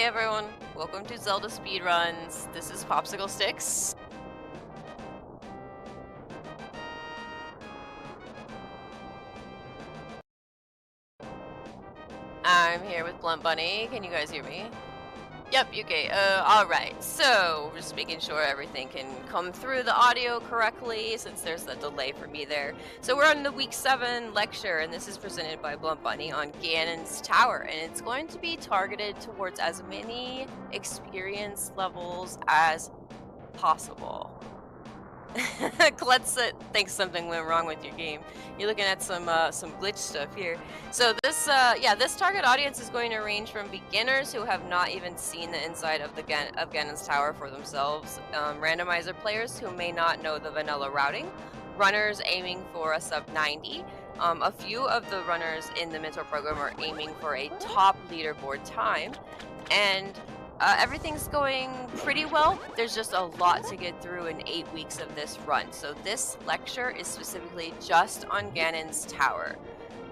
Hey everyone, welcome to Zelda Speedruns. This is Popsicle Sticks. I'm here with BluntBunny. Can you guys hear me? Yep, okay. Alright. So, we're just making sure everything can come through the audio correctly since there's a delay for me there. So we're on the week 7 lecture, and this is presented by BluntBunny on Ganon's Tower, and it's going to be targeted towards as many experience levels as possible. Klutz thinks something went wrong with your game. You're looking at some glitch stuff here. So this this target audience is going to range from beginners who have not even seen the inside of Ganon's Tower for themselves, randomizer players who may not know the vanilla routing, runners aiming for a sub 90. A few of the runners in the mentor program are aiming for a top leaderboard time, and everything's going pretty well. There's just a lot to get through in 8 weeks of this run. So this lecture is specifically just on Ganon's Tower.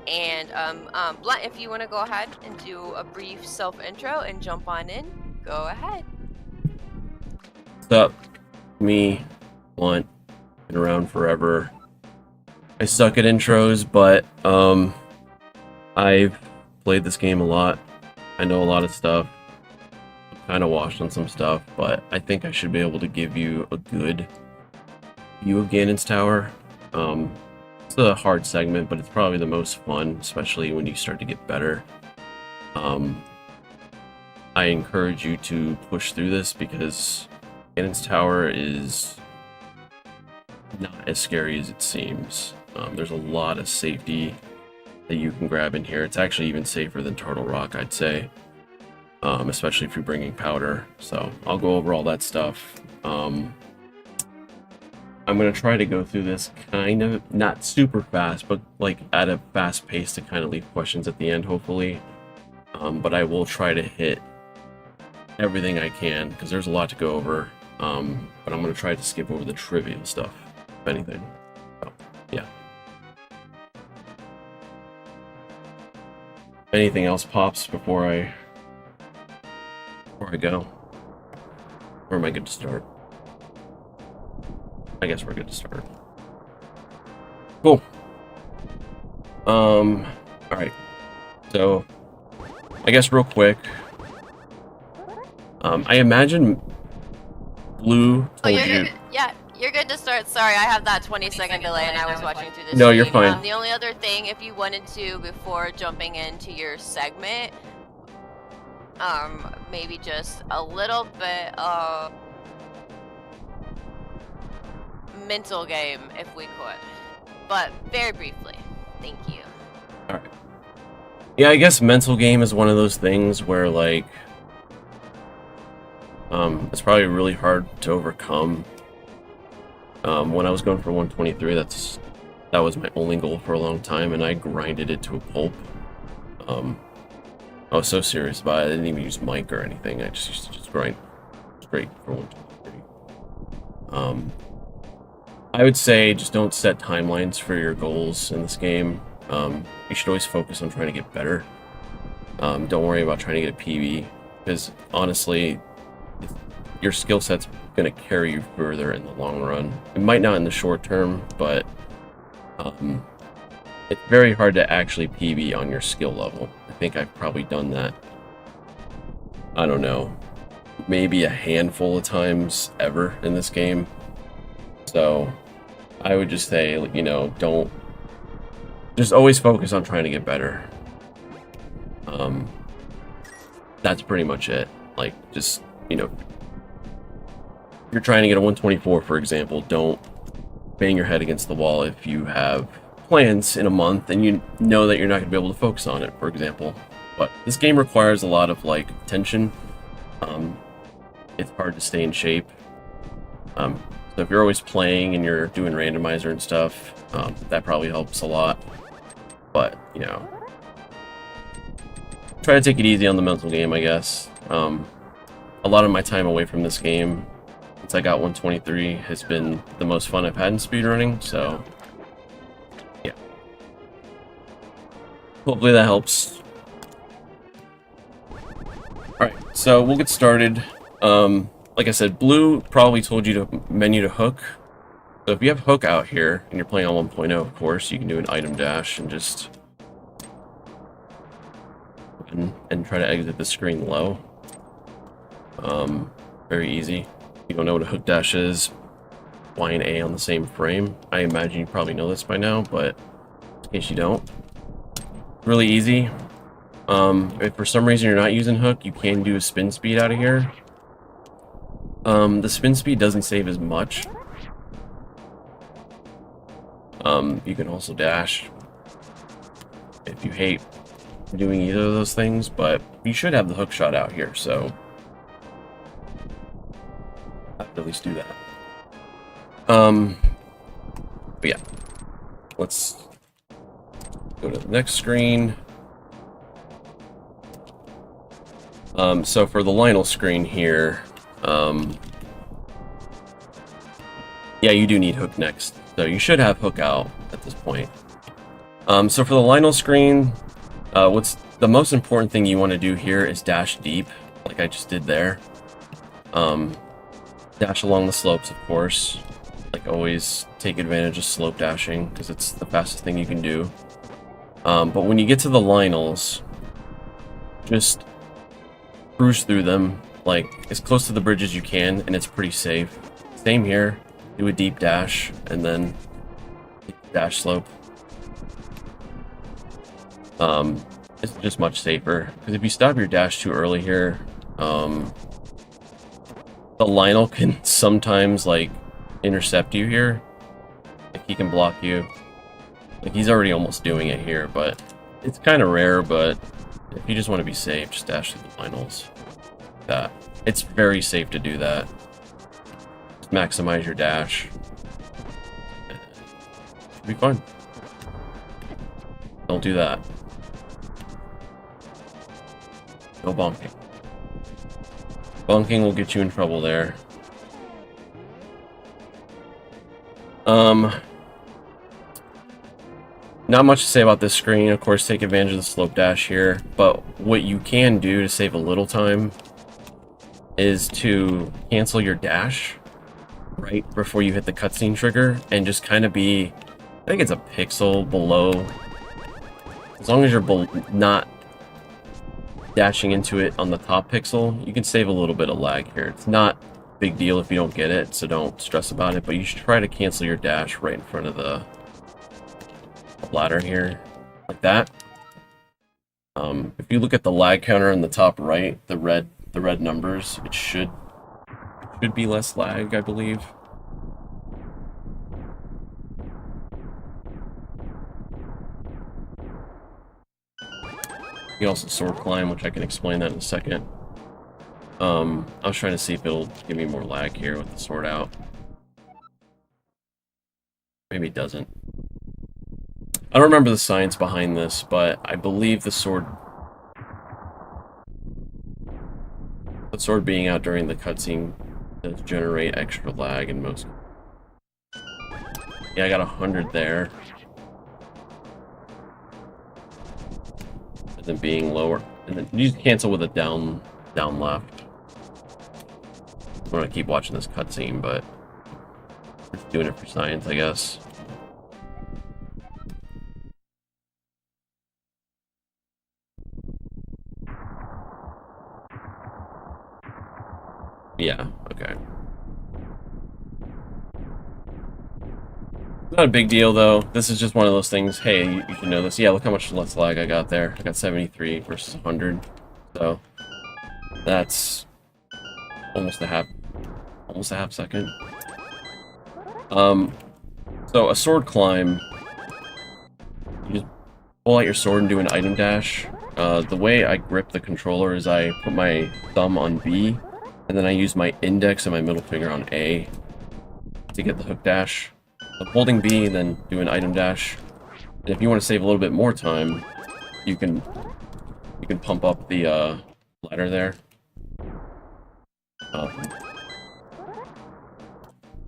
And Blunt, if you want to go ahead and do a brief self-intro and jump on in, go ahead. What's up? Me, Blunt, been around forever. I suck at intros, but I've played this game a lot. I know a lot of stuff. Kind of washed on some stuff, but I think I should be able to give you a good view of Ganon's Tower. It's a hard segment, but it's probably the most fun, especially when you start to get better. I encourage you to push through this because Ganon's Tower is not as scary as it seems. There's a lot of safety that you can grab in here. It's actually even safer than Turtle Rock, I'd say. Especially if you're bringing powder. So I'll go over all that stuff. I'm going to try to go through this kind of, not super fast, but like at a fast pace to kind of leave questions at the end, hopefully. But I will try to hit everything I can, because there's a lot to go over. But I'm going to try to skip over the trivial stuff, if anything. So, yeah. Anything else pops before I go? Or am I good to start? I guess we're good to start. Cool. Alright. So, I guess real quick. I imagine Blue told you... Yeah, you're good to start. Sorry, I have that 20-second delay and I was watching through this. No, you're fine. The only other thing, if you wanted to, before jumping into your segment, maybe just a little bit of mental game, if we could, but very briefly. Thank you. All right. Yeah, I guess mental game is one of those things where, like, it's probably really hard to overcome. When I was going for 123, that was my only goal for a long time, and I grinded it to a pulp. I was so serious about it, I didn't even use mic or anything. I just used to just grind straight for 123. I would say just don't set timelines for your goals in this game. You should always focus on trying to get better. Don't worry about trying to get a PB, because honestly, your skill set's going to carry you further in the long run. It might not in the short term, but it's very hard to actually PB on your skill level. I think I've probably done that, I don't know, maybe a handful of times ever in this game. So I would just say, you know, just always focus on trying to get better. That's pretty much it. Like, just, you know, if you're trying to get a 124, for example, don't bang your head against the wall if you have plans in a month and you know that you're not going to be able to focus on it, for example. But this game requires a lot of, like, attention. It's hard to stay in shape. So if you're always playing and you're doing randomizer and stuff, that probably helps a lot. But, you know, try to take it easy on the mental game, I guess. A lot of my time away from this game, since I got 123, has been the most fun I've had in speedrunning, so yeah. Hopefully that helps. Alright, so we'll get started. Like I said, Blue probably told you to menu to hook. So if you have hook out here, and you're playing on 1.0, of course, you can do an item dash and just... and try to exit the screen low. Very easy. If you don't know what a hook dash is, Y and A on the same frame. I imagine you probably know this by now, but in case you don't, really easy. If for some reason you're not using hook, you can do a spin speed out of here. The spin speed doesn't save as much. You can also dash if you hate doing either of those things, but you should have the hook shot out here, so I'd at least do that. But yeah, let's go to the next screen. So for the Lionel screen here, yeah, you do need hook next, so you should have hook out at this point. So for the Lionel screen, what's the most important thing you want to do here is dash deep, like I just did there. Dash along the slopes, of course. Like always, take advantage of slope dashing, because it's the fastest thing you can do. But when you get to the Lionels, just cruise through them, like as close to the bridge as you can, and it's pretty safe. Same here, do a deep dash, and then dash slope. It's just much safer, because if you stop your dash too early here, the Lionel can sometimes like intercept you here. Like he can block you. Like he's already almost doing it here, but it's kind of rare. But if you just want to be safe, just dash through the Lionels. That it's very safe to do that. Just maximize your dash. It'll be fun. Don't do that. No bonking. Bonking will get you in trouble there. Not much to say about this screen. Of course, take advantage of the slope dash here. But what you can do to save a little time is to cancel your dash right before you hit the cutscene trigger and just kind of be, I think it's a pixel below. As long as you're not dashing into it on the top pixel, you can save a little bit of lag here. It's not a big deal if you don't get it, so don't stress about it, but you should try to cancel your dash right in front of the ladder here, like that. If you look at the lag counter in the top right, the red numbers, it should be less lag, I believe. You can also sword climb, which I can explain that in a second. I was trying to see if it'll give me more lag here with the sword out. Maybe it doesn't. I don't remember the science behind this, but I believe the sword being out during the cutscene does generate extra lag in most. Yeah, I got 100 there. And then being lower, and then you just cancel with a down left. I'm gonna keep watching this cutscene, but just doing it for science, I guess. Yeah, okay. Not a big deal, though. This is just one of those things. Hey, you should know this. Yeah, look how much less lag I got there. I got 73 versus 100. So, that's almost a half second. So a sword climb, you just pull out your sword and do an item dash. The way I grip the controller is I put my thumb on B, and then I use my index and my middle finger on A to get the hook dash. So holding B and then do an item dash. And if you want to save a little bit more time, you can pump up the ladder there.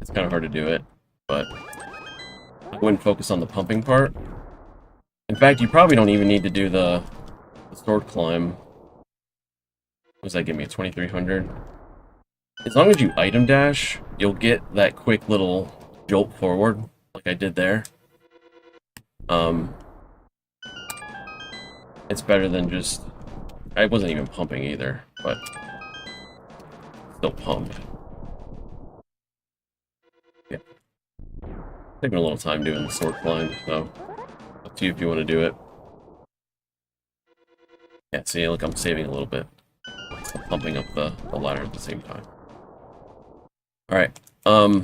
It's kind of hard to do it, but I wouldn't focus on the pumping part. In fact, you probably don't even need to do the sword climb. does that give me? 2300. As long as you item dash, you'll get that quick little jolt forward, like I did there. It's better than just... I wasn't even pumping either, but still pumped. Yeah. Taking a little time doing the sword climb, so up to you if you want to do it. Yeah, see, look, I'm saving a little bit. I'm pumping up the ladder at the same time. Alright, I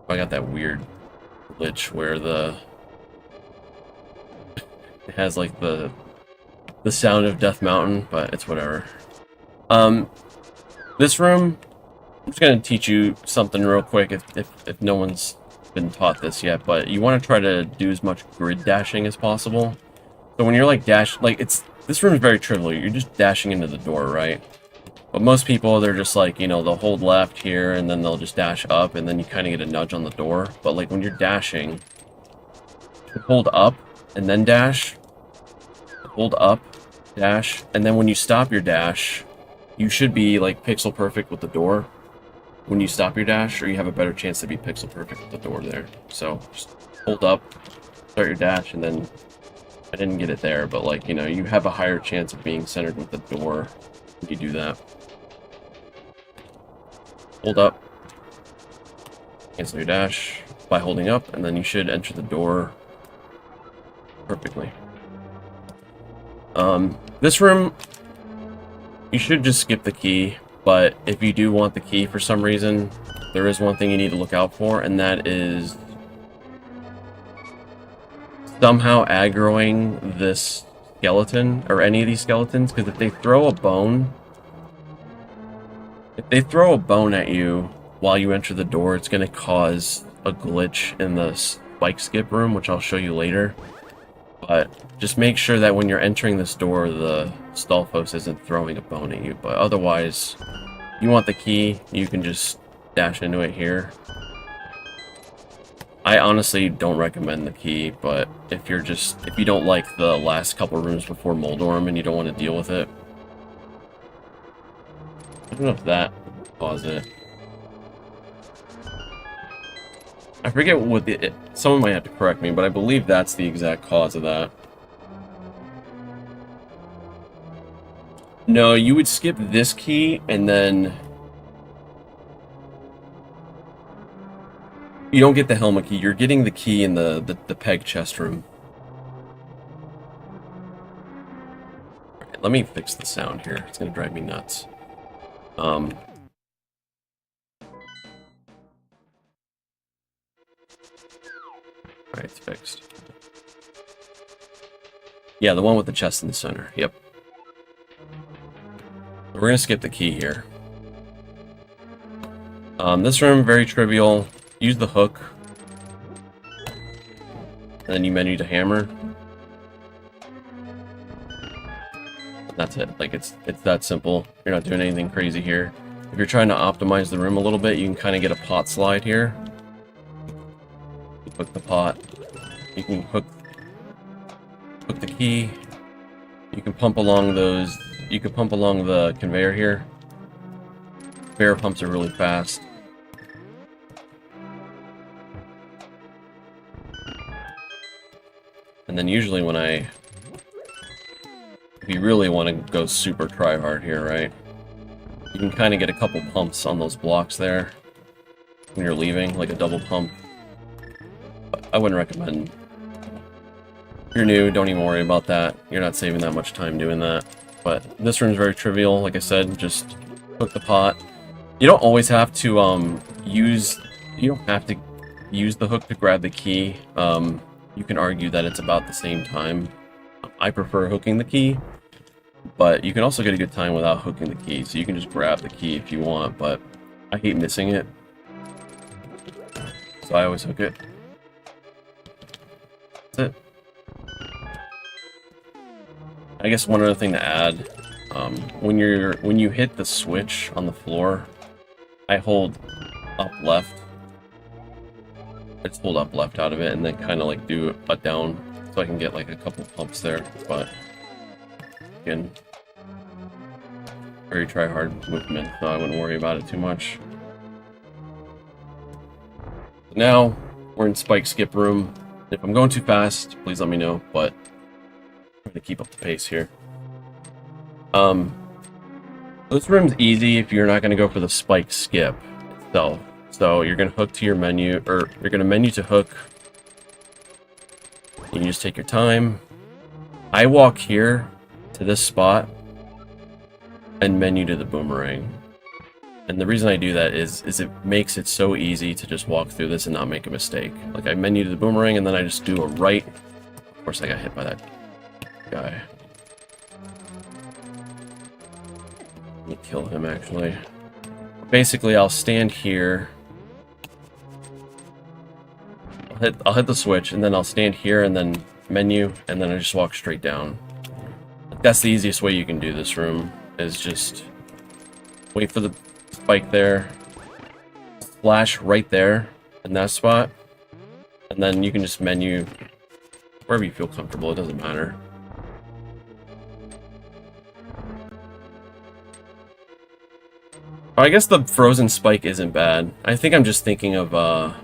got that weird glitch where it has like the sound of Death Mountain, but it's whatever. This room, I'm just gonna teach you something real quick if no one's been taught this yet, but you want to try to do as much grid dashing as possible. So when you're like this room is very trivial. You're just dashing into the door, right? But most people, they're just like, you know, they'll hold left here and then they'll just dash up and then you kind of get a nudge on the door. But like when you're dashing, hold up and then dash. Hold up, dash, and then when you stop your dash, you should be like pixel perfect with the door when you stop your dash, or you have a better chance to be pixel perfect with the door there. So just hold up, start your dash, and then I didn't get it there, but like, you know, you have a higher chance of being centered with the door when you do that. Hold up, cancel your dash by holding up, and then you should enter the door perfectly. This room, you should just skip the key, but if you do want the key for some reason, there is one thing you need to look out for, and that is somehow aggroing this skeleton, or any of these skeletons, because if they throw a bone at you while you enter the door, it's going to cause a glitch in the spike skip room, which I'll show you later. But just make sure that when you're entering this door, the Stalfos isn't throwing a bone at you. But otherwise, you want the key, you can just dash into it here. I honestly don't recommend the key, but if you don't like the last couple rooms before Moldorm and you don't want to deal with it, I don't know if that caused it. I forget what someone might have to correct me, but I believe that's the exact cause of that. No, you would skip this key, and then you don't get the helmet key. You're getting the key in the peg chest room. Alright, let me fix the sound here. It's gonna drive me nuts. Alright, it's fixed. Yeah, the one with the chest in the center. Yep. We're gonna skip the key here. This room, very trivial. Use the hook. And then you menu to hammer. That's it. Like, it's that simple. You're not doing anything crazy here. If you're trying to optimize the room a little bit, you can kind of get a pot slide here. Hook the pot. You can hook the key. You can pump along those. You can pump along the conveyor here. Conveyor pumps are really fast. And then usually when if you really want to go super try hard here, right? You can kind of get a couple pumps on those blocks there when you're leaving, like a double pump. But I wouldn't recommend. If you're new, don't even worry about that. You're not saving that much time doing that. But this room's very trivial. Like I said, just hook the pot. You don't always have to use the hook to grab the key. You can argue that it's about the same time. I prefer hooking the key, but you can also get a good time without hooking the key. So you can just grab the key if you want, but I hate missing it. So I always hook it. That's it. I guess one other thing to add, when you hit the switch on the floor, I hold up left. I just hold up left out of it and then kind of like do a down so I can get like a couple pumps there. But again, very try hard movement, so I wouldn't worry about it too much. Now we're in spike skip room. If I'm going too fast, please let me know, but I'm gonna keep up the pace here. This room's easy if you're not gonna go for the spike skip itself. So you're gonna hook to your menu, or you're gonna menu to hook. You can just take your time. I walk here to this spot and menu to the boomerang. And the reason I do that is it makes it so easy to just walk through this and not make a mistake. Like, I menu to the boomerang and then I just do a right. Of course, I got hit by that guy. Let me kill him, actually. Basically, I'll stand here. I'll hit the switch, and then I'll stand here and then menu, and then I just walk straight down. That's the easiest way you can do this room, is just wait for the spike there, splash right there in that spot, and then you can just menu wherever you feel comfortable. It doesn't matter. I guess the frozen spike isn't bad. I think I'm just thinking of the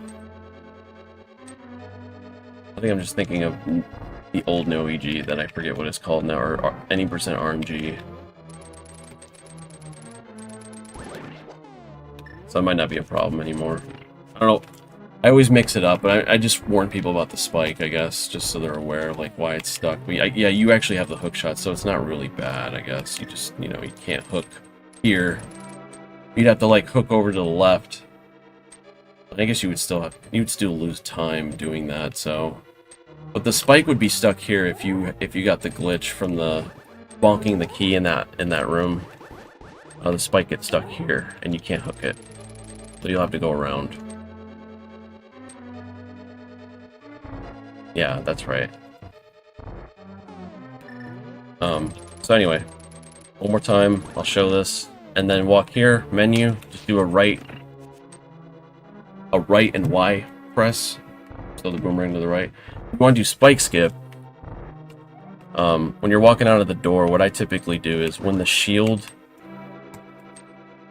old No EG that I forget what it's called now, or any percent RNG. So that might not be a problem anymore. I don't know. I always mix it up, but I just warn people about the spike, I guess, just so they're aware of like why it's stuck. But yeah, you actually have the hook shot, so it's not really bad, I guess. You just, you know, you can't hook here. You'd have to like hook over to the left. I guess you'd still lose time doing that, so. But the spike would be stuck here if you got the glitch from the bonking the key in that room. The spike gets stuck here and you can't hook it. So you'll have to go around. Yeah, that's right. So anyway, one more time, I'll show this. And then walk here, menu, just do a right and Y press. So the boomerang to the right. If you want to do spike skip, when you're walking out of the door, what I typically do is when the shield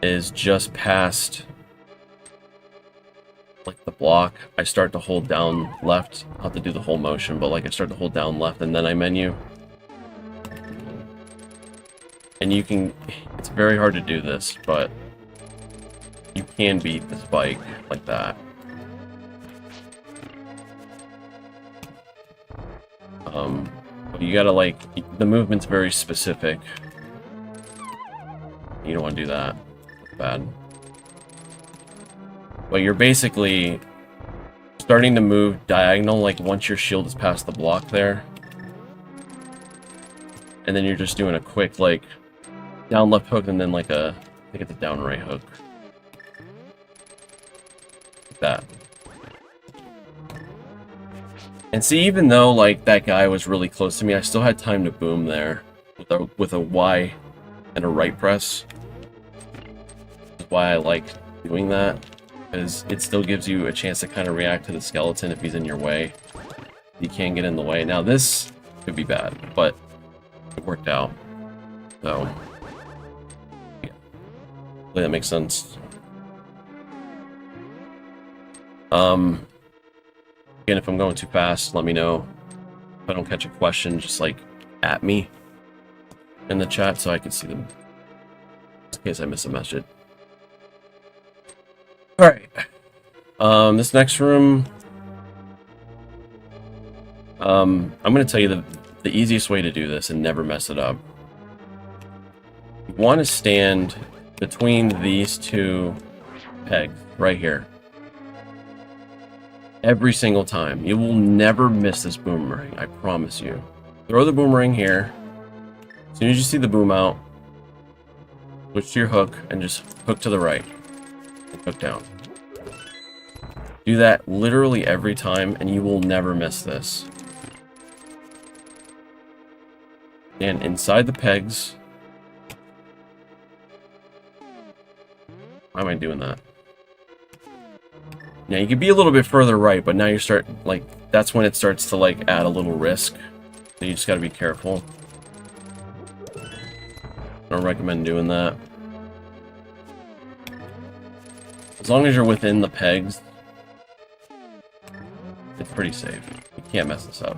is just past like the block, I start to hold down left. I'll have to do the whole motion, but like I start to hold down left and then I menu. And you can, it's very hard to do this, but you can beat the spike like that. But you gotta like, the movement's very specific. You don't want to do that. That's bad. But you're basically starting to move diagonal, like once your shield is past the block there. And then you're just doing a quick, like, down left hook and then like I think it's a down right hook. Like that. And see, even though like that guy was really close to me, I still had time to boom there with a Y and a right press. That's why I like doing that, because it still gives you a chance to kind of react to the skeleton if he's in your way. You can't get in the way. Now this could be bad, but it worked out. So yeah, hopefully that makes sense. Again, if I'm going too fast, let me know. If I don't catch a question, just like at me in the chat so I can see them in case I miss a message. Alright. This next room, I'm going to tell you the easiest way to do this and never mess it up. You want to stand between these two pegs right here. Every single time. You will never miss this boomerang, I promise you. Throw the boomerang here. As soon as you see the boom out, switch to your hook and just hook to the right. And hook down. Do that literally every time and you will never miss this. And inside the pegs. Why am I doing that? Now you can be a little bit further right, but now you start, like, that's when it starts to, like, add a little risk. So you just gotta be careful. I don't recommend doing that. As long as you're within the pegs, it's pretty safe. You can't mess this up.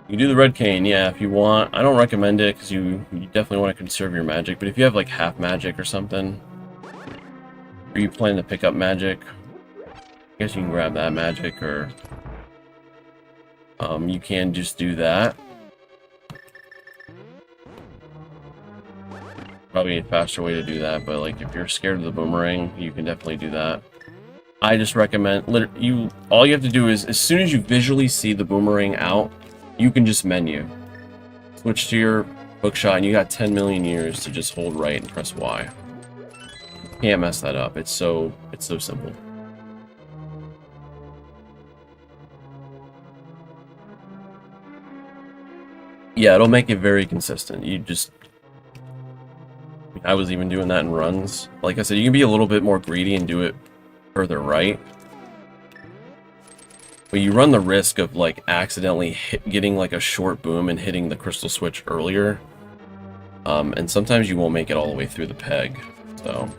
You do the red cane, yeah, if you want. I don't recommend it because you definitely want to conserve your magic. But if you have like half magic or something, or you plan to pick up magic, I guess you can grab that magic, or you can just do that. Probably a faster way to do that, but like if you're scared of the boomerang, you can definitely do that. I just recommend all you have to do is, as soon as you visually see the boomerang out, you can just menu. Switch to your hookshot, and you got 10 million years to just hold right and press Y. You can't mess that up. It's so simple. Yeah, it'll make it very consistent. I was even doing that in runs. Like I said, you can be a little bit more greedy and do it further right. But you run the risk of like accidentally getting like a short boom and hitting the crystal switch earlier. And sometimes you won't make it all the way through the peg. So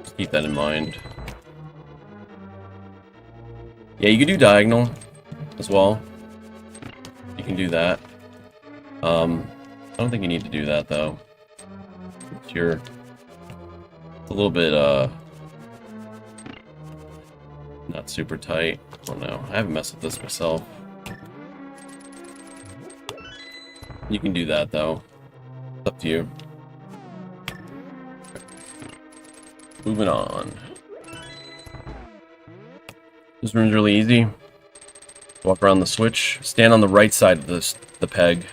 just keep that in mind. Yeah, you can do diagonal as well. You can do that. I don't think you need to do that though. It's a little bit not super tight. Oh no, I haven't messed with this myself. You can do that though. It's up to you. Moving on. This room's really easy. Walk around the switch. Stand on the right side of the peg.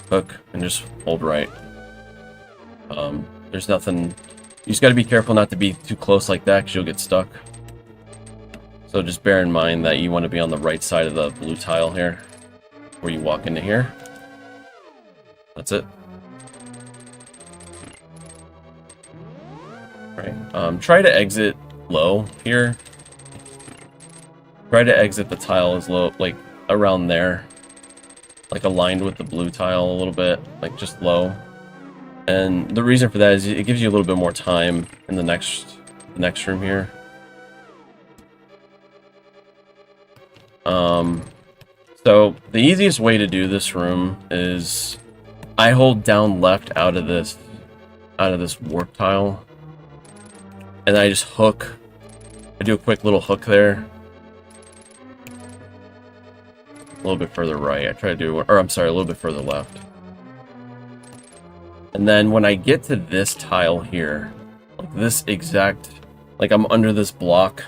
Hook and just hold right. There's nothing. You just got to be careful not to be too close like that, because you'll get stuck. So just bear in mind that you want to be on the right side of the blue tile here, where you walk into here. That's it. Right. Try to exit low here. Try to exit the tile as low, like around there, like aligned with the blue tile a little bit, like just low. And the reason for that is it gives you a little bit more time in the next room here. So the easiest way to do this room is I hold down left out of this warp tile, and I just hook. I do a quick little hook there. A little bit further right. I try to do, or I'm sorry, a little bit further left. And then when I get to this tile here, like this exact, like I'm under this block,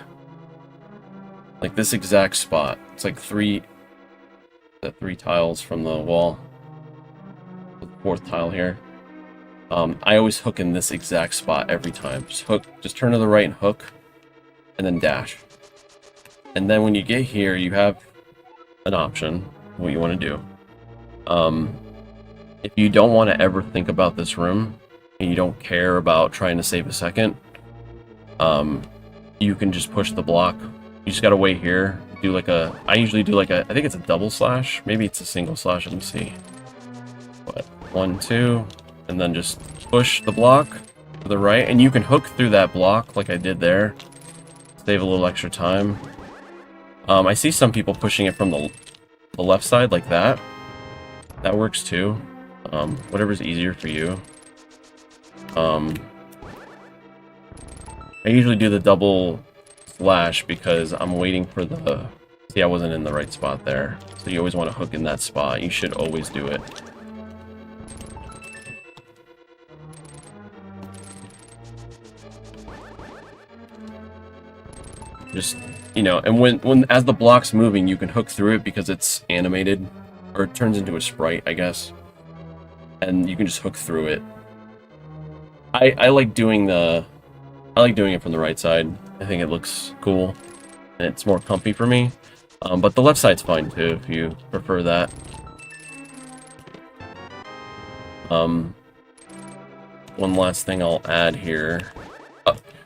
like this exact spot. It's like three tiles from the wall. The fourth tile here. I always hook in this exact spot every time. Just turn to the right and hook, and then dash. And then when you get here, you have an option, what you want to do. If you don't want to ever think about this room, and you don't care about trying to save a second, you can just push the block. You just gotta wait here. I usually do like I think it's a double slash. Maybe it's a single slash. Let me see. What? 1, 2, and then just push the block to the right, and you can hook through that block like I did there. Save a little extra time. I see some people pushing it from the left side like that. That works too. Whatever's easier for you. I usually do the double slash because I'm waiting for the... See, I wasn't in the right spot there. So you always want to hook in that spot. You should always do it. Just, you know, and when as the block's moving, you can hook through it because it's animated. Or it turns into a sprite, I guess. And you can just hook through it. I like doing it from the right side. I think it looks cool, and it's more comfy for me. But the left side's fine too if you prefer that. One last thing I'll add here.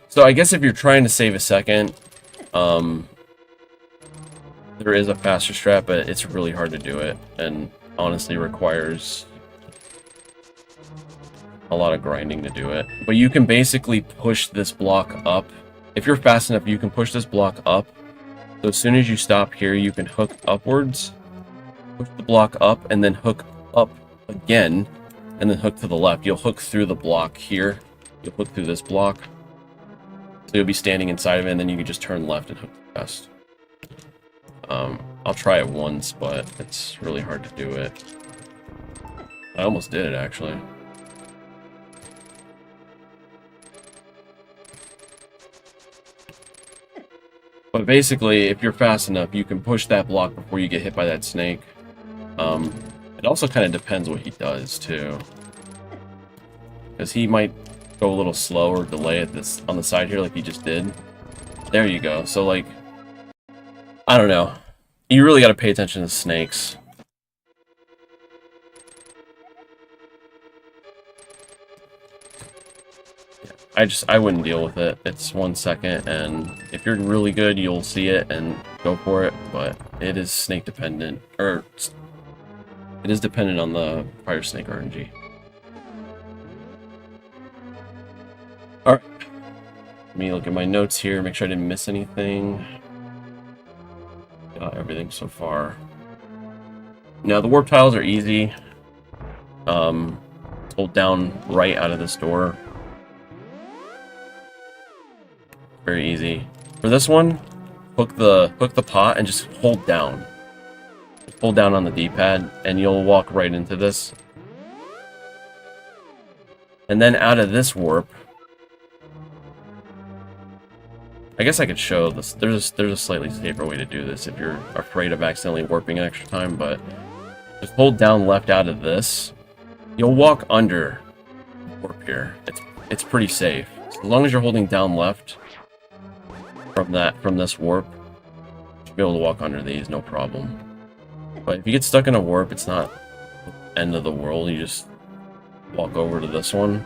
So I guess if you're trying to save a second, there is a faster strat, but it's really hard to do it, and honestly requires a lot of grinding to do it. But you can basically push this block up. If you're fast enough, you can push this block up. So as soon as you stop here, you can hook upwards, push the block up, and then hook up again, and then hook to the left. You'll hook through the block here. You'll hook through this block. So you'll be standing inside of it, and then you can just turn left and hook to the west. I'll try it once, but it's really hard to do it. I almost did it, actually. But basically, if you're fast enough, you can push that block before you get hit by that snake. It also kind of depends what he does, too. Because he might go a little slow or delay at this on the side here like he just did. There you go. So, like, I don't know. You really got to pay attention to snakes. I wouldn't deal with it. It's 1 second, and if you're really good, you'll see it and go for it, but it is snake dependent, or it is dependent on the fire snake RNG. Alright. Let me look at my notes here, make sure I didn't miss anything. Got everything so far. Now, the warp tiles are easy. Hold down right out of this door. Very easy. For this one, hook the pot and just hold down. Just hold down on the D-pad, and you'll walk right into this. And then out of this warp, I guess I could show this. There's a slightly safer way to do this if you're afraid of accidentally warping an extra time, but just hold down left out of this. You'll walk under warp here. It's pretty safe. So as long as you're holding down left from this warp, you should be able to walk under these, no problem. But if you get stuck in a warp, it's not the end of the world. You just walk over to this one.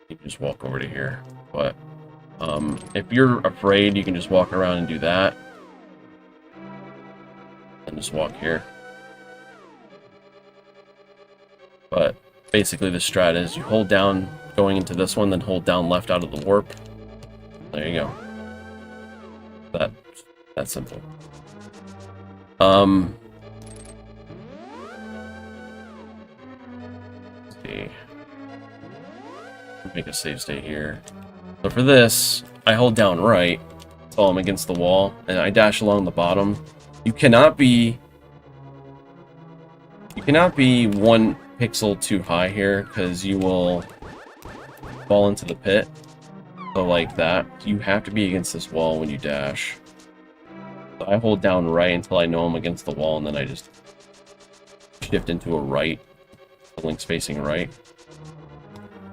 You just walk over to here. But if you're afraid, you can just walk around and do that. And just walk here. But basically the strat is you hold down going into this one, then hold down left out of the warp. There you go. That's simple. Let's see. Make a save state here. So for this, I hold down right until I'm against the wall, and I dash along the bottom. You cannot be 1 pixel too high here, because you will fall into the pit. So like that, you have to be against this wall when you dash. So I hold down right until I know I'm against the wall, and then I just shift into a right. The link's facing right.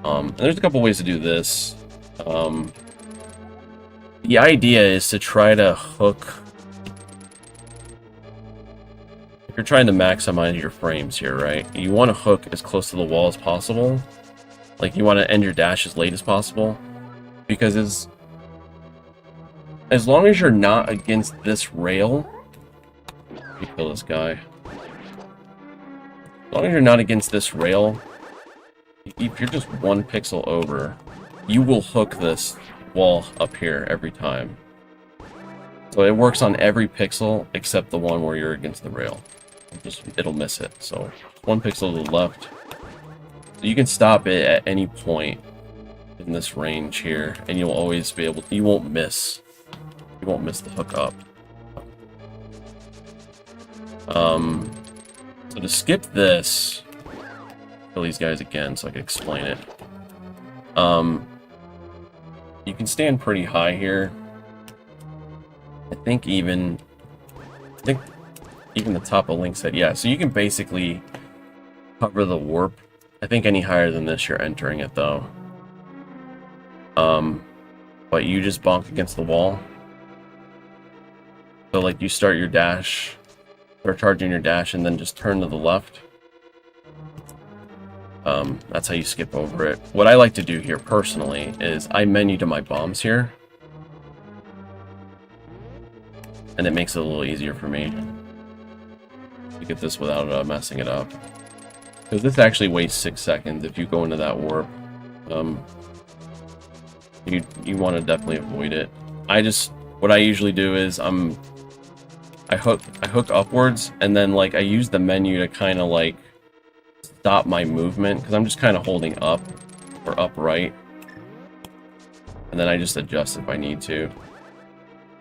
And there's a couple ways to do this. The idea is to try to hook. If you're trying to maximize your frames here, right? You want to hook as close to the wall as possible. Like, you want to end your dash as late as possible. Because as long as you're not against this rail... Let me kill this guy. As long as you're not against this rail, if you're just 1 pixel over, you will hook this wall up here every time. So it works on every pixel except the one where you're against the rail. It'll miss it. So 1 pixel to the left. So you can stop it at any point in this range here, and you'll always be able to, you won't miss the hook up. So to skip this, kill these guys again so I can explain it. You can stand pretty high here. I think even the top of Link's head. Yeah, so you can basically cover the warp. I think any higher than this, you're entering it, though. But you just bonk against the wall. So, like, you start your dash, start charging your dash, and then just turn to the left. That's how you skip over it. What I like to do here, personally, is I menu to my bombs here. and it makes it a little easier for me to get this without messing it up. Because this actually wastes 6 seconds if you go into that warp. You want to definitely avoid it. What I usually do is I hook upwards, and then like I use the menu to kind of like stop my movement, because I'm just kind of holding up or upright, and then I just adjust if I need to.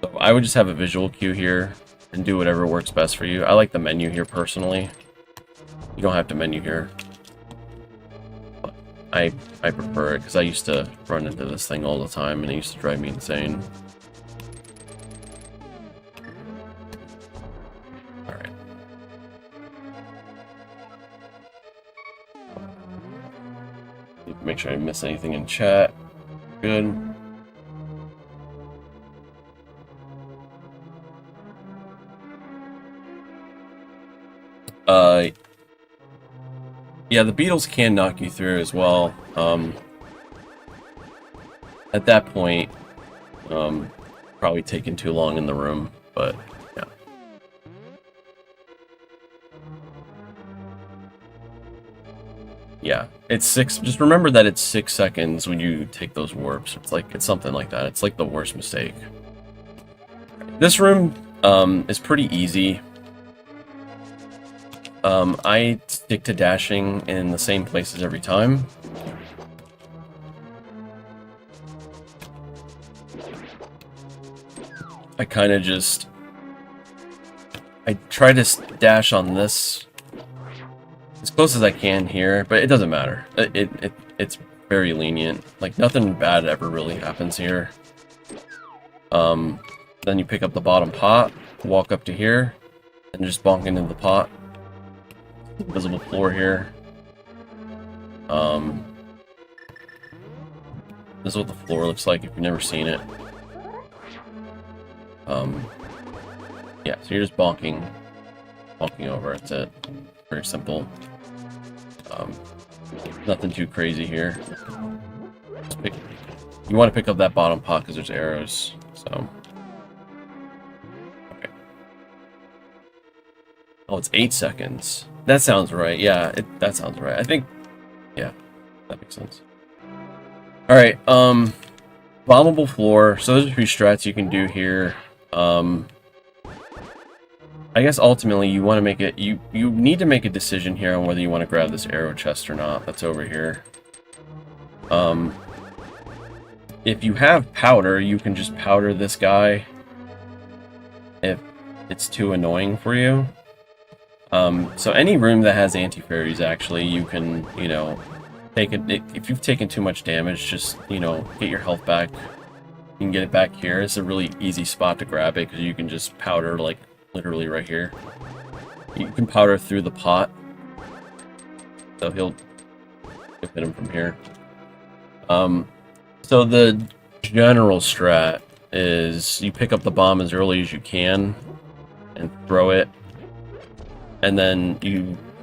So I would just have a visual cue here and do whatever works best for you. I like the menu here personally. You don't have to menu here. But I prefer it because I used to run into this thing all the time and it used to drive me insane. Alright. Make sure I didn't miss anything in chat. Good. Yeah, the beetles can knock you through as well. At that point, probably taking too long in the room, but yeah. Yeah, it's 6. Just remember that it's 6 seconds when you take those warps. It's something like that. It's like the worst mistake. This room is pretty easy. I stick to dashing in the same places every time. I kind of just... I try to dash on this as close as I can here, but it doesn't matter. It's very lenient. Like, nothing bad ever really happens here. Then you pick up the bottom pot, walk up to here, and just bonk into the pot. Invisible floor here. This is what the floor looks like if you've never seen it. Yeah, so you're just bonking over. That's it. Very simple. Nothing too crazy here. You want to pick up that bottom pot because there's arrows. So. Okay. Oh, it's 8 seconds. That sounds right. Yeah, that sounds right. I think, yeah, that makes sense. All right, bombable floor. So there's a few strats you can do here. I guess ultimately you want to make it. You need to make a decision here on whether you want to grab this arrow chest or not. That's over here. If you have powder, you can just powder this guy. If it's too annoying for you. So any room that has anti-fairies, actually, you can, you know, take it. If you've taken too much damage, just, you know, get your health back. You can get it back here. It's a really easy spot to grab it, because you can just powder, like, literally right here. You can powder through the pot. So he'll hit him from here. So the general strat is you pick up the bomb as early as you can and throw it. And then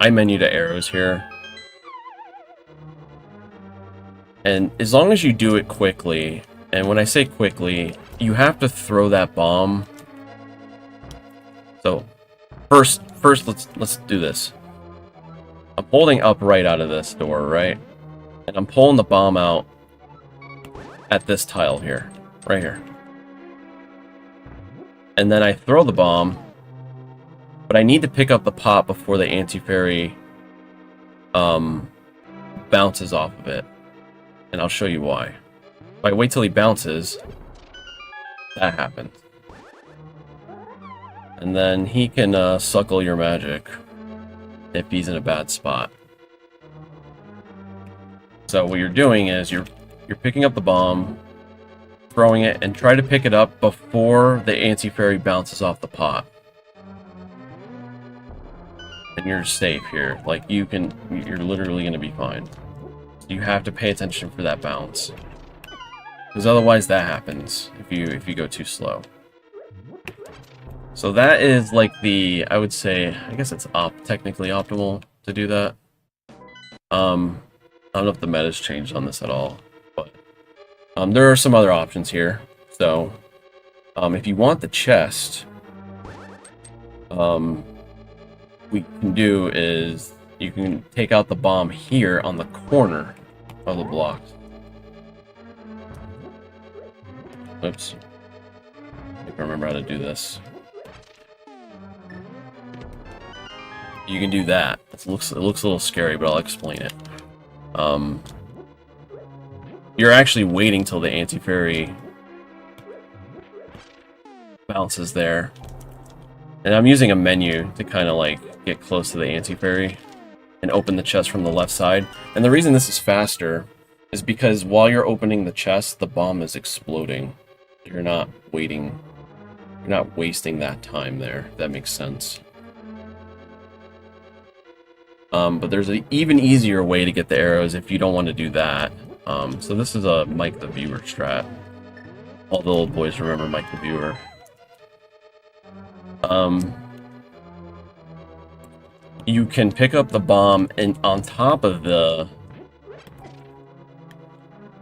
I menu to arrows here. And as long as you do it quickly, and when I say quickly, you have to throw that bomb. So first let's do this. I'm holding up right out of this door, right? And I'm pulling the bomb out at this tile here, right here. And then I throw the bomb. But I need to pick up the pot before the anti-fairy bounces off of it. And I'll show you why. If I wait till he bounces, that happens. And then he can suckle your magic if he's in a bad spot. So what you're doing is you're picking up the bomb, throwing it, and try to pick it up before the anti-fairy bounces off the pot. And you're safe here. Like, you're literally going to be fine. You have to pay attention for that bounce, because otherwise that happens if you go too slow. So that is like I would say, I guess it's technically optimal to do that. I don't know if the meta's changed on this at all, but there are some other options here. So if you want the chest, we can do is you can take out the bomb here on the corner of the blocks. Oops. I think I remember how to do this. You can do that. It looks a little scary, but I'll explain it. You're actually waiting till the anti-fairy bounces there. And I'm using a menu to kind of like get close to the anti-fairy and open the chest from the left side. And the reason this is faster is because while you're opening the chest, the bomb is exploding. You're not waiting. You're not wasting that time there, if that makes sense. But there's an even easier way to get the arrows if you don't want to do that. So this is a Mike the Viewer strat. All the old boys remember Mike the Viewer. You can pick up the bomb and on top of the...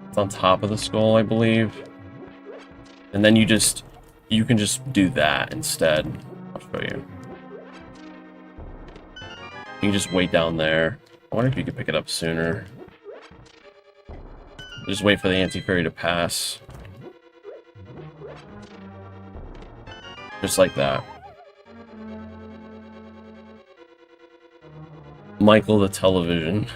It's on top of the skull, I believe. And then you can just do that instead. I'll show you. You can just wait down there. I wonder if you could pick it up sooner. Just wait for the anti-fairy to pass. Just like that. Michael the Television.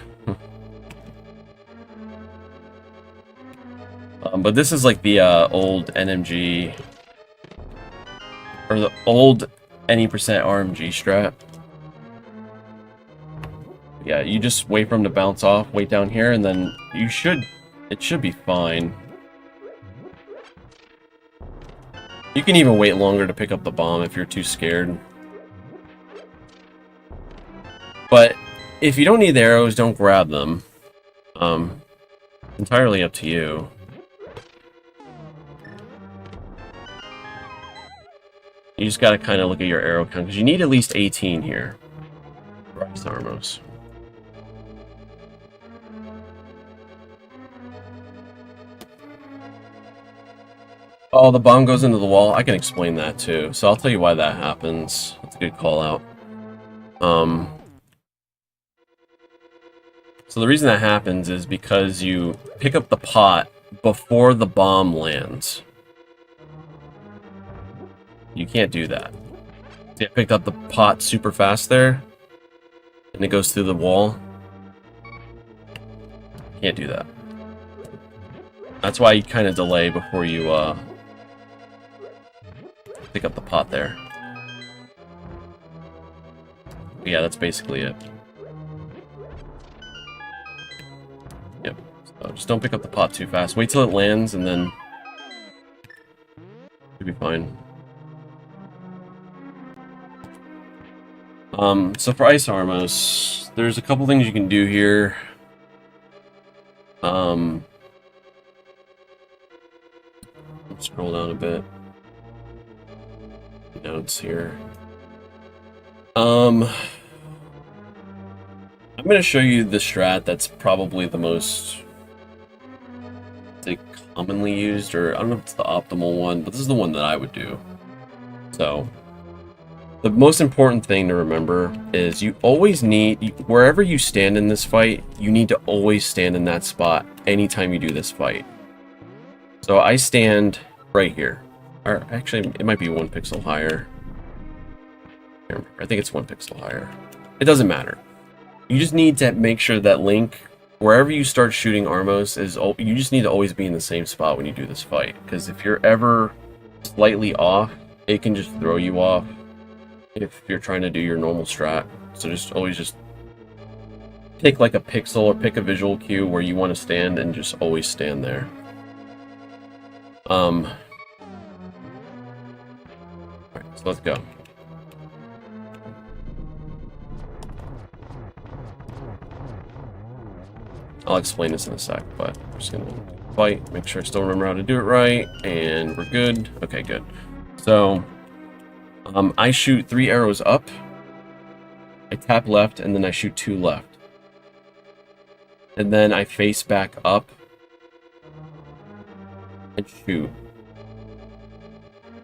But this is like the old NMG, or the old any % RMG strat. Yeah, you just wait for him to bounce off, wait down here, and then it should be fine. You can even wait longer to pick up the bomb if you're too scared. But if you don't need the arrows, don't grab them. Entirely up to you. You just gotta kind of look at your arrow count, because you need at least 18 here. Bryce Armos. Oh, the bomb goes into the wall. I can explain that too. So I'll tell you why that happens. That's a good call out. So the reason that happens is because you pick up the pot before the bomb lands. You can't do that. See, I picked up the pot super fast there, and it goes through the wall. Can't do that. That's why you kind of delay before you pick up the pot there. But yeah, that's basically it. Yep. So just don't pick up the pot too fast. Wait till it lands, and then you'll be fine. So for Ice Armos, there's a couple things you can do here. Let's scroll down a bit. Notes here. I'm going to show you the strat that's probably the most commonly used, or I don't know if it's the optimal one, but this is the one that I would do. So the most important thing to remember is you always need, wherever you stand in this fight, you need to always stand in that spot anytime you do this fight. So I stand right here. Or actually, it might be 1 pixel higher. I think it's 1 pixel higher. It doesn't matter. You just need to make sure that Link, wherever you start shooting Armos, you just need to always be in the same spot when you do this fight. Because if you're ever slightly off, it can just throw you off if you're trying to do your normal strat. So always take like a pixel or pick a visual cue where you want to stand and just always stand there. Alright, so let's go. I'll explain this in a sec, but I'm just gonna fight, make sure I still remember how to do it right, and we're good. Okay, good. So I shoot 3 arrows up, I tap left, and then I shoot 2 left. And then I face back up and shoot.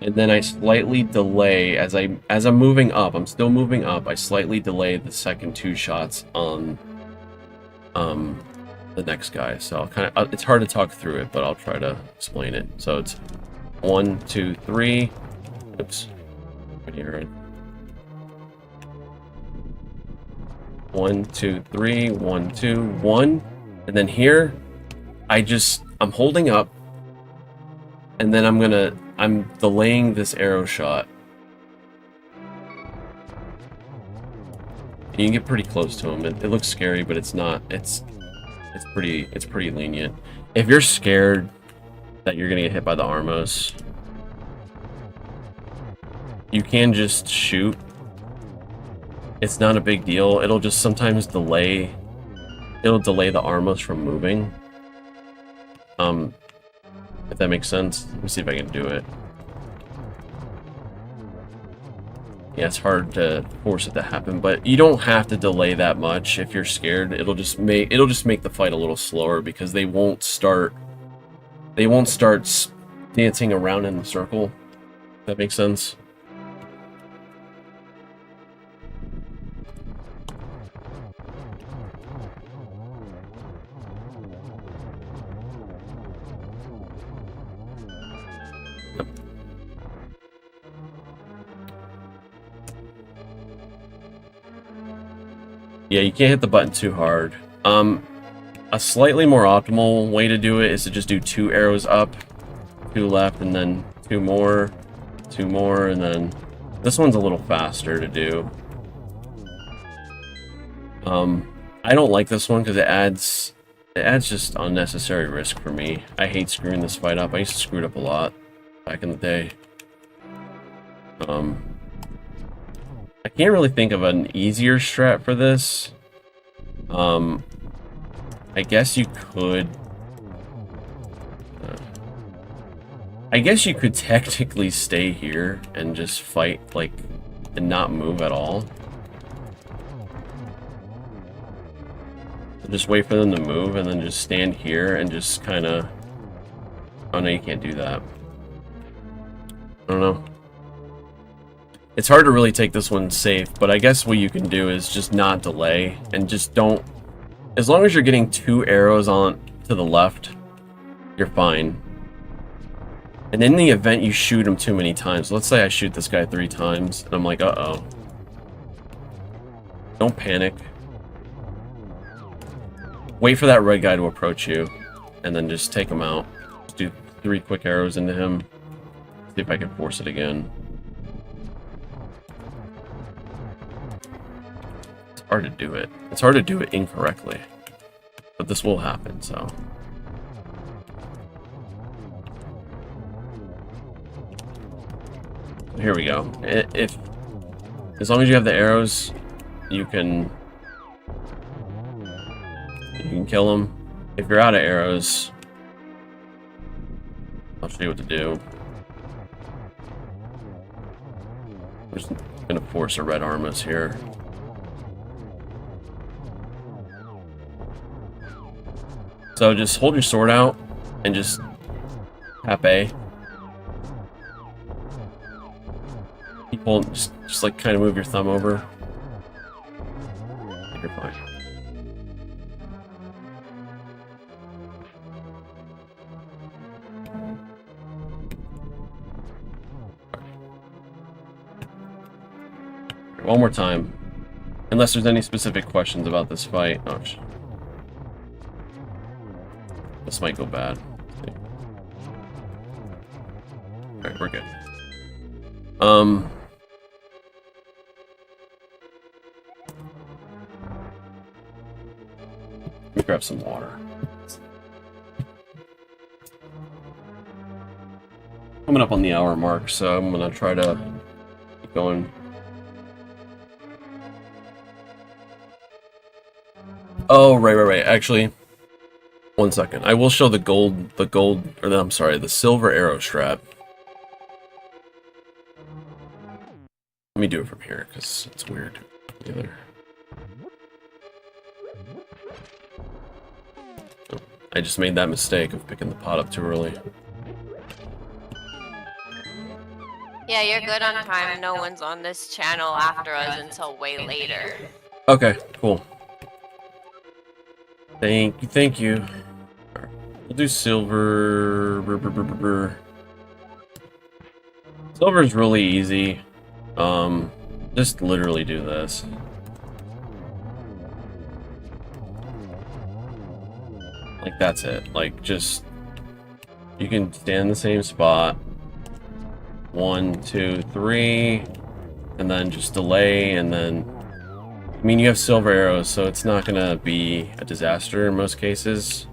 And then I slightly delay as I'm moving up. I'm still moving up. I slightly delay the second 2 shots on the next guy. So I'll kind of it's hard to talk through it, but I'll try to explain it. So it's 1, 2, 3. Oops. Here. 1, 2, 3. 1, 2, 1. And then here, I'm holding up, and then I'm delaying this arrow shot. You can get pretty close to him. It looks scary, but it's not. It's pretty lenient. If you're scared that you're gonna get hit by the Armos, you can just shoot. It's not a big deal. It'll just sometimes delay. It'll delay the Armos from moving. If that makes sense. Let me see if I can do it. Yeah, it's hard to force it to happen, but you don't have to delay that much if you're scared. It'll just make the fight a little slower because they won't start dancing around in the circle. If that makes sense. Yeah, you can't hit the button too hard. A slightly more optimal way to do it is to just do 2 arrows up, 2 left, and then 2 more, and then this one's a little faster to do. I don't like this one because it adds just unnecessary risk for me. I hate screwing this fight up. I used to screw it up a lot back in the day. I can't really think of an easier strat for this. I guess you could... I guess you could technically stay here and just fight, like, and not move at all. Just wait for them to move and then just stand here and just kind of... Oh no, you can't do that. I don't know. It's hard to really take this one safe, but I guess what you can do is just not delay and just don't... As long as you're getting 2 arrows on to the left, you're fine. And in the event you shoot him too many times, let's say I shoot this guy 3 times, and I'm like, uh-oh. Don't panic. Wait for that red guy to approach you, and then just take him out. Just do 3 quick arrows into him. See if I can force it again. Hard to do it. It's hard to do it incorrectly. But this will happen, so. Here we go. As long as you have the arrows, you can kill them. If you're out of arrows, I'll show you what to do. I'm just gonna force a red Armos here. So just hold your sword out and just tap A. People just like kind of move your thumb over. You're fine. One more time. Unless there's any specific questions about this fight. Oh, shit. This might go bad. Alright, we're good. Let me grab some water. Coming up on the hour mark, so I'm gonna try to keep going. Oh, right. Actually, one second. I will show the silver arrow strat. Let me do it from here, because it's weird. Either. Oh, I just made that mistake of picking the pot up too early. Yeah, you're good on time. No one's on this channel after us until way later. Okay, cool. Thank you, thank you. We'll do silver. Silver's really easy. Just literally do this. Like, that's it. Like, just... You can stand in the same spot. 1, 2, 3. And then just delay, and then... I mean, you have silver arrows, so it's not gonna be a disaster in most cases.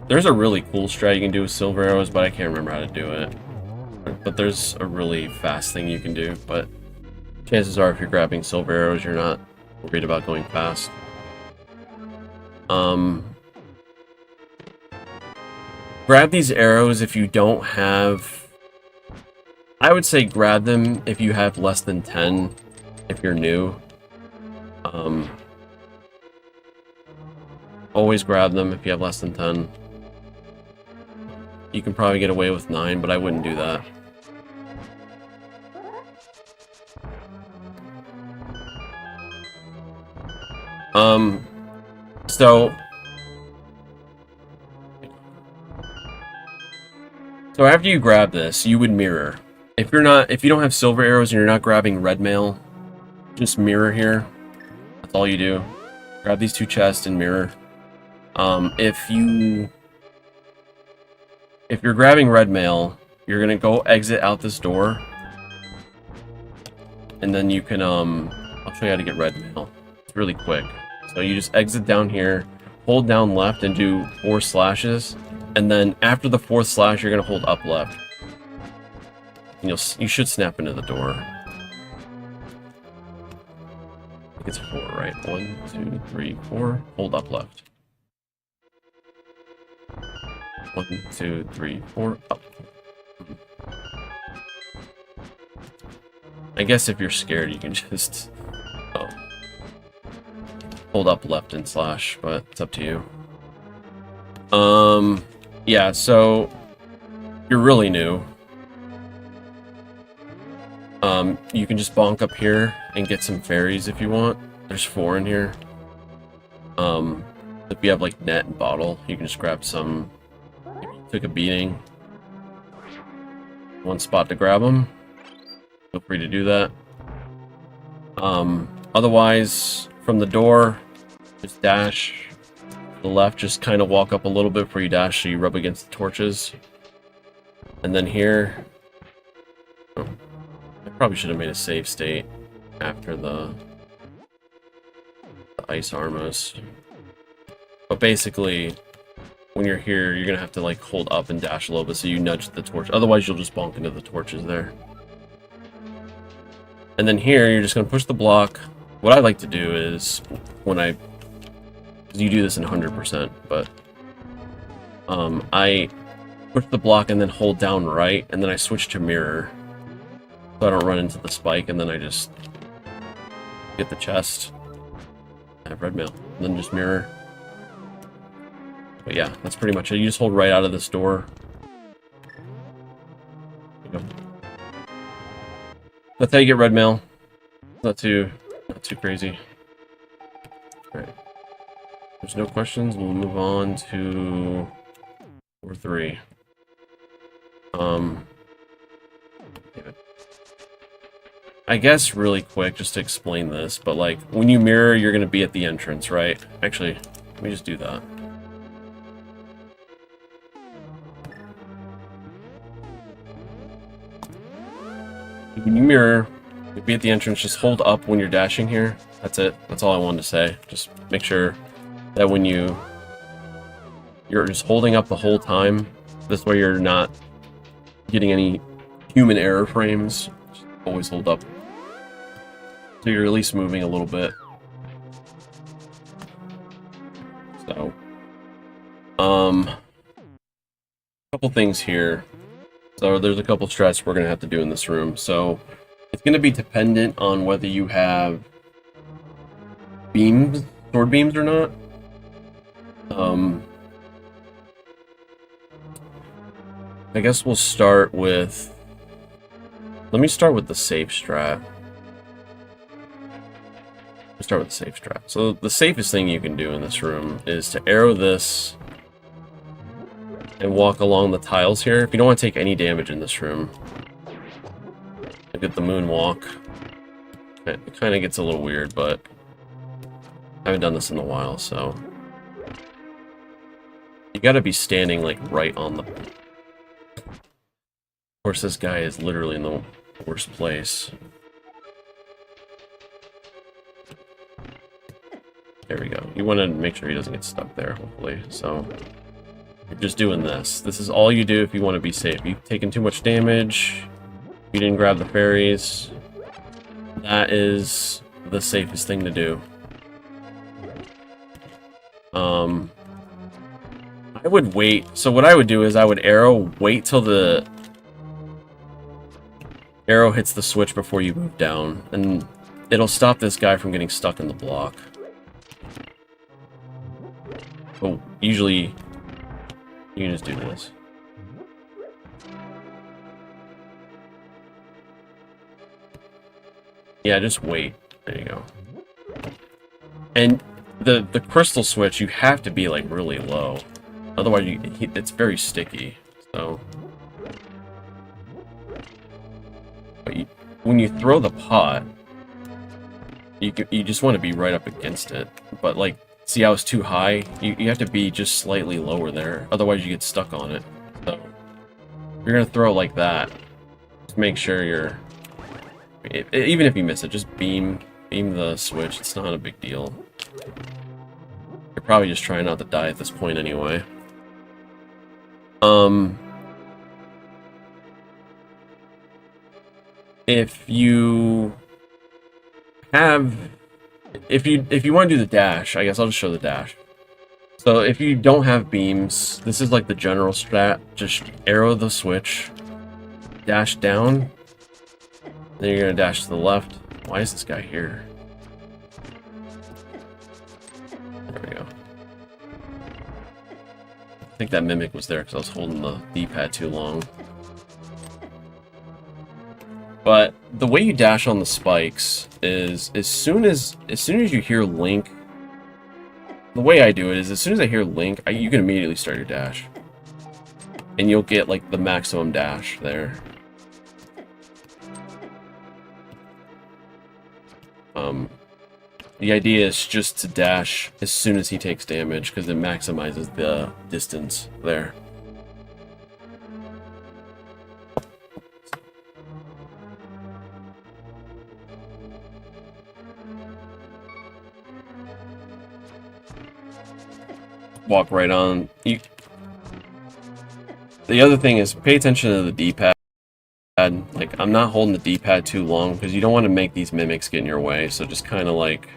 There's a really cool strat you can do with silver arrows, but I can't remember how to do it. But there's a really fast thing you can do, but chances are if you're grabbing silver arrows, you're not worried about going fast. Grab these arrows if you don't have... I would say grab them if you have less than 10, if you're new. Always grab them if you have less than 10. You can probably get away with 9, but I wouldn't do that. So after you grab this, you would mirror. If you don't have silver arrows and you're not grabbing red mail, just mirror here. That's all you do. Grab these 2 chests and mirror. If you're grabbing red mail, you're gonna go exit out this door, and then you can I'll show you how to get red mail. It's really quick. So you just exit down here, hold down left, and do 4 slashes, and then after the 4th slash, you're gonna hold up left. And you should snap into the door. I think it's 4, right? 1, 2, 3, 4. Hold up left. 1, 2, 3, 4. Up. I guess if you're scared, you can just hold up left and slash, but it's up to you. Yeah, so you're really new. You can just bonk up here and get some fairies if you want. There's 4 in here. If you have like net and bottle, you can just grab some. If you took a beating, 1 spot to grab them. Feel free to do that. Otherwise, from the door, just dash to the left. Just kind of walk up a little bit before you dash, so you rub against the torches. And then here, I probably should have made a save state after the ice armos. But basically, when you're here, you're gonna have to like hold up and dash a little bit so you nudge the torch. Otherwise, you'll just bonk into the torches there. And then here, you're just gonna push the block. What I like to do is you do this in 100%, but I push the block and then hold down right, and then I switch to mirror, so I don't run into the spike, and then I just get the chest. I have red mail, and then just mirror. But yeah, that's pretty much it. You just hold right out of this door. There you go. That's how you get red mail. Not too crazy. Alright. There's no questions. We'll move on to 4-3. I guess really quick, just to explain this, but like, when you mirror, you're gonna be at the entrance, right? Actually, let me just do that. When you mirror, you'll be at the entrance. Just hold up when you're dashing here. That's it. That's all I wanted to say. Just make sure that when you're just holding up the whole time. This way you're not getting any human error frames. Just always hold up. So you're at least moving a little bit. So, a couple things here. So there's a couple strats we're going to have to do in this room. So it's going to be dependent on whether you have beams, sword beams or not. I guess we'll start with... Let me start with the safe strat. Let's start with the safe strat. So the safest thing you can do in this room is to arrow this and walk along the tiles here. If you don't want to take any damage in this room, look at the moonwalk. It kind of gets a little weird, but I haven't done this in a while, so you got to be standing like right on the... Of course, this guy is literally in the worst place. There we go. You want to make sure he doesn't get stuck there, hopefully. So you're just doing this. This is all you do if you want to be safe. You've taken too much damage. You didn't grab the fairies. That is the safest thing to do. I would wait. So what I would do is I would arrow, wait till the arrow hits the switch before you move down, and it'll stop this guy from getting stuck in the block. But usually, you can just do this. Yeah, just wait. There you go. And the crystal switch, you have to be like really low. Otherwise, it's very sticky. So, but when you throw the pot, you just want to be right up against it. But like, see how it's too high? You have to be just slightly lower there. Otherwise, you get stuck on it. So, if you're gonna throw like that, just make sure you're... even if you miss it, just beam the switch. It's not a big deal. You're probably just trying not to die at this point anyway. If you want to do the dash, I guess I'll just show the dash. So if you don't have beams, this is like the general strat. Just arrow the switch, dash down, then you're gonna dash to the left. Why is this guy here? There we go. I think that mimic was there because I was holding the D-pad too long. But the way you dash on the spikes is as soon as you hear Link. The way I do it is as soon as I hear Link, you can immediately start your dash, and you'll get like the maximum dash there. The idea is just to dash as soon as he takes damage because it maximizes the distance there. Walk right on. The other thing is pay attention to the D-pad. Like, I'm not holding the D-pad too long because you don't want to make these mimics get in your way. So just kind of like...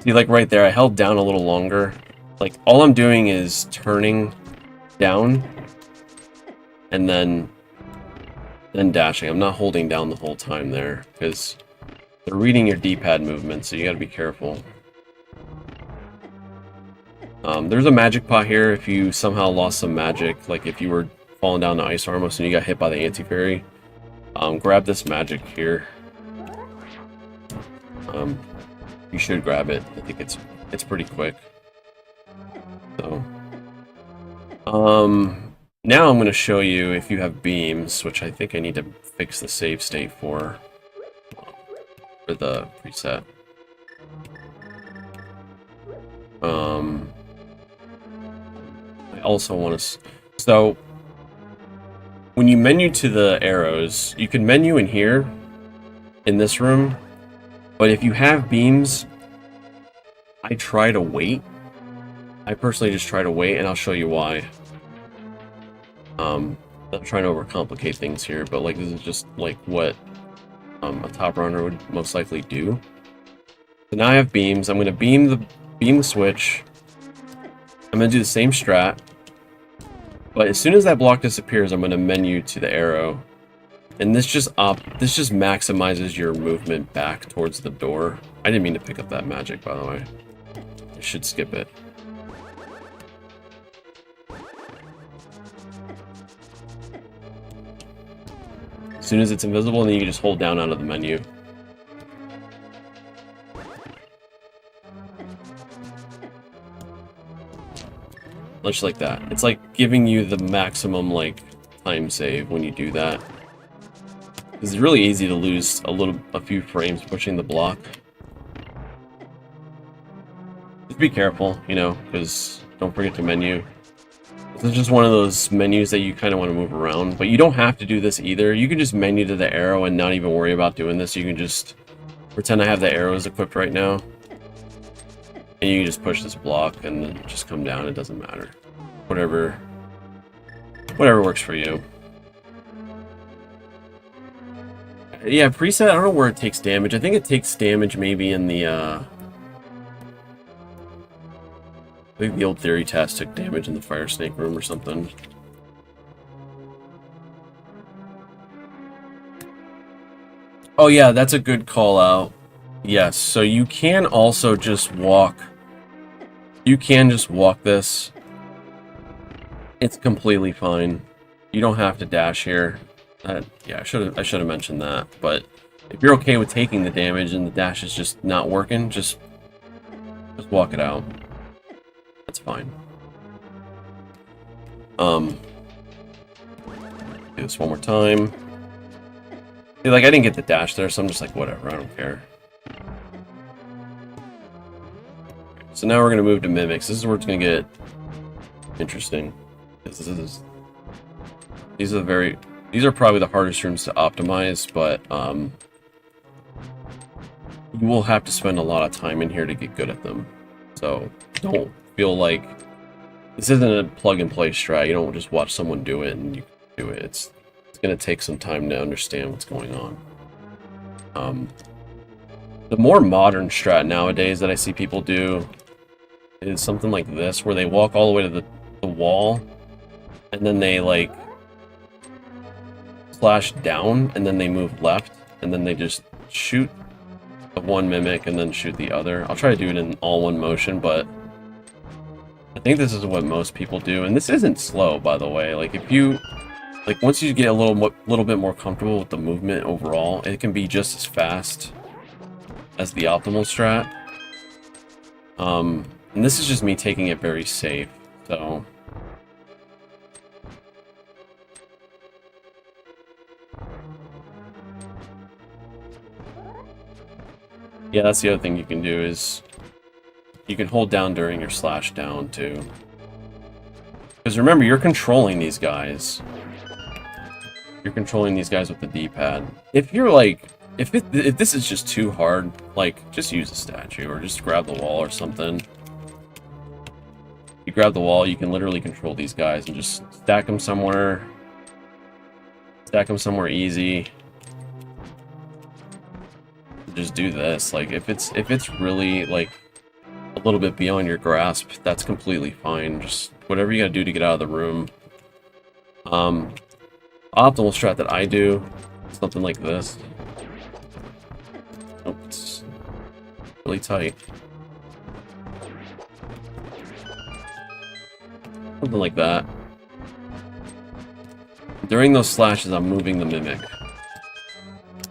See, like right there, I held down a little longer. Like, all I'm doing is turning down and then dashing. I'm not holding down the whole time there because they're reading your D-pad movement, so you gotta be careful. There's a magic pot here if you somehow lost some magic, like if you were falling down the ice almost and you got hit by the anti-fairy. Grab this magic here. You should grab it. I think it's pretty quick. So, now I'm going to show you if you have beams, which I think I need to fix the save state for the preset. I also want to... So, when you menu to the arrows, you can menu in here, in this room, but if you have beams, I try to wait. I personally just try to wait, and I'll show you why. Not trying to overcomplicate things here, but like this is just like what a top runner would most likely do. So now I have beams. I'm going to beam the switch. I'm going to do the same strat. But as soon as that block disappears, I'm going to menu to the arrow. And this just maximizes your movement back towards the door. I didn't mean to pick up that magic, by the way. I should skip it. soon as it's invisible, and then you can just hold down out of the menu. Much like that. It's like giving you the maximum like time save when you do that. It's really easy to lose a few frames pushing the block. Just be careful, you know, because don't forget to menu. This is just one of those menus that you kind of want to move around, but you don't have to do this either. You can just menu to the arrow and not even worry about doing this. You can just pretend I have the arrows equipped right now. And you can just push this block and then just come down. It doesn't matter. Whatever works for you. Yeah, preset, I don't know where it takes damage. I think it takes damage maybe in the, I think the old theory test took damage in the fire snake room or something. Oh yeah, that's a good call out. Yes, so you can also just walk. You can just walk this. It's completely fine. You don't have to dash here. Yeah, I should have mentioned that. But if you're okay with taking the damage and the dash is just not working, just walk it out. That's fine. Do this one more time. See, like I didn't get the dash there, so I'm just like whatever. I don't care. So now we're gonna move to mimics. This is where it's gonna get interesting. These are probably the hardest rooms to optimize, but you will have to spend a lot of time in here to get good at them. So don't feel like this isn't a plug and play strat. You don't just watch someone do it and you do it. It's gonna take some time to understand what's going on. The more modern strat nowadays that I see people do is something like this, where they walk all the way to the wall, and then they like slash down, and then they move left, and then they just shoot the one mimic and then shoot the other. I'll try to do it in all one motion, but I think this is what most people do, and this isn't slow, by the way. Like if you once you get a little bit more comfortable with the movement overall, it can be just as fast as the optimal strat. And this is just me taking it very safe, so. Yeah, that's the other thing you can do is you can hold down during your slash down too. Because remember, you're controlling these guys. You're controlling these guys with the D-pad. If you're like, if this is just too hard, like just use a statue or just grab the wall or something. You grab the wall, you can literally control these guys and just stack them somewhere. Stack them somewhere easy. Just do this. Like if it's really like a little bit beyond your grasp, that's completely fine. Just whatever you gotta do to get out of the room. Optimal strat that I do, something like this. Oh, it's really tight. Something like that. During those slashes, I'm moving the mimic.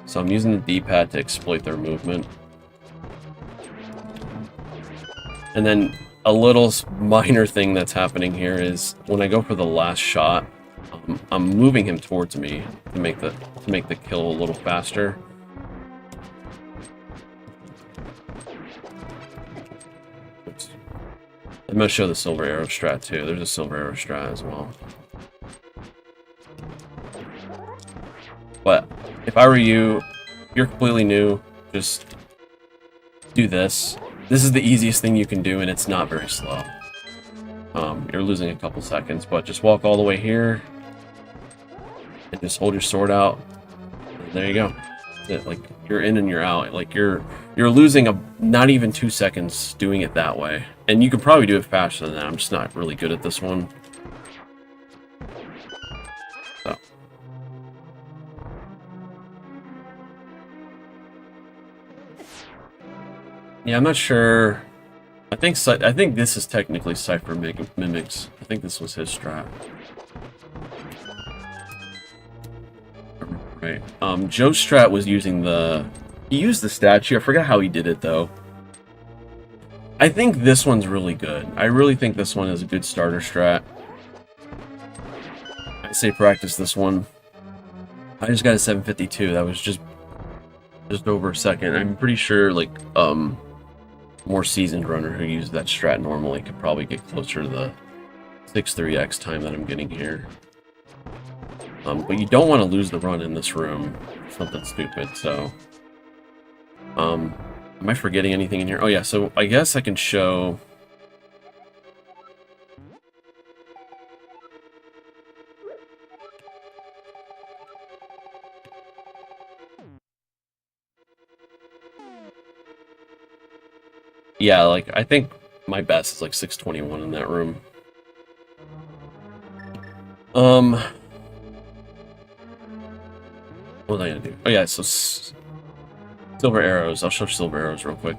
So I'm using the D-pad to exploit their movement. And then a little minor thing that's happening here is when I go for the last shot, I'm moving him towards me to make the kill a little faster. Oops. I'm gonna show the silver arrow strat too. There's a silver arrow strat as well. But if I were you, you're completely new, just do this. This is the easiest thing you can do, and it's not very slow. You're losing a couple seconds, but just walk all the way here, and just hold your sword out. And there you go. That's it. Like you're in and you're out. Like you're losing not even 2 seconds doing it that way, and you could probably do it faster than that. I'm just not really good at this one. So. Yeah, I'm not sure. I think this is technically Cypher Mimics. I think this was his strat. Right. Joe Strat was using the... He used the statue. I forgot how he did it, though. I think this one's really good. I really think this one is a good starter strat. I say practice this one. I just got a 752. That was just over a second. I'm pretty sure, like, more seasoned runner who used that strat normally could probably get closer to the 6.3x time that I'm getting here. But you don't want to lose the run in this room. Something stupid, so... am I forgetting anything in here? Oh yeah, so I guess I can show... Yeah, like, I think my best is like 621 in that room. What was I gonna do? Oh yeah, so silver arrows. I'll show silver arrows real quick.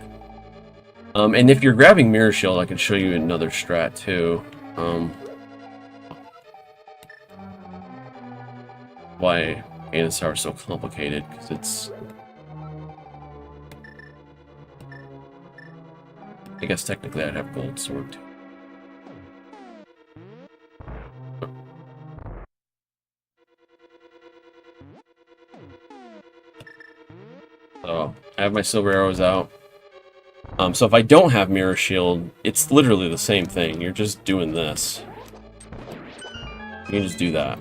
And if you're grabbing Mirror Shield, I can show you another strat too. Why Ganon's Tower is so complicated, because it's... I guess technically I'd have gold sword too. So, I have my silver arrows out. So if I don't have Mirror Shield, it's literally the same thing. You're just doing this. You can just do that.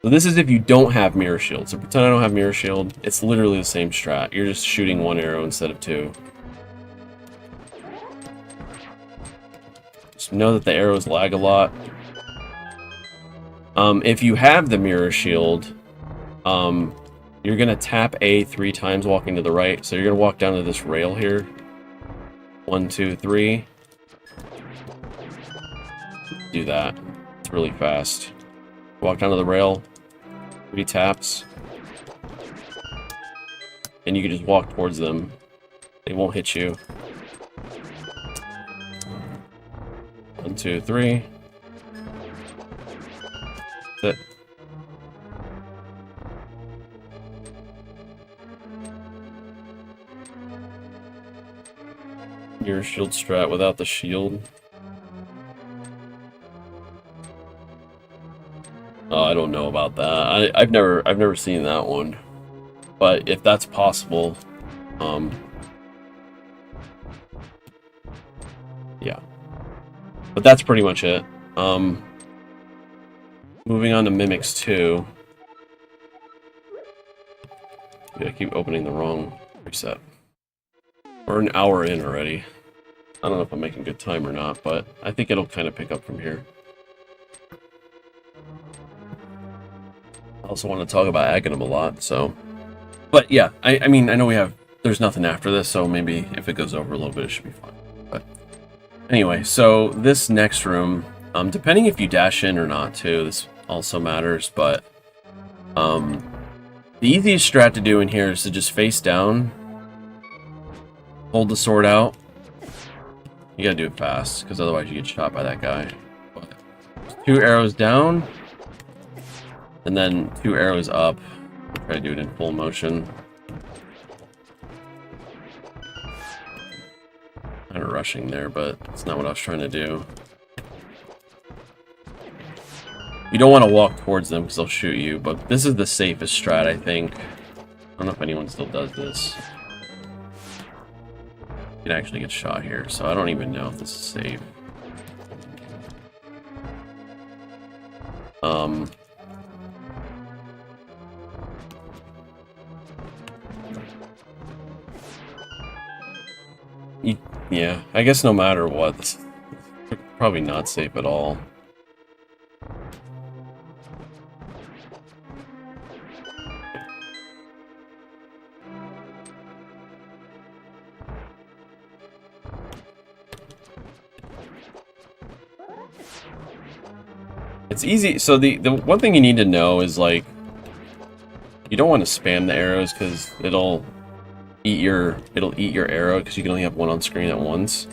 So this is if you don't have Mirror Shield. So pretend I don't have Mirror Shield. It's literally the same strat. You're just shooting one arrow instead of two. Just know that the arrows lag a lot. If you have the Mirror Shield, you're going to tap A 3 times walking to the right. So you're going to walk down to this rail here. 1, 2, 3. Do that. It's really fast. Walk down to the rail. 3 taps. And you can just walk towards them. They won't hit you. 1, 2, 3. That's it. Your shield strat without the shield. Oh, I don't know about that. I've never seen that one. But if that's possible, yeah. But that's pretty much it. Moving on to Mimics 2. Yeah, I keep opening the wrong reset. We're an hour in already. I don't know if I'm making good time or not, but I think it'll kind of pick up from here. I also want to talk about Aghanim a lot, so... But yeah, I mean, I know there's nothing after this, so maybe if it goes over a little bit, it should be fine. But anyway, so this next room, depending if you dash in or not, too, this also matters, but... the easiest strat to do in here is to just face down, hold the sword out. You gotta do it fast, because otherwise you get shot by that guy. But 2 arrows down, and then 2 arrows up. Try to do it in full motion. Kind of rushing there, but it's not what I was trying to do. You don't want to walk towards them because they'll shoot you, but this is the safest strat, I think. I don't know if anyone still does this. You can actually get shot here, so I don't even know if this is safe. Yeah, I guess no matter what, this is probably not safe at all. It's easy. So the one thing you need to know is, like, you don't want to spam the arrows because it'll eat your arrow because you can only have one on screen at once.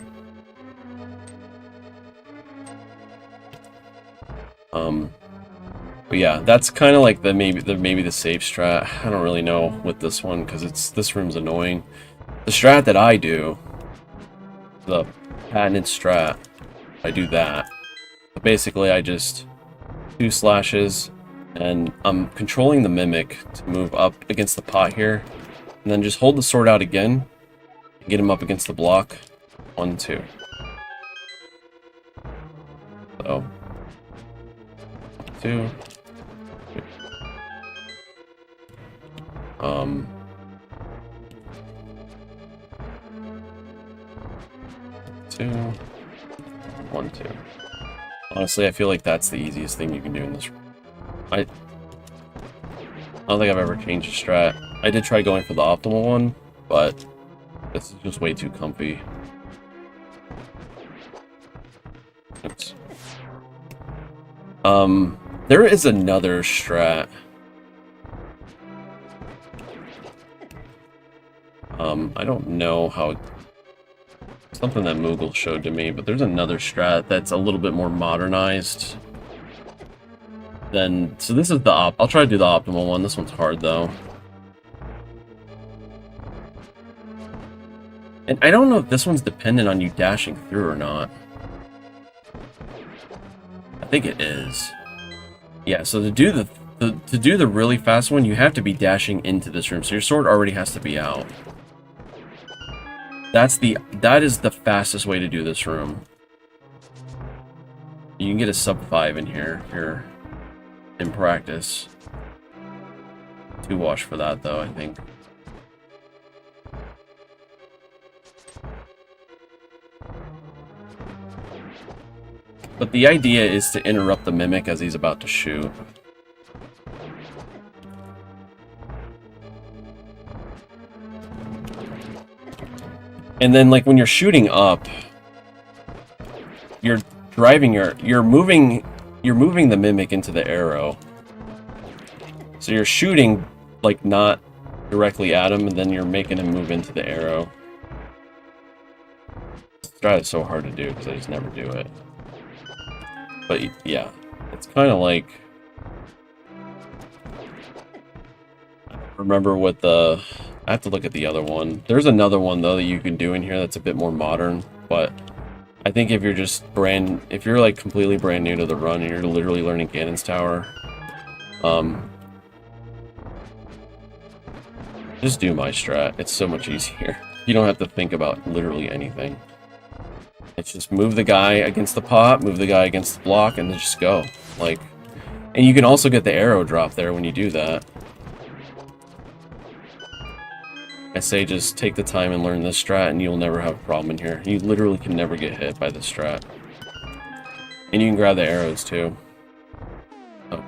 But yeah, that's kind of like maybe the safe strat. I don't really know with this one because this room's annoying. The strat that I do, the patented strat, I do that. But basically, I just 2 slashes, and I'm controlling the mimic to move up against the pot here, and then just hold the sword out again and get him up against the block. 1, 2. So 2. 2. 1, 2. Honestly, I feel like that's the easiest thing you can do in this room. I don't think I've ever changed a strat. I did try going for the optimal one, but this is just way too comfy. Oops. There is another strat. I don't know how... Something that Moogle showed to me, but there's another strat that's a little bit more modernized. So this is the I'll try to do the optimal one. This one's hard, though. And I don't know if this one's dependent on you dashing through or not. I think it is. Yeah, so to do the really fast one, you have to be dashing into this room, so your sword already has to be out. That is the fastest way to do this room. You can get a sub 5 in here if you're in practice. 2 wash for that, though, I think. But the idea is to interrupt the mimic as he's about to shoot. And then, like, when you're shooting up, you're moving the mimic into the arrow. So you're shooting, like, not directly at him, and then you're making him move into the arrow. This strat is so hard to do because I just never do it. But yeah, it's kind of like... I don't remember what the... I have to look at the other one. There's another one, though, that you can do in here that's a bit more modern, but I think if you're just if you're, like, completely brand new to the run and you're literally learning Ganon's Tower, just do my strat. It's so much easier. You don't have to think about literally anything. It's just move the guy against the pot, move the guy against the block, and then just go. Like, and you can also get the arrow drop there when you do that. I say just take the time and learn this strat, and you'll never have a problem in here. You literally can never get hit by this strat. And you can grab the arrows, too. Oh.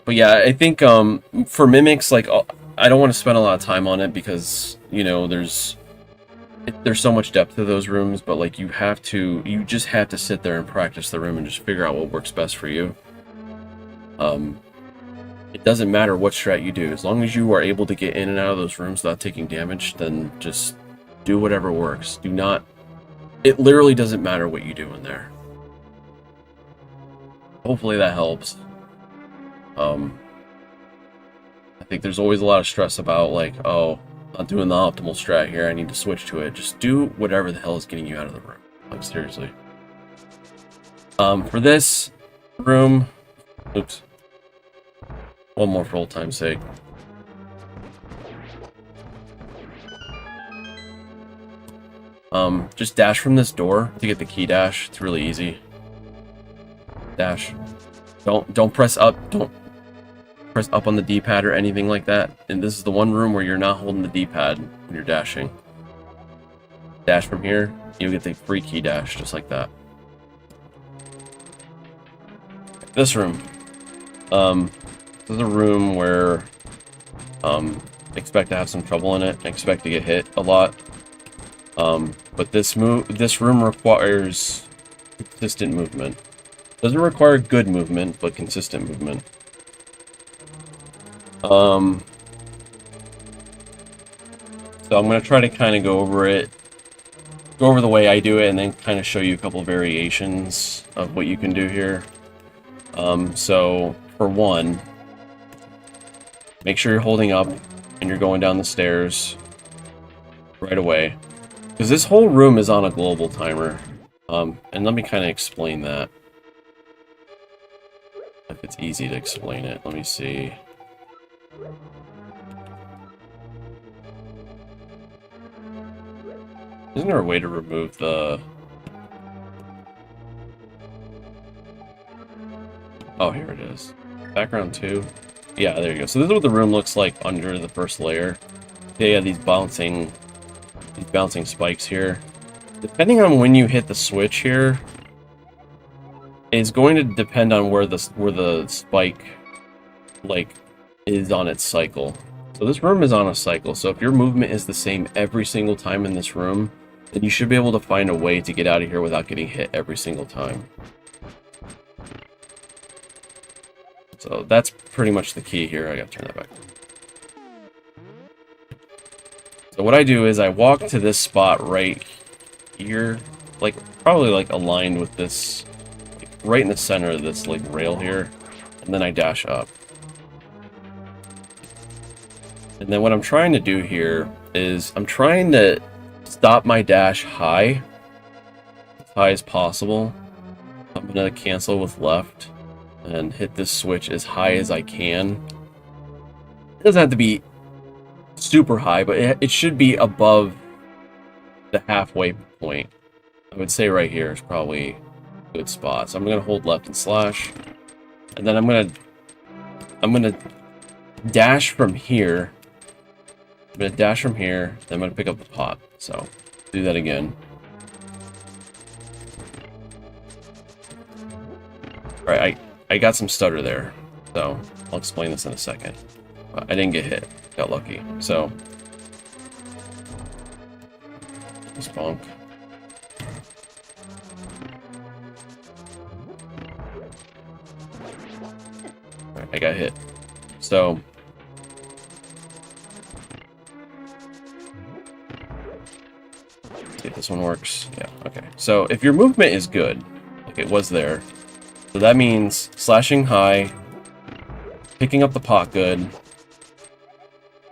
But yeah, I think for mimics, like, I don't want to spend a lot of time on it because, you know, there's so much depth to those rooms, but, like, you just have to sit there and practice the room and just figure out what works best for you. It doesn't matter what strat you do. As long as you are able to get in and out of those rooms without taking damage, then just do whatever works. Do not... It literally doesn't matter what you do in there. Hopefully that helps. I think there's always a lot of stress about, like, oh, not doing the optimal strat here, I need to switch to it. Just do whatever the hell is getting you out of the room. Like, seriously. For this room... Oops. One more for old time's sake. Just dash from this door to get the key dash. It's really easy. Dash. Don't press up. Don't press up on the D-pad or anything like that. And this is the one room where you're not holding the D-pad when you're dashing. Dash from here, you get the free key dash just like that. This room. This is a room where expect to have some trouble in it, expect to get hit a lot. But this room requires consistent movement. Doesn't require good movement, but consistent movement. So I'm gonna try to kind of go over it go over the way I do it and then kind of show you a couple variations of what you can do here. So for one, make sure you're holding up and you're going down the stairs right away, because this whole room is on a global timer. And let me kind of explain that. If it's easy to explain it, let me see. Isn't there a way to remove the... Oh, here it is. Background 2. Yeah, there you go. So this is what the room looks like under the first layer. They have these bouncing spikes here. Depending on when you hit the switch here, it's going to depend on where the spike like is on its cycle. So this room is on a cycle. So if your movement is the same every single time in this room, then you should be able to find a way to get out of here without getting hit every single time. So that's pretty much the key here. I gotta turn that back. So what I do is I walk to this spot right here, like probably like aligned with this, like right in the center of this like rail here, and then I dash up. And then what I'm trying to do here is I'm trying to stop my dash high as possible. I'm gonna cancel with left and hit this switch as high as I can. It doesn't have to be super high, but it should be above the halfway point. I would say right here is probably a good spot. So I'm gonna hold left and slash, and then I'm gonna dash from here. I'm gonna dash from here, then I'm gonna pick up the pot. So do that again. Alright, I got some stutter there, so I'll explain this in a second. I didn't get hit, got lucky. So this bonk. Alright, I got hit. So see if this one works. Yeah, okay. So if your movement is good, like it was there, so that means slashing high, picking up the pot good,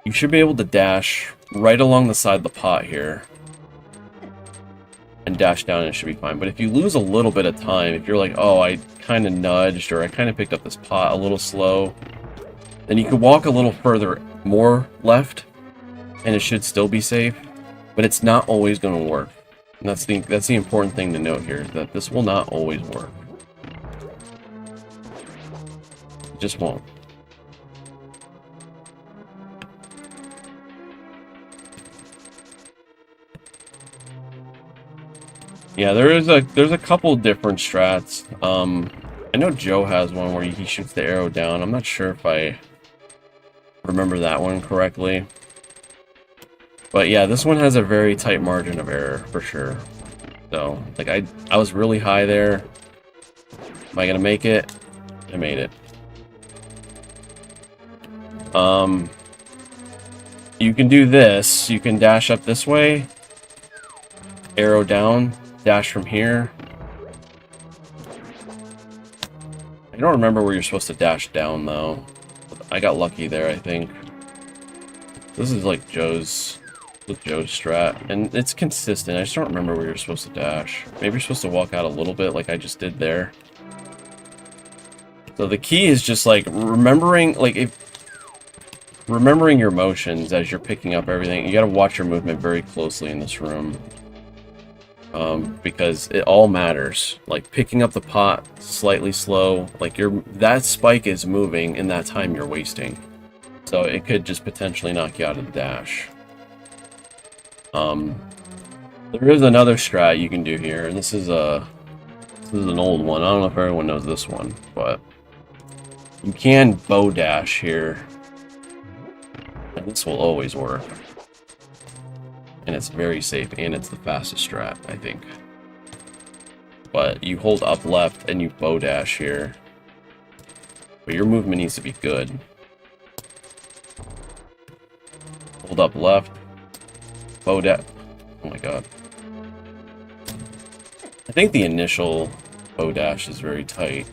you should be able to dash right along the side of the pot here and dash down and it should be fine. But if you lose a little bit of time, if you're like, oh, I kind of nudged or I kind of picked up this pot a little slow, then you could walk a little further more left and it should still be safe. But it's not always going to work. And that's the important thing to note here, is that this will not always work. It just won't. Yeah, there's a couple different strats. I know Joe has one where he shoots the arrow down. I'm not sure if I remember that one correctly. But yeah, this one has a very tight margin of error, for sure. So, like, I was really high there. Am I gonna make it? I made it. You can do this. You can dash up this way. Arrow down. Dash from here. I don't remember where you're supposed to dash down, though. I got lucky there, I think. This is like Joe's strat, and it's consistent. I just don't remember where you're supposed to dash. Maybe you're supposed to walk out a little bit like I just did there. So the key is just like remembering your motions as you're picking up everything. You gotta watch your movement very closely in this room. Because it all matters. Like picking up the pot slightly slow, like that spike is moving in that time you're wasting. So it could just potentially knock you out of the dash. There is another strat you can do here, and this is an old one. I don't know if everyone knows this one, but you can bow dash here, and this will always work. And it's very safe, and it's the fastest strat, I think. But you hold up left and you bow dash here, but your movement needs to be good. Hold up left, bow dash. Oh my god. I think the initial O dash is very tight.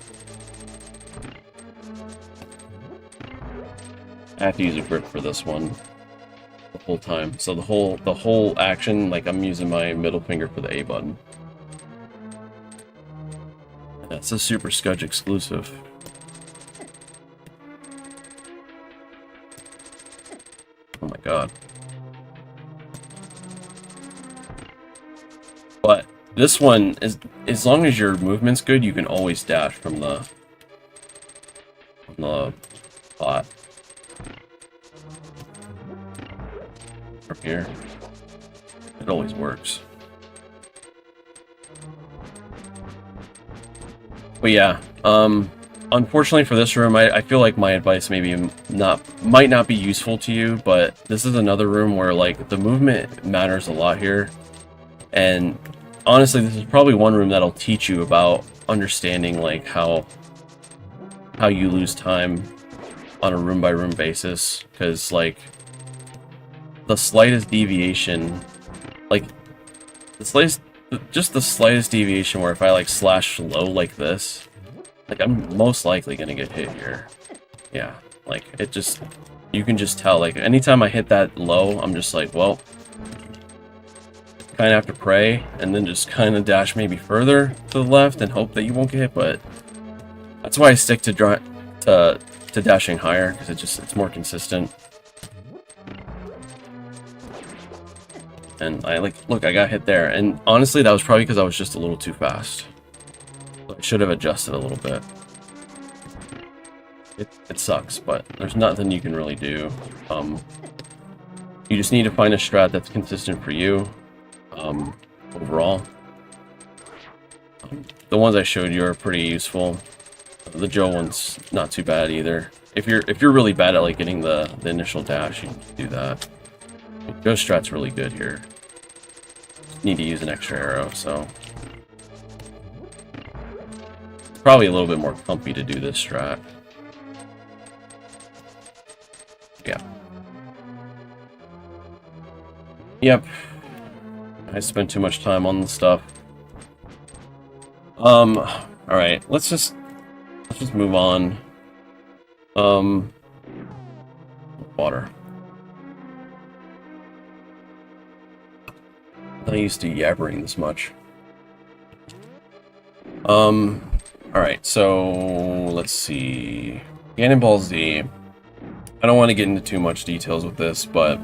I have to use a grip for this one the whole time. So the whole action, like I'm using my middle finger for the A button. That's a Super Scudge exclusive. Oh my god. But this one is, as long as your movement's good, you can always dash from the spot. From here. It always works. But yeah, unfortunately for this room, I feel like my advice might not be useful to you, but this is another room where like the movement matters a lot here. And honestly, this is probably one room that'll teach you about understanding like how you lose time on a room by room basis, because like the slightest deviation, like just the slightest deviation where if I like slash low like this, like I'm most likely gonna get hit here. Yeah, like it just, you can just tell, like anytime I hit that low, I'm just like, well, kind of have to pray and then just kind of dash maybe further to the left and hope that you won't get hit. But that's why I stick to dashing higher, because it's more consistent. And look, I got hit there, and honestly that was probably because I was just a little too fast. I should have adjusted a little bit. It sucks, but there's nothing you can really do. You just need to find a strat that's consistent for you. Overall, the ones I showed you are pretty useful. The Joe one's not too bad either. If you're really bad at like getting the initial dash, you can do that. Joe strat's really good here. Just need to use an extra arrow, so probably a little bit more comfy to do this strat. Yeah. Yep. I spent too much time on the stuff. Alright, let's just move on. Water. Not used to yabbering this much. Alright, so let's see. Ganon Ball Z. I don't want to get into too much details with this, but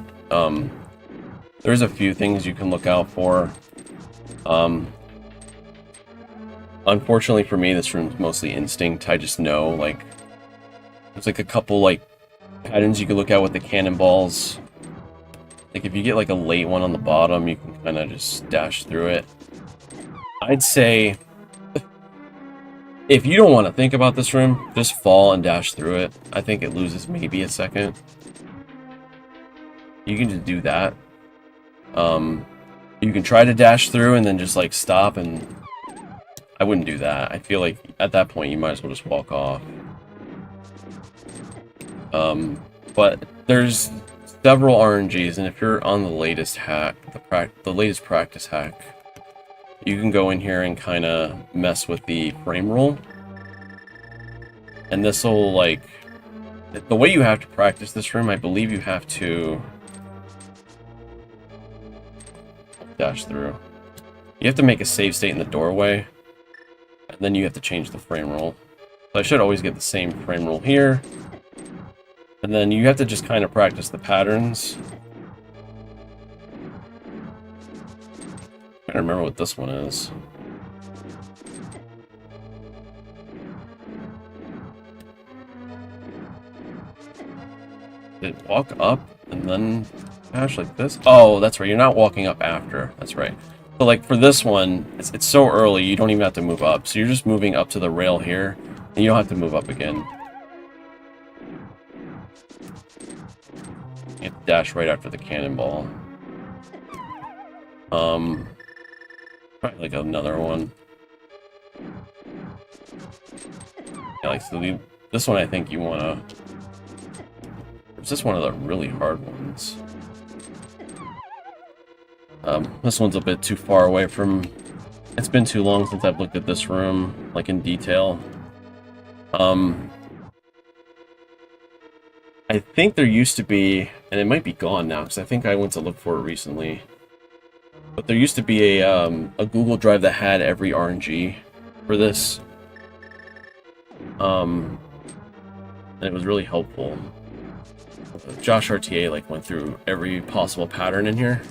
there's a few things you can look out for. Unfortunately for me, this room's mostly instinct. I just know, like, there's like a couple like patterns you can look at with the cannonballs. Like if you get like a late one on the bottom, you can kind of just dash through it. I'd say if you don't want to think about this room, just fall and dash through it. I think it loses maybe a second. You can just do that. You can try to dash through and then just like stop, and I wouldn't do that. I feel like at that point you might as well just walk off. But there's several RNGs, and if you're on the latest hack, the latest practice hack, you can go in here and kind of mess with the frame roll. And this will, like, the way you have to practice this room, I believe you have to dash through. You have to make a save state in the doorway, and then you have to change the frame roll. So I should always get the same frame roll here. And then you have to just kind of practice the patterns. I don't remember what this one is. Did it walk up and then dash like this? Oh, that's right. You're not walking up after. That's right. So like for this one, it's so early, you don't even have to move up. So you're just moving up to the rail here, and you don't have to move up again. You have to dash right after the cannonball. Probably like another one. Yeah, like so this one I think you wanna. Is this one of the really hard ones? This one's a bit too far away from It's been too long since I've looked at this room, like, in detail. I think there used to be, and it might be gone now, because I think I went to look for it recently. But there used to be a Google Drive that had every RNG for this. And it was really helpful. Josh RTA like went through every possible pattern in here.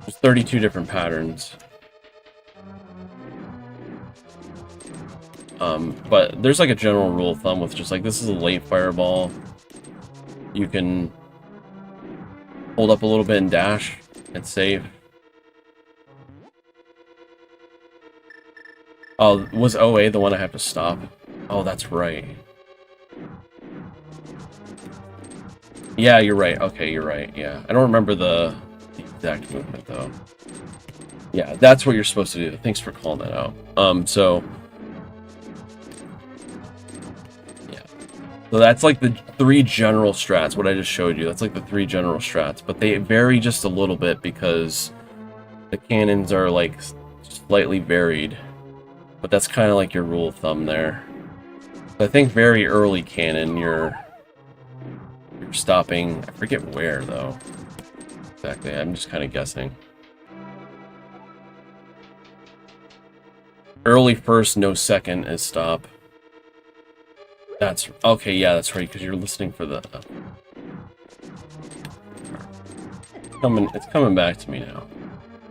There's 32 different patterns. But there's like a general rule of thumb with just like, this is a late fireball. You can hold up a little bit and dash and save. Oh, was OA the one I have to stop? Oh, that's right. Yeah, you're right. Okay, you're right. Yeah, I don't remember the exact movement though. Yeah, that's what you're supposed to do. Thanks for calling that out. So that's like the 3 general strats, what I just showed you. That's like the 3 general strats, but they vary just a little bit because the cannons are like slightly varied. But that's kind of like your rule of thumb there. I think very early cannon, you're stopping, I forget where though. Exactly, I'm just kind of guessing. Early first, no second is stop. That's okay, yeah, that's right, because you're listening for the it's coming back to me now.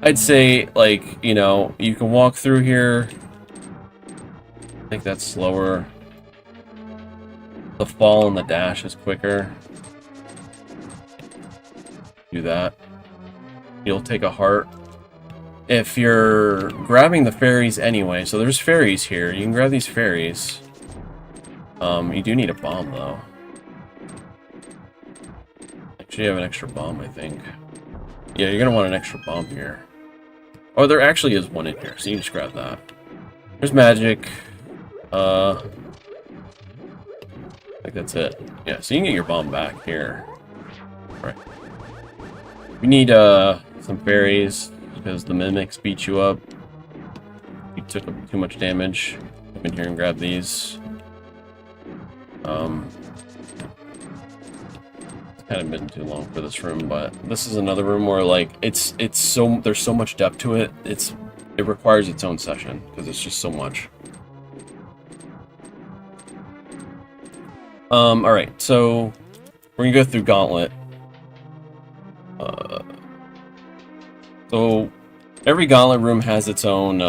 I'd say, like, you know, you can walk through here. I think that's slower. The fall and the dash is quicker. Do that. You'll take a heart. If you're grabbing the fairies anyway, so there's fairies here. You can grab these fairies. You do need a bomb, though. Actually, you have an extra bomb, I think. Yeah, you're gonna want an extra bomb here. Oh, there actually is one in here, so you can just grab that. There's magic. I think that's it. Yeah, so you can get your bomb back here. Right. We need, some fairies, because the mimics beat you up. You took too much damage. Come in here and grab these. It's kind of been too long for this room, but this is another room where like there's so much depth to it. It requires its own session because it's just so much. All right, so we're gonna go through Gauntlet. So every Gauntlet room has its own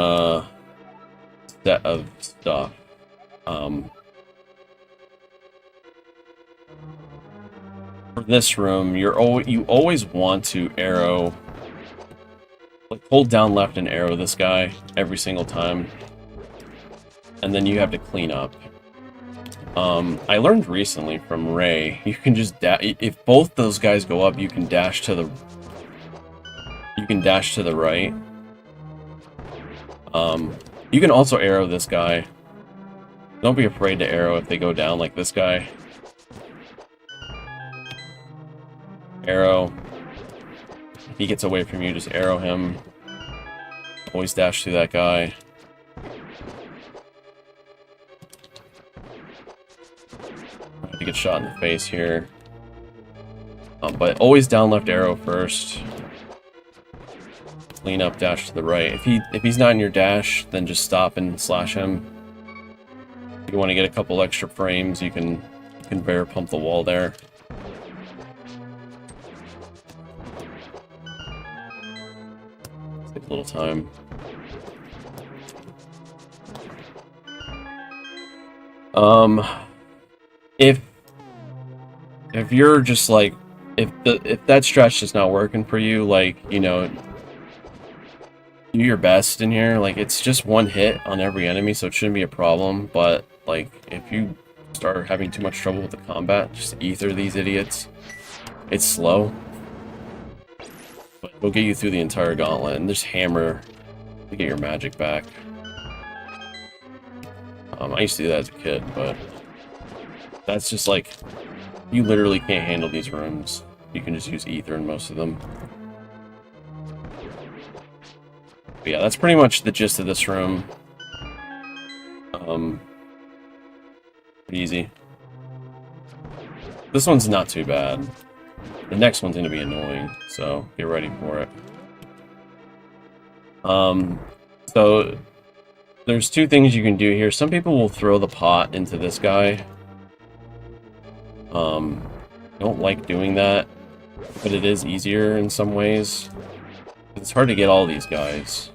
set of stuff. For this room, you always want to arrow, like hold down left and arrow this guy every single time, and then you have to clean up. I learned recently from Ray, you can just if both those guys go up, you can dash to the right. You can also arrow this guy. Don't be afraid to arrow if they go down like this guy. Arrow. If he gets away from you, just arrow him. Always dash through that guy. I have to get shot in the face here. But always down left arrow first. Clean up, dash to the right. If he's not in your dash, then just stop and slash him. If you want to get a couple extra frames, you can bear pump the wall there. Take a little time. If you're just like, if that stretch is not working for you, like, you know, do your best in here. Like, it's just one hit on every enemy, so it shouldn't be a problem. But like, if you start having too much trouble with the combat, just ether these idiots. It's slow, but it'll get you through the entire gauntlet. And there's hammer to get your magic back. I used to do that as a kid, but that's just like, you literally can't handle these rooms. You can just use ether in most of them. But yeah, that's pretty much the gist of this room. Pretty easy. This one's not too bad. The next one's going to be annoying, so get ready for it. So there's two things you can do here. Some people will throw the pot into this guy. Don't like doing that, but it is easier in some ways. It's hard to get all these guys,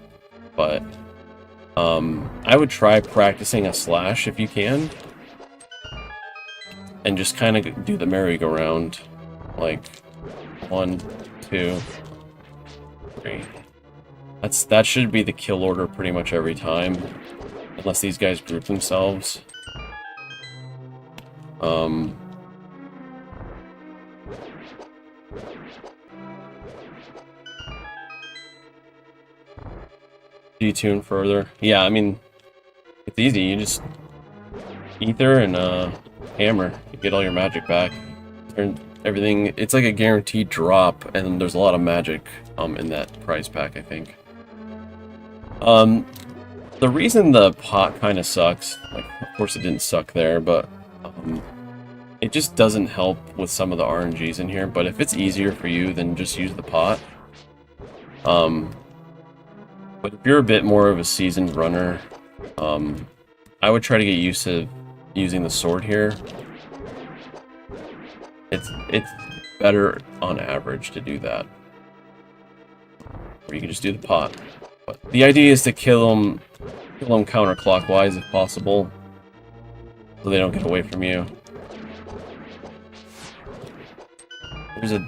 but I would try practicing a slash if you can, and just kind of do the merry-go-round, like 1, 2, 3. That should be the kill order pretty much every time, unless these guys group themselves. Detune further. Yeah, I mean, it's easy. You just ether and hammer. You get all your magic back. Turn everything. It's like a guaranteed drop, and there's a lot of magic in that prize pack, I think. The reason the pot kind of sucks, like, of course it didn't suck there, but it just doesn't help with some of the RNGs in here. But if it's easier for you, then just use the pot. But if you're a bit more of a seasoned runner, I would try to get used to using the sword here. It's better on average to do that. Or you can just do the pot. But the idea is to kill them counterclockwise if possible, so they don't get away from you. There's a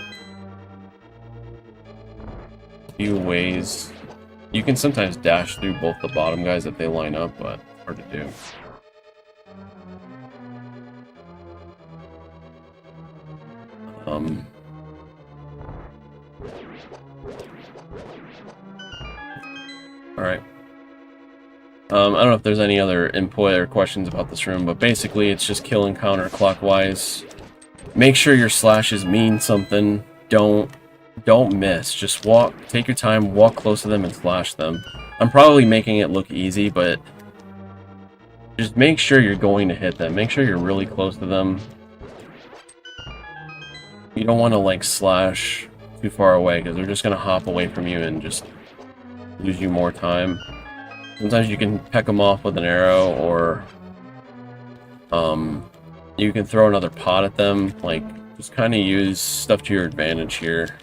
few ways. You can sometimes dash through both the bottom guys if they line up, but it's hard to do. Alright. I don't know if there's any other input or questions about this room, but basically it's just killing counterclockwise. Make sure your slashes mean something. Don't miss. Just walk, take your time, walk close to them and slash them. I'm probably making it look easy, but just make sure you're going to hit them. Make sure you're really close to them. You don't want to like slash too far away because they're just going to hop away from you and just lose you more time. Sometimes you can peck them off with an arrow, or you can throw another pot at them. Like, just kind of use stuff to your advantage here.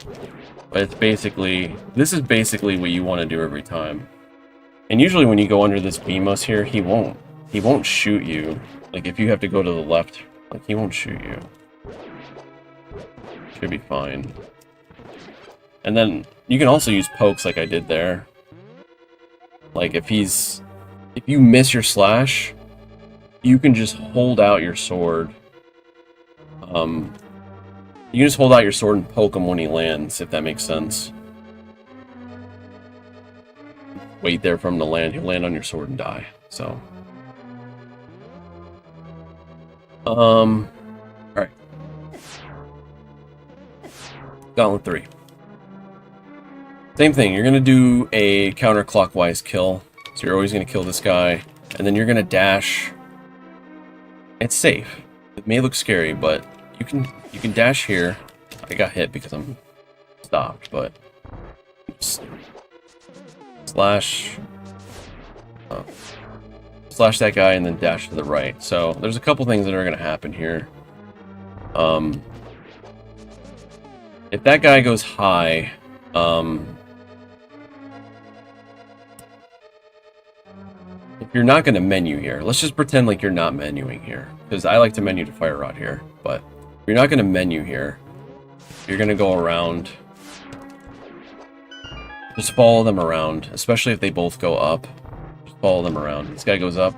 But it's basically, this is basically what you want to do every time. And usually when you go under this BMOS here, he won't shoot you. Like, if you have to go to the left, like, he won't shoot you. Should be fine. And then you can also use pokes like I did there. Like, if you miss your slash, you can just hold out your sword. You can just hold out your sword and poke him when he lands, if that makes sense. Wait there for him to land. He'll land on your sword and die. So, alright. Gauntlet 3. Same thing, you're going to do a counterclockwise kill. So you're always going to kill this guy, and then you're going to dash. It's safe. It may look scary, but you can dash here. I got hit because I'm stopped, but slash that guy and then dash to the right. So there's a couple things that are going to happen here. If that guy goes high, if you're not going to menu here, let's just pretend like you're not menuing here, because I like to menu to fire rod here, but if you're not going to menu here, you're going to go around. Just follow them around, especially if they both go up. Just follow them around. This guy goes up.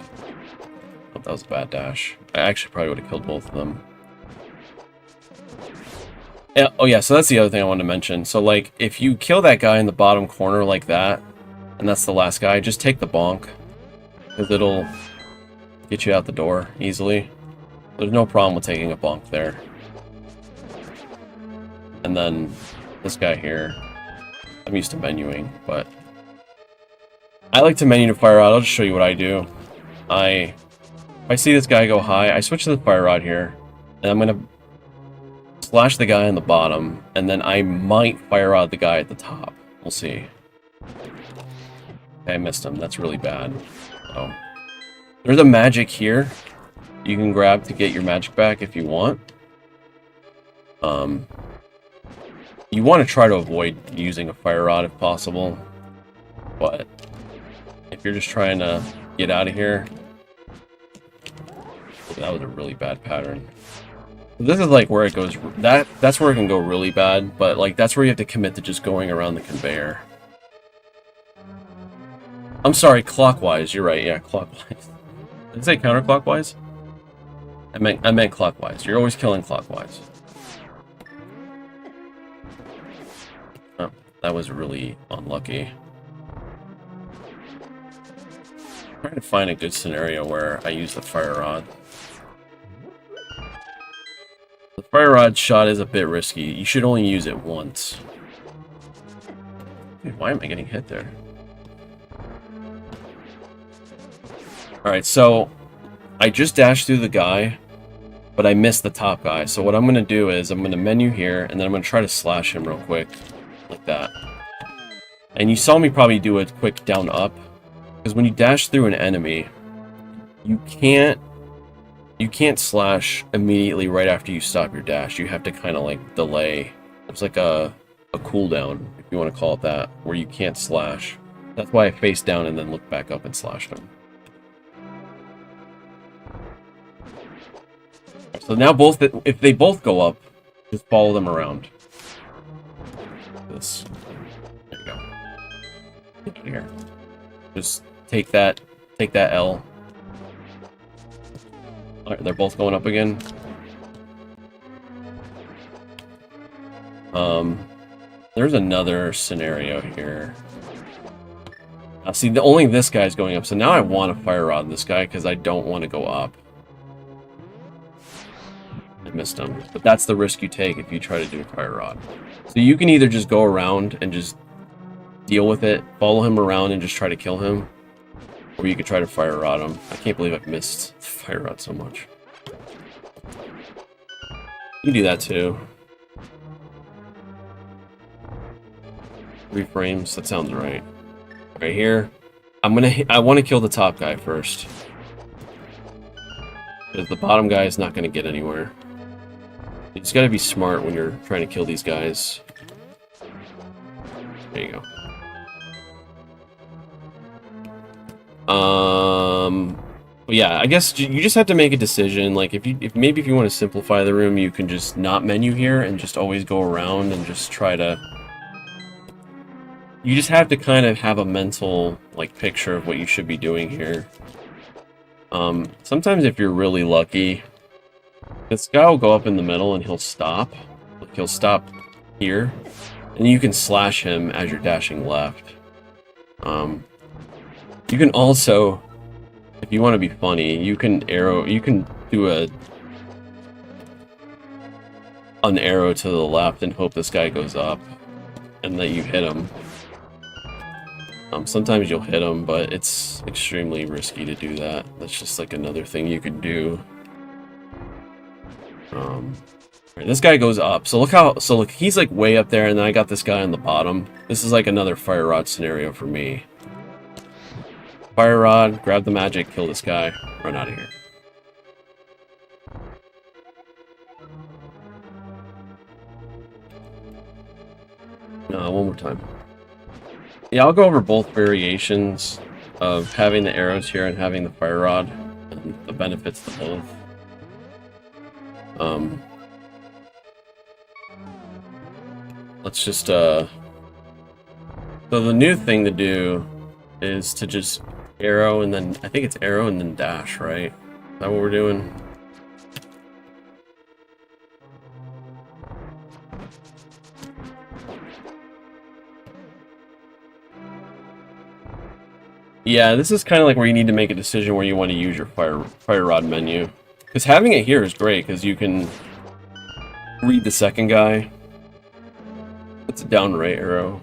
Oh, that was a bad dash. I actually probably would have killed both of them. Yeah, oh yeah, so that's the other thing I wanted to mention. So, like, if you kill that guy in the bottom corner like that, and that's the last guy, just take the bonk, because it'll get you out the door easily. There's no problem with taking a bonk there. And then this guy here, I'm used to menuing, but I like to menu to fire rod. I'll just show you what I do. If I see this guy go high, I switch to the fire rod here, and I'm gonna slash the guy on the bottom, and then I might fire rod the guy at the top. We'll see. Okay, I missed him. That's really bad. Oh, there's a magic here you can grab to get your magic back if you want. You want to try to avoid using a fire rod if possible, but if you're just trying to get out of here, that was a really bad pattern. This is like where it goes, that's where it can go really bad, but like that's where you have to commit to just going around the conveyor. I'm sorry, clockwise, you're right, yeah, clockwise. Did I say counterclockwise? I meant clockwise. You're always killing clockwise. Oh, that was really unlucky. I'm trying to find a good scenario where I use the fire rod. The fire rod shot is a bit risky. You should only use it once. Dude, why am I getting hit there? Alright, so I just dashed through the guy, but I missed the top guy. So what I'm going to do is I'm going to menu here, and then I'm going to try to slash him real quick, like that. And you saw me probably do a quick down up, because when you dash through an enemy, you can't slash immediately right after you stop your dash. You have to kind of like delay. It's like a cooldown, if you want to call it that, where you can't slash. That's why I face down and then look back up and slash them. So now if they both go up, just follow them around. This. There you go. Here. Just take that L. Alright, they're both going up again. There's another scenario here. See, only this guy's going up, so now I want to fire rod this guy because I don't want to go up. I missed him, but that's the risk you take if you try to do a fire rod. So you can either just go around and just deal with it, follow him around and just try to kill him, or you could try to fire rod him. I can't believe I've missed the fire rod so much. You can do that too. 3 frames, that sounds right. Right here, I want to kill the top guy first, because the bottom guy is not going to get anywhere. You just got to be smart when you're trying to kill these guys. There you go. But yeah, I guess you just have to make a decision. Like if maybe if you want to simplify the room, you can just not menu here and just always go around and just try to. You just have to kind of have a mental like picture of what you should be doing here. Sometimes if you're really lucky, this guy will go up in the middle and he'll stop. Like he'll stop here, and you can slash him as you're dashing left. You can also, if you want to be funny, you can do an arrow to the left and hope this guy goes up, and that you hit him. Sometimes you'll hit him, but it's extremely risky to do that. That's just like another thing you could do. Right, this guy goes up. So look, he's like way up there, and then I got this guy on the bottom. This is like another fire rod scenario for me. Fire rod, grab the magic, kill this guy, run out of here. One more time. Yeah, I'll go over both variations of having the arrows here and having the fire rod, and the benefits to both. Let's just, so the new thing to do is to just arrow and then, I think it's arrow and then dash, right? Is that what we're doing? Yeah, this is kind of like where you need to make a decision where you want to use your fire rod menu. Because having it here is great, because you can read the second guy. It's a down right arrow.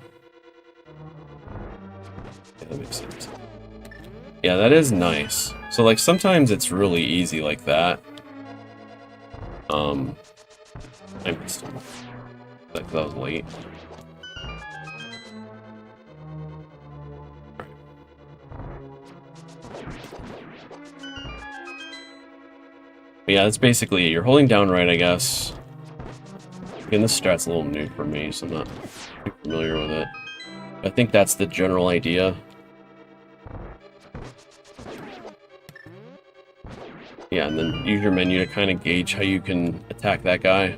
Okay, that makes sense. Yeah, that is nice. So, like, sometimes it's really easy like that. I missed him. Like, that was late. But yeah, that's basically it. You're holding down right, I guess. Again, this strat's a little new for me, so I'm not too familiar with it. I think that's the general idea. Yeah, and then use your menu to kind of gauge how you can attack that guy.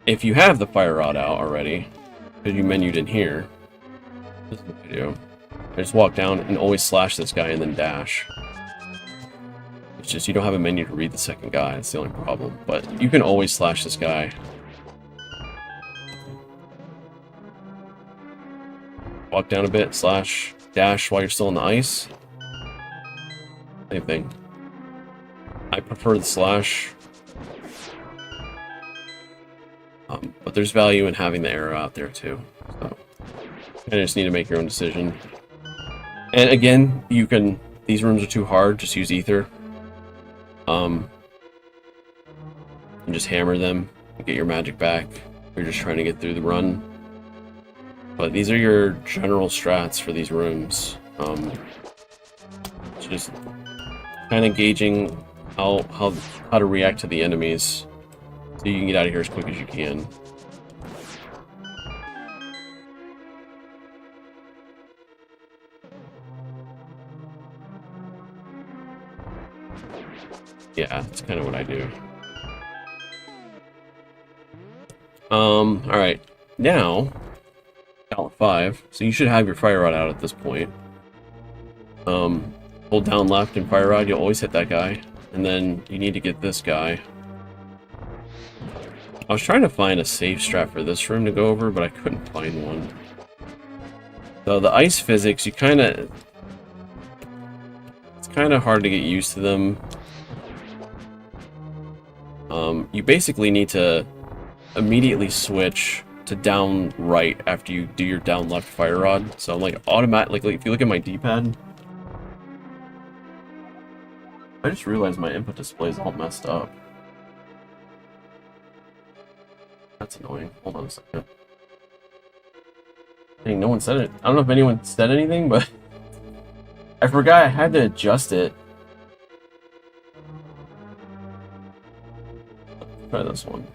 If you have the fire rod out already, because you menued in here, this is what I do. I just walk down and always slash this guy and then dash. It's just you don't have a menu to read the second guy, that's the only problem. But you can always slash this guy. Walk down a bit, slash, dash while you're still on the ice. Same thing. I prefer the slash. But there's value in having the arrow out there too. So you just need to make your own decision. And again, you can, these rooms are too hard, just use ether. And just hammer them, get your magic back. You're just trying to get through the run. But these are your general strats for these rooms. It's just kind of gauging how to react to the enemies, so you can get out of here as quick as you can. Yeah, that's kind of what I do. Alright. Now, Alt 5. So you should have your fire rod out at this point. Hold down left and fire rod, you'll always hit that guy. And then you need to get this guy. I was trying to find a safe strat for this room to go over, but I couldn't find one. So the ice physics, it's kind of hard to get used to them. You basically need to immediately switch to down right after you do your down left fire rod. So like automatically, if you look at my D-pad, I just realized my input display is all messed up. That's annoying. Hold on a second. Dang, no one said it. I don't know if anyone said anything, but I forgot I had to adjust it. Try this one.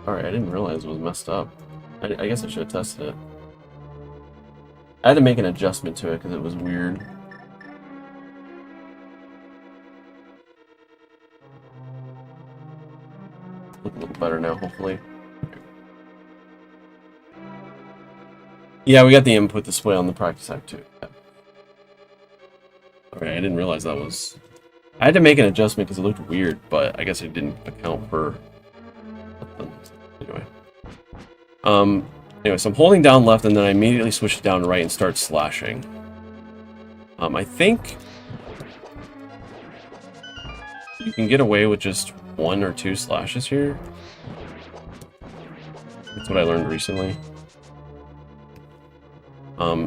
Alright, I didn't realize it was messed up. I guess I should have tested it. I had to make an adjustment to it because it was weird. Look a little better now, hopefully. Yeah, we got the input display on the practice act too. Yeah. Alright, I didn't realize that was... I had to make an adjustment because it looked weird, but I guess it didn't account for... Anyway, so I'm holding down left and then I immediately switch it down right and start slashing. I think you can get away with just 1 or 2 slashes here. That's what I learned recently.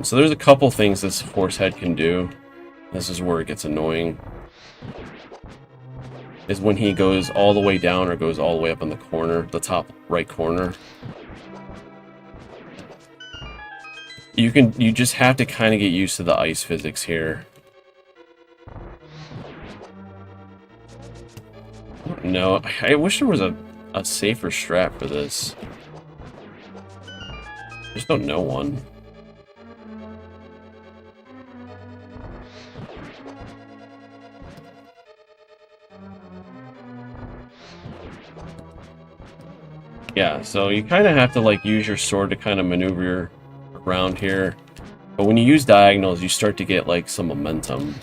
So there's a couple things this horse head can do. This is where it gets annoying. Is when he goes all the way down or goes all the way up in the corner, the top right corner. You just have to kind of get used to the ice physics here. No, I wish there was a safer strat for this. I just don't know one. Yeah, so you kind of have to like use your sword to kind of maneuver around here, but when you use diagonals you start to get like some momentum.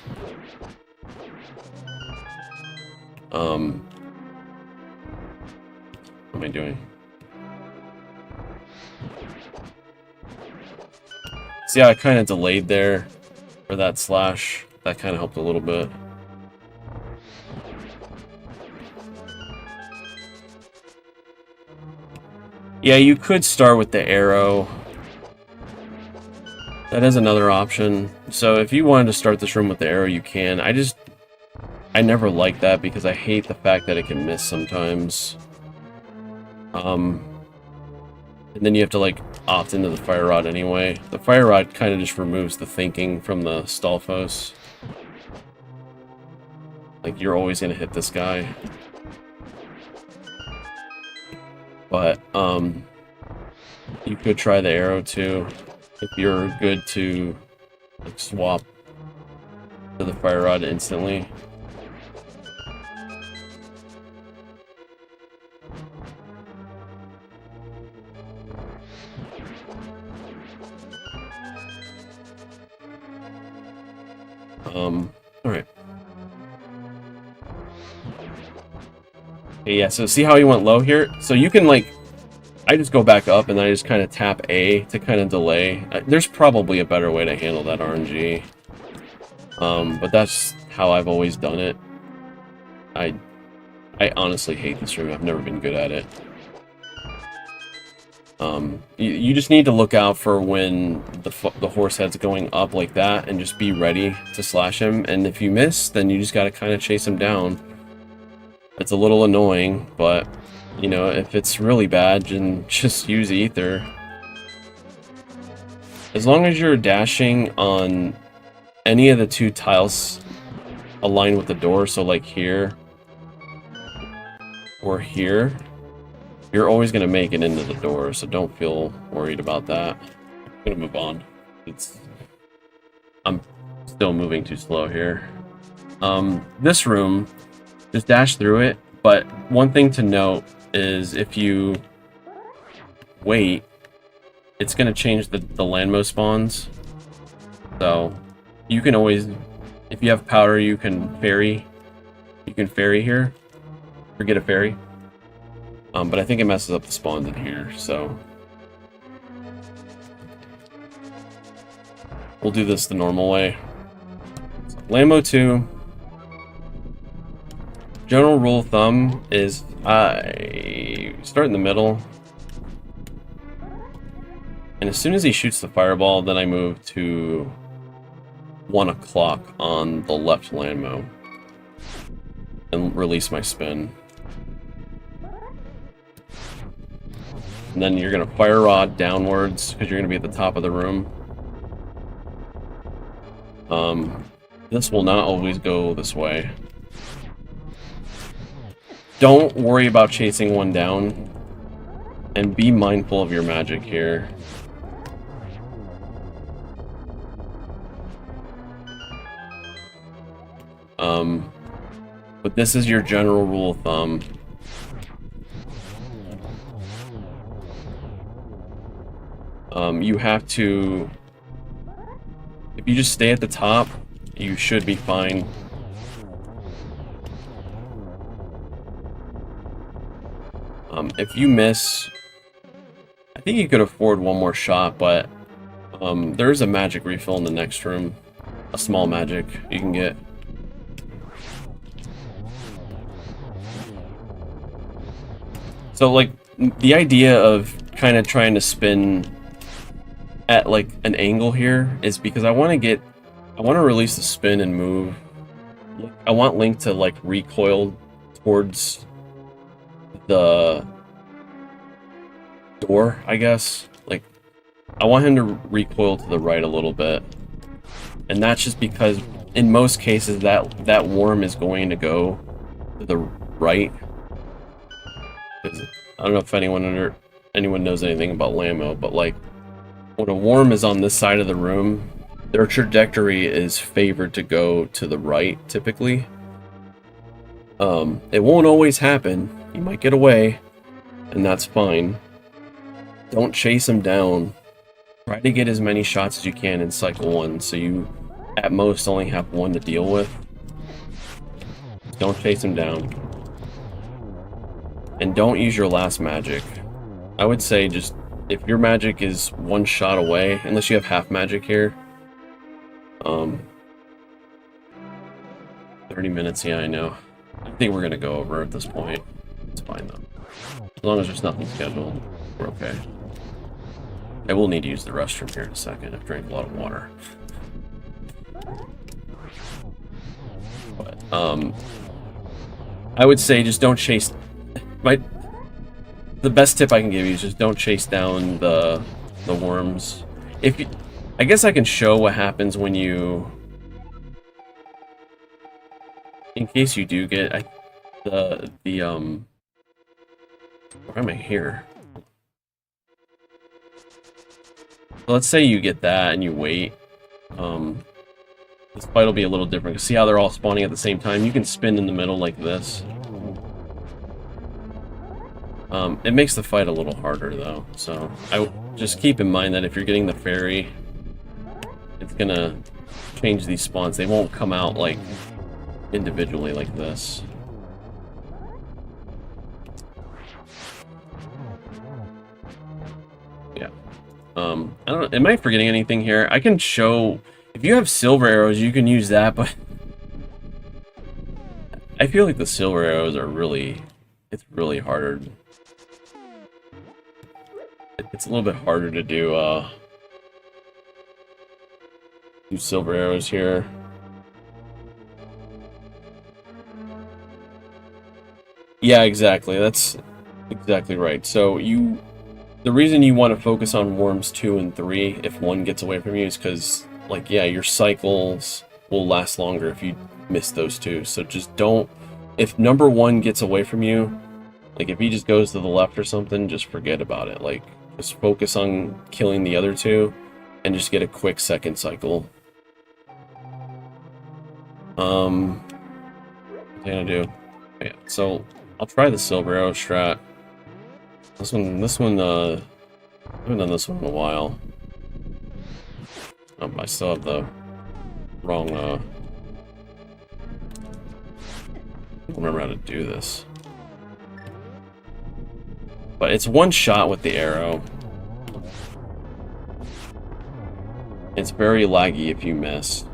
What am I doing? See how I kind of delayed there for that slash? that kind of helped a little bit. Yeah, you could start with the arrow. That is another option. So if you wanted to start this room with the arrow, you can. I never like that because I hate the fact that it can miss sometimes. And then you have to like opt into the fire rod anyway. The fire rod kind of just removes the thinking from the Stalfos. Like, you're always gonna hit this guy. But you could try the arrow too if you're good to like swap to the fire rod instantly. Alright. Okay, yeah, so see how he went low here? So you can, like, I just go back up and then I just kind of tap A to kind of delay. There's probably a better way to handle that RNG. But that's how I've always done it. I honestly hate this room. I've never been good at it. You just need to look out for when the horse head's going up like that and just be ready to slash him. And if you miss, then you just gotta kind of chase him down. It's a little annoying, but, you know, if it's really bad, then just use ether. As long as you're dashing on any of the two tiles aligned with the door, so like here or here, you're always going to make it into the door, so don't feel worried about that. I'm going to move on. I'm still moving too slow here. This room, just dash through it, but one thing to note is if you wait, it's going to change the landmo spawns. So you can always, if you have powder, you can ferry here, or get a ferry. But I think it messes up the spawns in here, so we'll do this the normal way. Landmo 2. General rule of thumb is I start in the middle, and as soon as he shoots the fireball, then I move to 1 o'clock on the left landmo and release my spin. And then you're going to fire rod downwards because you're going to be at the top of the room. This will not always go this way. Don't worry about chasing one down, and be mindful of your magic here. But this is your general rule of thumb. You have to, if you just stay at the top, you should be fine. If you miss, I think you could afford one more shot, but there's a magic refill in the next room. A small magic you can get. So, like, the idea of kind of trying to spin at, like, an angle here is because I want to release the spin and move. I want Link to, like, recoil towards the door, I guess. Like, I want him to recoil to the right a little bit. And that's just because, in most cases, that worm is going to go to the right. I don't know if anyone knows anything about Lammo, but like when a worm is on this side of the room, their trajectory is favored to go to the right typically. It won't always happen. You might get away, and that's fine. Don't chase him down. Try to get as many shots as you can in cycle 1, so you at most only have 1 to deal with. Don't chase him down. And don't use your last magic. I would say just, if your magic is 1 shot away, unless you have half magic here, 30 minutes, yeah, I know. I think we're gonna go over at this point. It's fine though. As long as there's nothing scheduled, we're okay. I will need to use the restroom here in a second. I've drank a lot of water. But, I would say just don't chase... The best tip I can give you is just don't chase down the worms. If you... I guess I can show what happens when you... In case you do get... Why am I here? Let's say you get that and you wait. This fight will be a little different. See how they're all spawning at the same time? You can spin in the middle like this. It makes the fight a little harder though. So I just keep in mind that if you're getting the fairy, it's gonna change these spawns. They won't come out like individually like this. Yeah. I don't know. Am I forgetting anything here? I can show... If you have silver arrows, you can use that, but... I feel like the silver arrows are really... It's really harder. It's a little bit harder to do silver arrows here. Yeah, exactly. That's exactly right. So the reason you want to focus on worms 2 and 3 if one gets away from you is because, like, yeah, your cycles will last longer if you miss those two. So just don't... If number 1 gets away from you, like, if he just goes to the left or something, just forget about it. Like, just focus on killing the other 2 and just get a quick second cycle. What am I gonna do? Yeah, so I'll try the silver arrow strat. This one, I haven't done this one in a while. I still have the wrong, I don't remember how to do this. But it's one shot with the arrow. It's very laggy if you miss.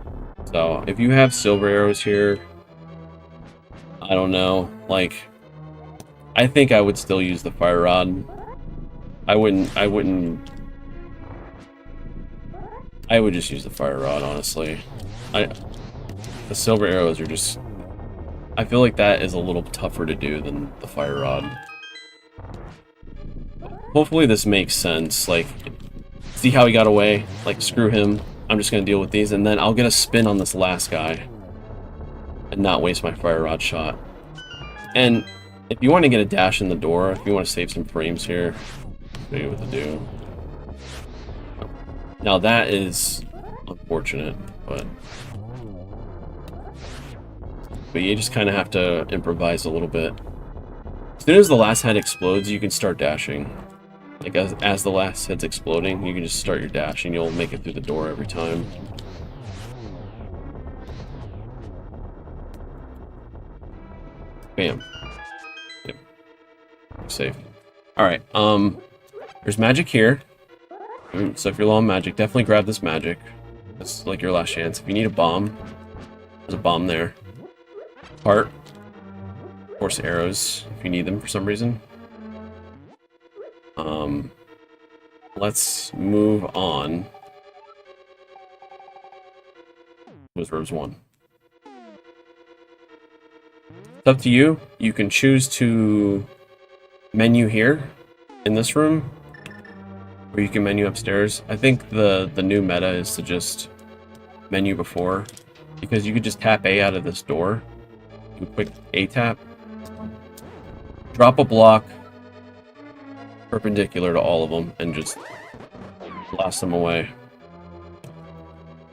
So, if you have silver arrows here, I don't know, like... I think I would still use the fire rod. I would just use the fire rod, honestly. The silver arrows are just... I feel like that is a little tougher to do than the fire rod. Hopefully this makes sense. Like, see how he got away? Like, screw him. I'm just gonna deal with these, and then I'll get a spin on this last guy. And not waste my fire rod shot. And... if you want to get a dash in the door, if you want to save some frames here, I'll show you what to do. Now that is unfortunate, but you just kind of have to improvise a little bit. As soon as the last head explodes, you can start dashing. Like as the last head's exploding, you can just start your dash and you'll make it through the door every time. Bam. Safe. Alright, there's magic here. So if you're low on magic, definitely grab this magic. That's like your last chance. If you need a bomb, there's a bomb there. Heart. Of course, arrows, if you need them for some reason. Let's move on. Was Rose 1. It's up to you. You can choose to menu here in this room, or you can menu upstairs. I think the new meta is to just menu before, because you could just tap A out of this door, do a quick A tap, drop a block perpendicular to all of them, and just blast them away.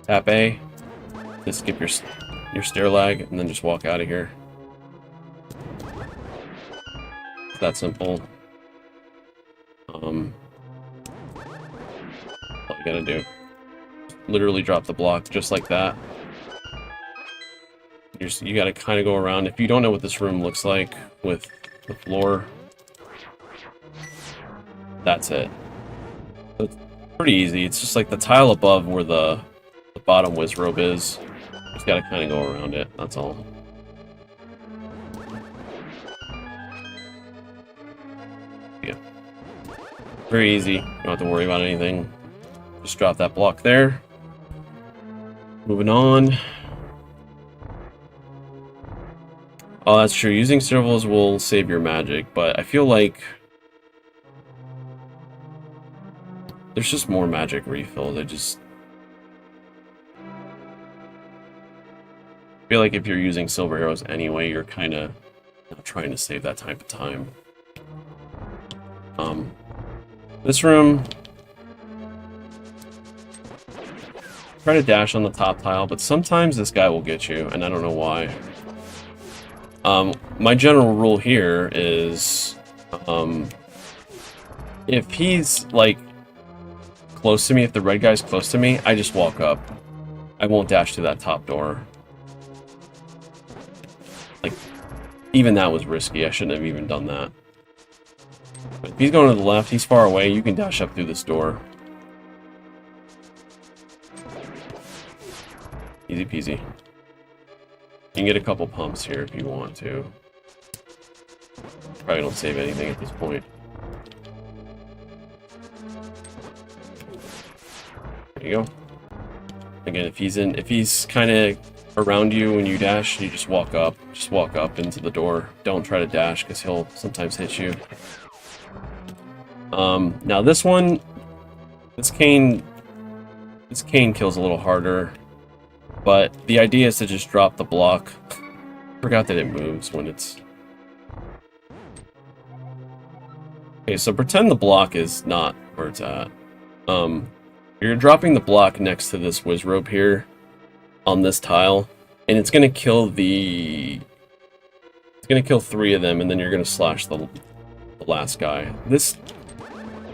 Tap A, just skip your stair lag, and then just walk out of here. It's that simple. All you gotta do. Literally drop the block just like that. You gotta kind of go around. If you don't know what this room looks like with the floor, that's it. So it's pretty easy. It's just like the tile above where the bottom whiz robe is. Just gotta kind of go around it. That's all. Very easy. You don't have to worry about anything. Just drop that block there. Moving on. Oh, that's true. Using servals will save your magic, but I feel like there's just more magic refills. I feel like if you're using silver arrows anyway, you're kind of not trying to save that type of time. This room, try to dash on the top tile, but sometimes this guy will get you, and I don't know why. My general rule here is, if he's, like, close to me, if the red guy's close to me, I just walk up. I won't dash to that top door. Like, even that was risky. I shouldn't have even done that. But if he's going to the left, he's far away, you can dash up through this door. Easy peasy. You can get a couple pumps here if you want to. Probably don't save anything at this point. There you go. Again, if he's kind of around you when you dash, you just walk up. Just walk up into the door. Don't try to dash because he'll sometimes hit you. Now this one, this cane kills a little harder, but the idea is to just drop the block. Forgot that it moves when it's... Okay, so pretend the block is not where it's at. You're dropping the block next to this whiz rope here on this tile, and it's gonna kill the... It's gonna kill 3 of them, and then you're gonna slash the last guy. This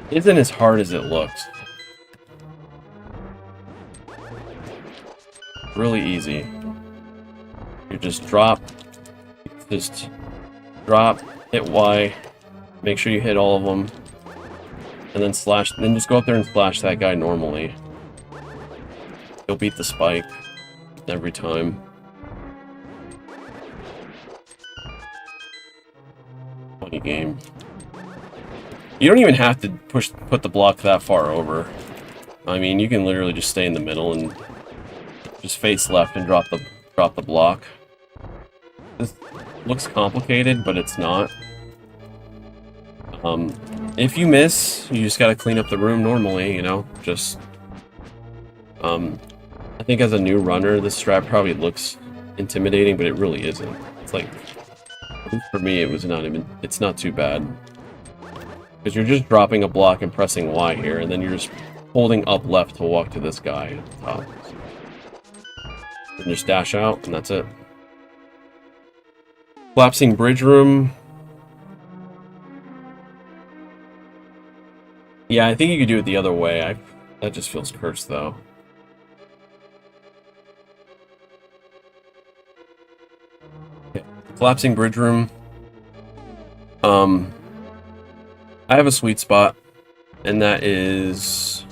isn't as hard as it looks. Really easy. You just drop, hit Y, make sure you hit all of them, and then slash, then just go up there and slash that guy normally. You'll beat the spike every time. Funny game. You don't even have to put the block that far over. I mean, you can literally just stay in the middle and just face left and drop the block. This looks complicated, but it's not. If you miss, you just gotta clean up the room normally, you know? Just... I think as a new runner, this strat probably looks intimidating, but it really isn't. It's like... For me, it's not too bad. Because you're just dropping a block and pressing Y here, and then you're just holding up left to walk to this guy at the top. And just dash out, and that's it. Collapsing bridge room. Yeah, I think you could do it the other way. That just feels cursed, though. Okay. Collapsing bridge room. I have a sweet spot, and that is...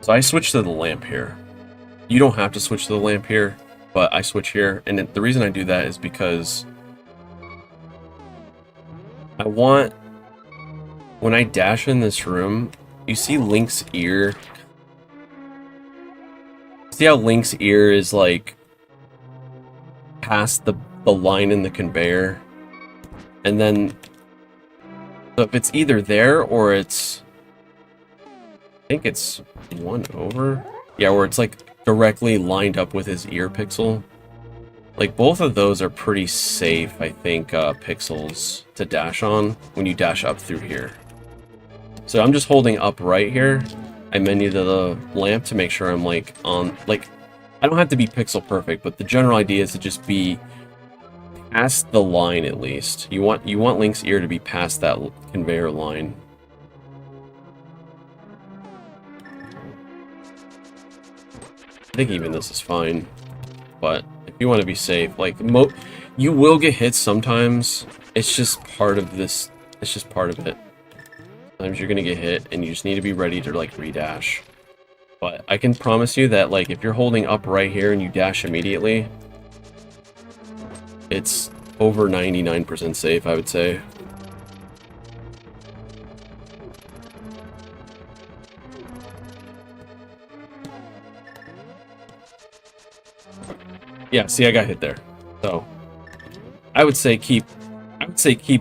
So I switch to the lamp here. You don't have to switch to the lamp here, but I switch here, and the reason I do that is because I want... When I dash in this room, you see Link's ear? See how Link's ear is, like, past the line in the conveyor? And then, so if it's either there or it's, I think it's one over? Yeah, where it's like directly lined up with his ear pixel. Like both of those are pretty safe, I think, pixels to dash on when you dash up through here. So I'm just holding up right here. I menu to the lamp to make sure I'm like on, like, I don't have to be pixel perfect, but the general idea is to just be past the line at least. You want Link's ear to be past that conveyor line. I think even this is fine, but if you want to be safe, like you will get hit sometimes. It's just part of this. It's just part of it. Sometimes you're gonna get hit, and you just need to be ready to like redash. But I can promise you that like if you're holding up right here and you dash immediately, it's over 99% safe, I would say. Yeah, see, I got hit there. So I would say keep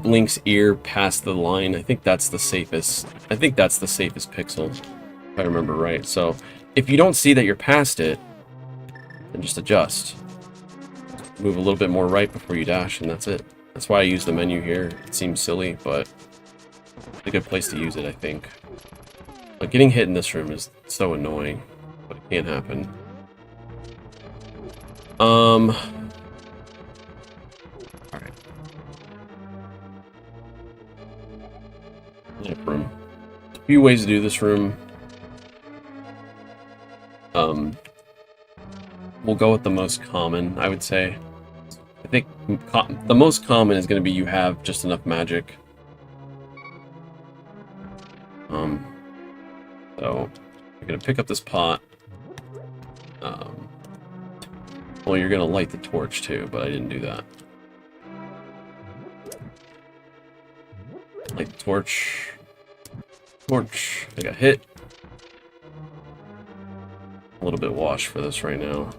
Link's ear past the line. I think that's the safest. I think that's the safest pixel, if I remember right. So if you don't see that you're past it, then just adjust. Move a little bit more right before you dash, and that's it. That's why I use the menu here. It seems silly, but it's a good place to use it, I think. But getting hit in this room is so annoying, but it can happen. Alright. Lamp room. There's a few ways to do this room. We'll go with the most common, I would say. I think the most common is going to be you have just enough magic. So you're going to pick up this pot. Well, you're going to light the torch too, but I didn't do that. Light the torch. Torch. I got hit. A little bit washed for this right now.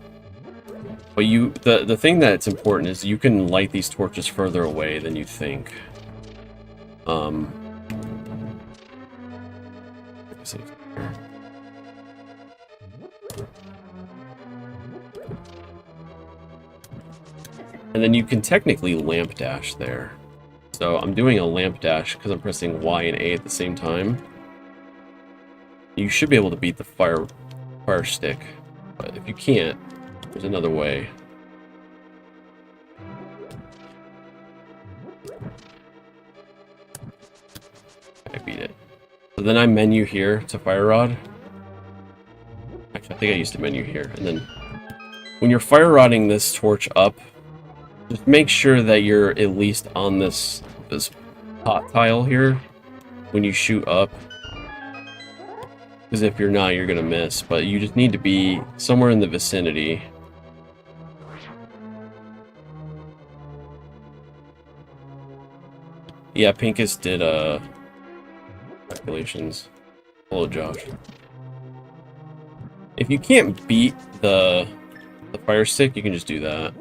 But the thing that's important is you can light these torches further away than you think. And then you can technically lamp dash there. So I'm doing a lamp dash because I'm pressing Y and A at the same time. You should be able to beat the fire stick, but if you can't, there's another way. I beat it. So then I menu here to fire rod. Actually, I think I used to menu here. And then when you're fire rodding this torch up, just make sure that you're at least on this pot tile here when you shoot up. Because if you're not, you're going to miss. But you just need to be somewhere in the vicinity. Yeah, Pinkus did calculations. Hello, Josh. If you can't beat the fire stick, you can just do that.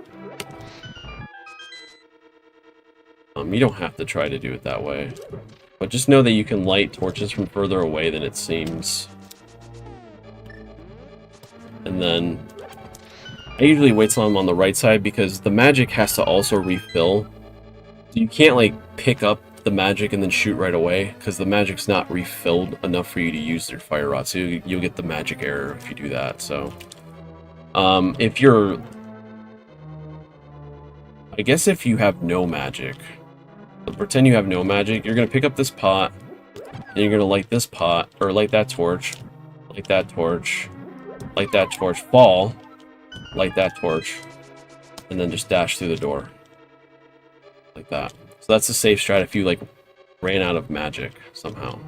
You don't have to try to do it that way. But just know that you can light torches from further away than it seems. And then I usually wait till I'm on the right side because the magic has to also refill. So you can't like pick up the magic and then shoot right away because the magic's not refilled enough for you to use your fire rod. So you'll get the magic error if you do that. So if you're, I guess if you have no magic, so pretend you have no magic, you're gonna pick up this pot and you're gonna light this pot or light that torch, light that torch. Light that torch, fall, light that torch, and then just dash through the door. Like that. So that's a safe strat if you, like, ran out of magic somehow.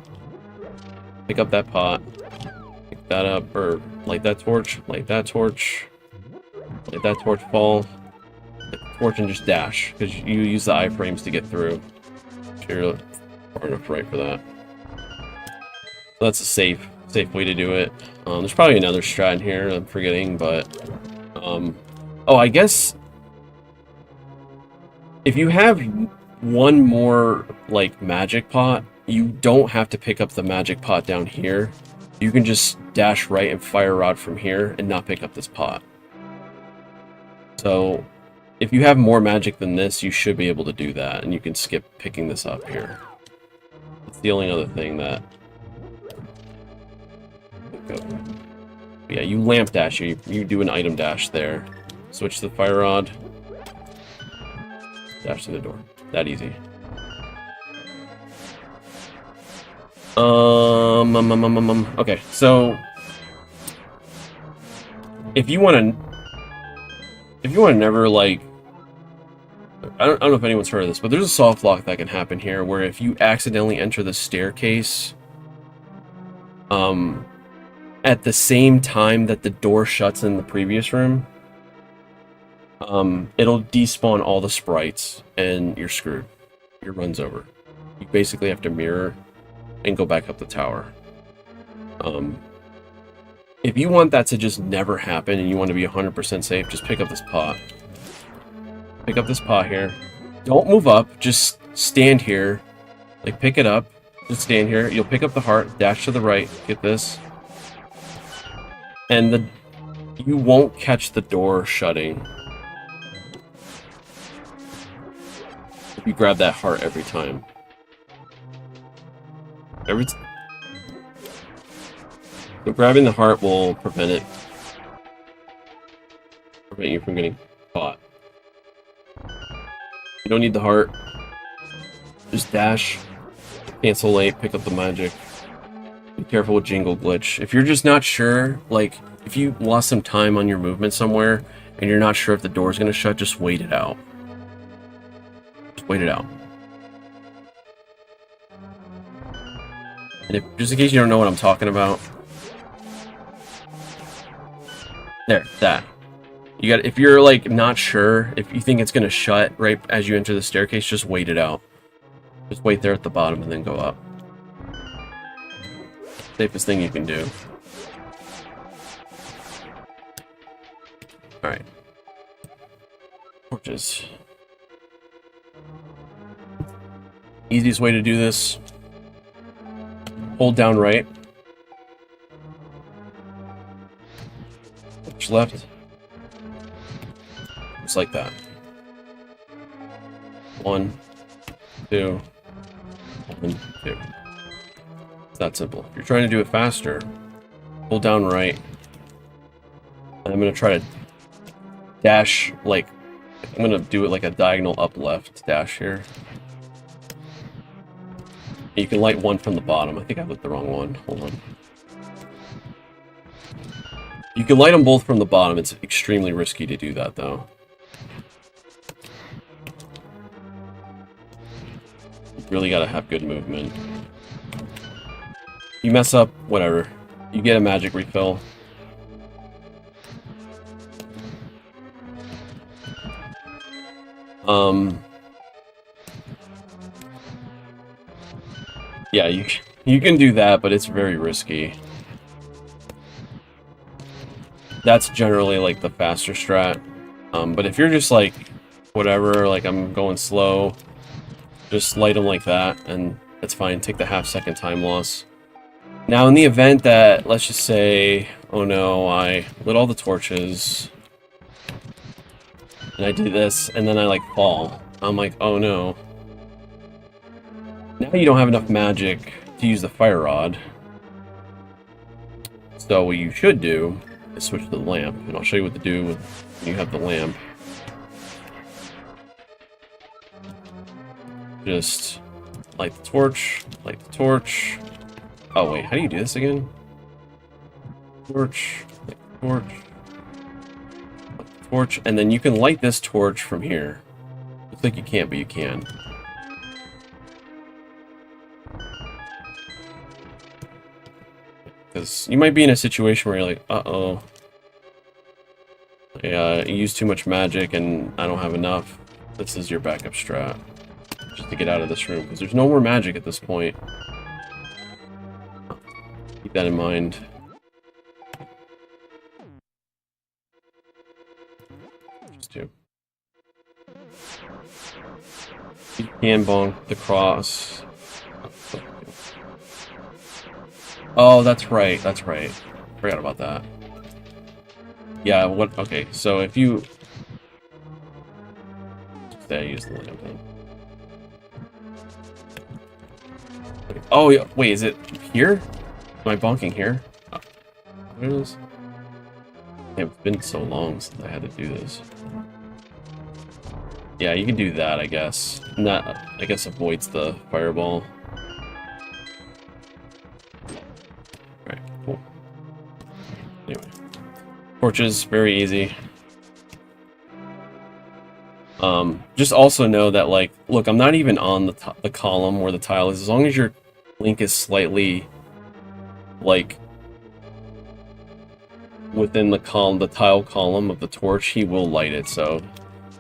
Pick up that pot, pick that up, or light that torch, light that torch, light that torch, fall, light the torch, and just dash, because you use the iframes to get through. So you're far enough right for that. So that's a safe way to do it. There's probably another strat in here I'm forgetting, but oh, I guess if you have one more like magic pot, you don't have to pick up the magic pot down here. You can just dash right and fire rod from here and not pick up this pot. So if you have more magic than this, you should be able to do that, and you can skip picking this up here. It's the only other thing that yeah, you lamp dash, you do an item dash there. Switch the fire rod. Dash to the door. That easy. Okay, so if you want to never like, I don't know if anyone's heard of this, but there's a soft lock that can happen here where if you accidentally enter the staircase, at the same time that the door shuts in the previous room, it'll despawn all the sprites and you're screwed. Your run's over. You basically have to mirror and go back up the tower. if you want that to just never happen and you want to be 100% safe, just pick up this pot. Pick up this pot here. Don't move up, just stand here. Like, pick it up, just stand here. You'll pick up the heart, dash to the right, get this. And you won't catch the door shutting. If you grab that heart every time. So grabbing the heart will prevent it. Prevent you from getting caught. You don't need the heart. Just dash, cancel late, pick up the magic. Be careful with jingle glitch. If you're just not sure, like, if you lost some time on your movement somewhere, and you're not sure if the door's gonna shut, just wait it out. Just wait it out. And if, just in case you don't know what I'm talking about, there, that. You got. If you're like not sure, if you think it's gonna shut right as you enter the staircase, just wait it out. Just wait there at the bottom and then go up. Safest thing you can do. All right. Torches. Easiest way to do this. Hold down right. Push left. Just like that. 1, 2, 1, 2. It's that simple. If you're trying to do it faster, hold down right. And I'm going to try to dash, like, I'm going to do it like a diagonal up left dash here. You can light one from the bottom. I think I lit the wrong one. Hold on. You can light them both from the bottom. It's extremely risky to do that, though. You really gotta have good movement. You mess up, whatever. You get a magic refill. Yeah, you can do that, but it's very risky. That's generally like the faster strat. But if you're just like, whatever, like I'm going slow, just light them like that, and that's fine. Take the half-second time loss. Now, in the event that, let's just say, oh no, I lit all the torches, and I do this, and then I like fall. I'm like, oh no. Now you don't have enough magic to use the fire rod. So what you should do is switch to the lamp, and I'll show you what to do when you have the lamp. Just light the torch, light the torch. Oh wait, how do you do this again? Torch, light the torch, light the torch, and then you can light this torch from here. Looks like you can't, but you can. Because you might be in a situation where you're like, uh-oh. I used too much magic and I don't have enough. This is your backup strat. Just to get out of this room, because there's no more magic at this point. Keep that in mind. Just two. You can bonk the cross. Oh, that's right, that's right. Forgot about that. Yeah, what, okay, so if you... I use the lamp then. Oh, yeah, wait, is it here? Am I bonking here? Oh, there it is. Damn, it's been so long since I had to do this. Yeah, you can do that, I guess. And that, I guess, avoids the fireball. Alright, cool. Anyway. Torches, very easy. Just also know that, like, look, I'm not even on the column where the tile is. As long as your link is slightly, like, within the tile column of the torch, he will light it. So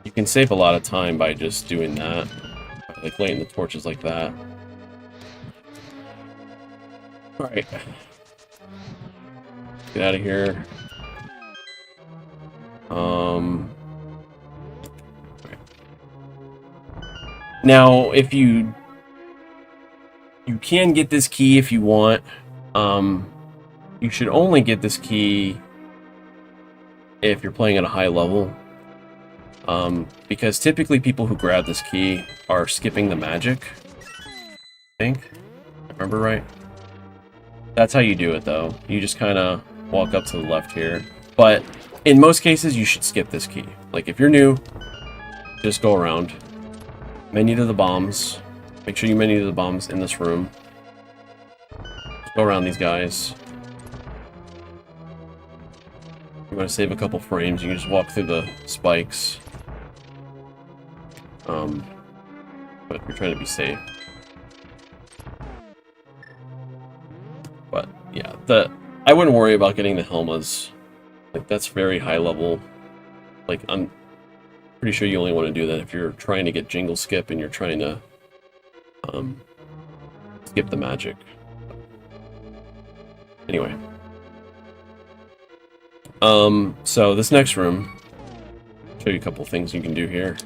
you can save a lot of time by just doing that, like lighting the torches like that. All right. Get out of here. Now, if you can get this key if you want. You should only get this key if you're playing at a high level. Because typically people who grab this key are skipping the magic. I think. I remember right? That's how you do it, though. You just kind of walk up to the left here. But in most cases, you should skip this key. Like, if you're new, just go around. Menu to the bombs. Make sure you menu to the bombs in this room. Just go around these guys. You want to save a couple frames, you can just walk through the spikes. But you're trying to be safe. But yeah, I wouldn't worry about getting the Helmas. Like, that's very high level. Like, I'm pretty sure you only want to do that if you're trying to get Jingle Skip and you're trying to skip the magic. Anyway. So this next room, show you a couple things you can do here.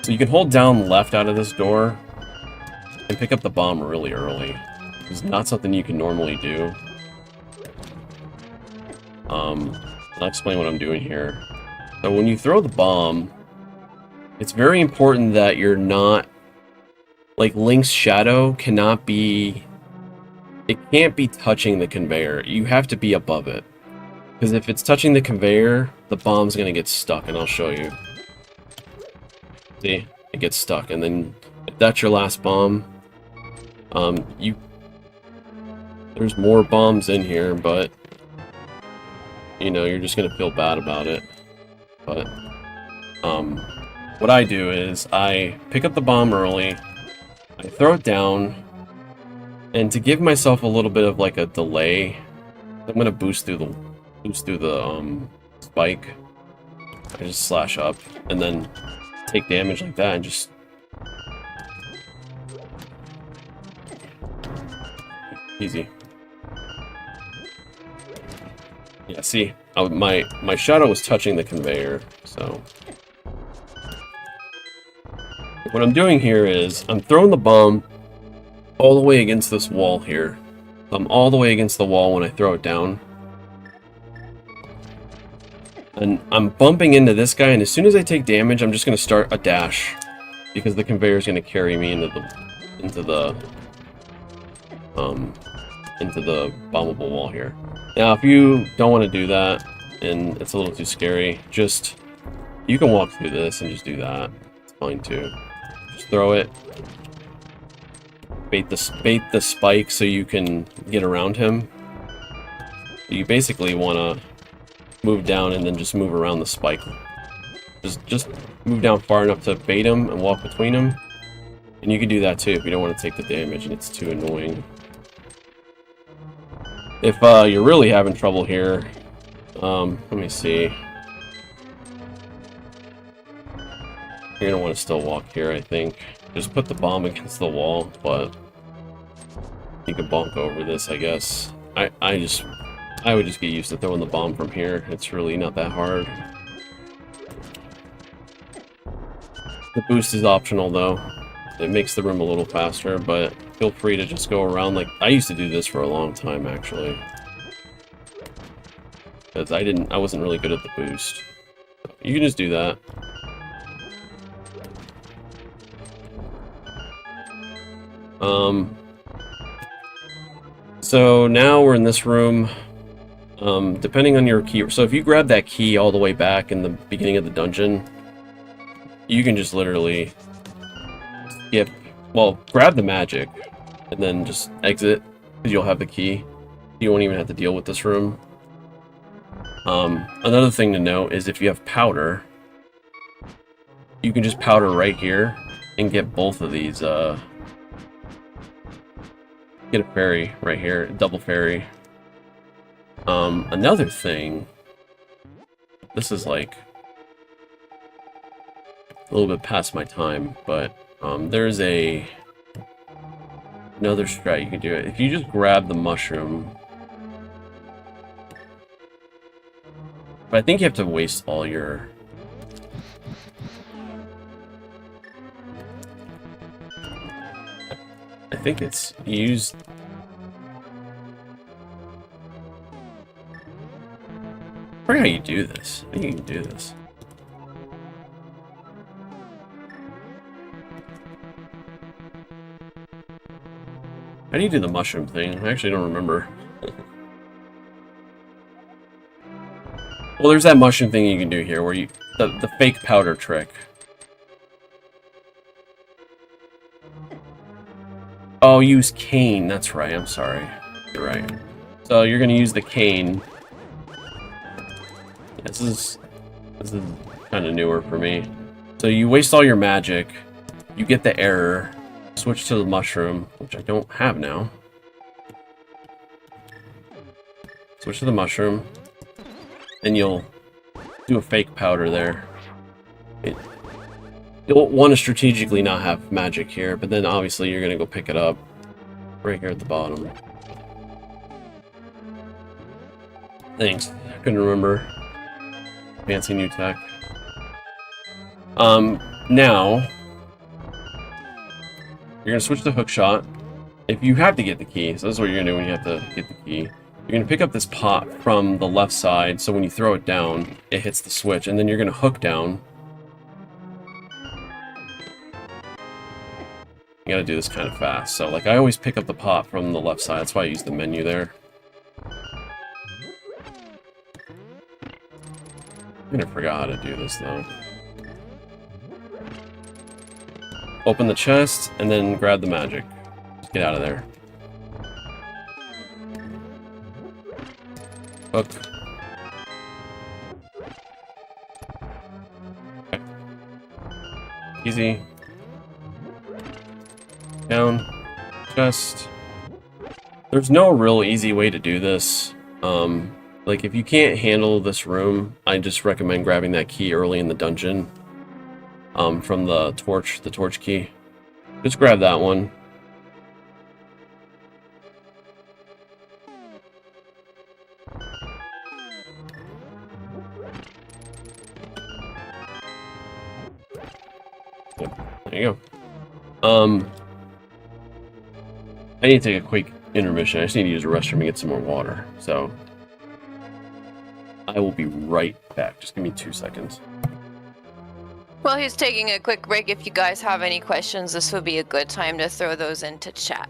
So you can hold down left out of this door and pick up the bomb really early. It's not something you can normally do. I'll explain what I'm doing here. So when you throw the bomb, it's very important that you're not, like, Link's shadow cannot be, it can't be touching the conveyor. You have to be above it. Because if it's touching the conveyor, the bomb's gonna get stuck, and I'll show you. See? It gets stuck, and then if that's your last bomb, there's more bombs in here, but, you know, you're just gonna feel bad about it. But, what I do is, I pick up the bomb early, I throw it down, and to give myself a little bit of, like, a delay, I'm gonna boost through the spike. I just slash up and then take damage like that and just easy. Yeah, see, my shadow was touching the conveyor, so what I'm doing here is I'm throwing the bomb all the way against this wall here. I'm all the way against the wall when I throw it down. And I'm bumping into this guy, and as soon as I take damage, I'm just going to start a dash. Because the conveyor is going to carry me into the bombable wall here. Now, if you don't want to do that, and it's a little too scary, just, you can walk through this and just do that. It's fine too. Just throw it. Bait the spike so you can get around him. You basically want to move down and then just move around the spike. Just move down far enough to bait him and walk between them. And you can do that too if you don't want to take the damage and it's too annoying. If you're really having trouble here, let me see. You're gonna want to still walk here, I think. Just put the bomb against the wall, but you can bonk over this, I guess. I would just get used to throwing the bomb from here. It's really not that hard. The boost is optional, though. It makes the room a little faster, but feel free to just go around. Like, I used to do this for a long time, actually. Because I wasn't really good at the boost. You can just do that. So now we're in this room. Depending on your key, so if you grab that key all the way back in the beginning of the dungeon, you can just literally skip, well, grab the magic, and then just exit, because you'll have the key. You won't even have to deal with this room. Another thing to note is if you have powder, you can just powder right here, and get both of these, get a fairy right here, double fairy. Another thing, this is like a little bit past my time, but there's another strat you can do. If you just grab the mushroom But I think you have to waste all your... I think it's used... I forget how you do this. I think you can do this. How do you do the mushroom thing? I actually don't remember. Well, there's that mushroom thing you can do here, where you... The fake powder trick. Oh, use cane. That's right, I'm sorry. You're right. So you're gonna use the cane. This is kind of newer for me. So you waste all your magic, you get the error, switch to the mushroom, which I don't have now. Switch to the mushroom, and you'll do a fake powder there. You'll want to strategically not have magic here, but then obviously you're going to go pick it up right here at the bottom. Thanks. I couldn't remember. Fancy new tech. Now, you're going to switch to hook shot. If you have to get the key, so this is what you're going to do when you have to get the key. You're going to pick up this pot from the left side, so when you throw it down, it hits the switch, and then you're going to hook down. You gotta do this kind of fast. So, like, I always pick up the pot from the left side. That's why I use the menu there. I kind of forgot how to do this, though. Open the chest, and then grab the magic. Just get out of there. Hook. Okay. Easy. Down. Chest. There's no real easy way to do this. Like, if you can't handle this room, I just recommend grabbing that key early in the dungeon. From the torch key. Just grab that one. Yep, there you go. I need to take a quick intermission. I just need to use the restroom and get some more water. So, I will be right back. Just give me 2 seconds. While he's taking a quick break, if you guys have any questions, this would be a good time to throw those into chat.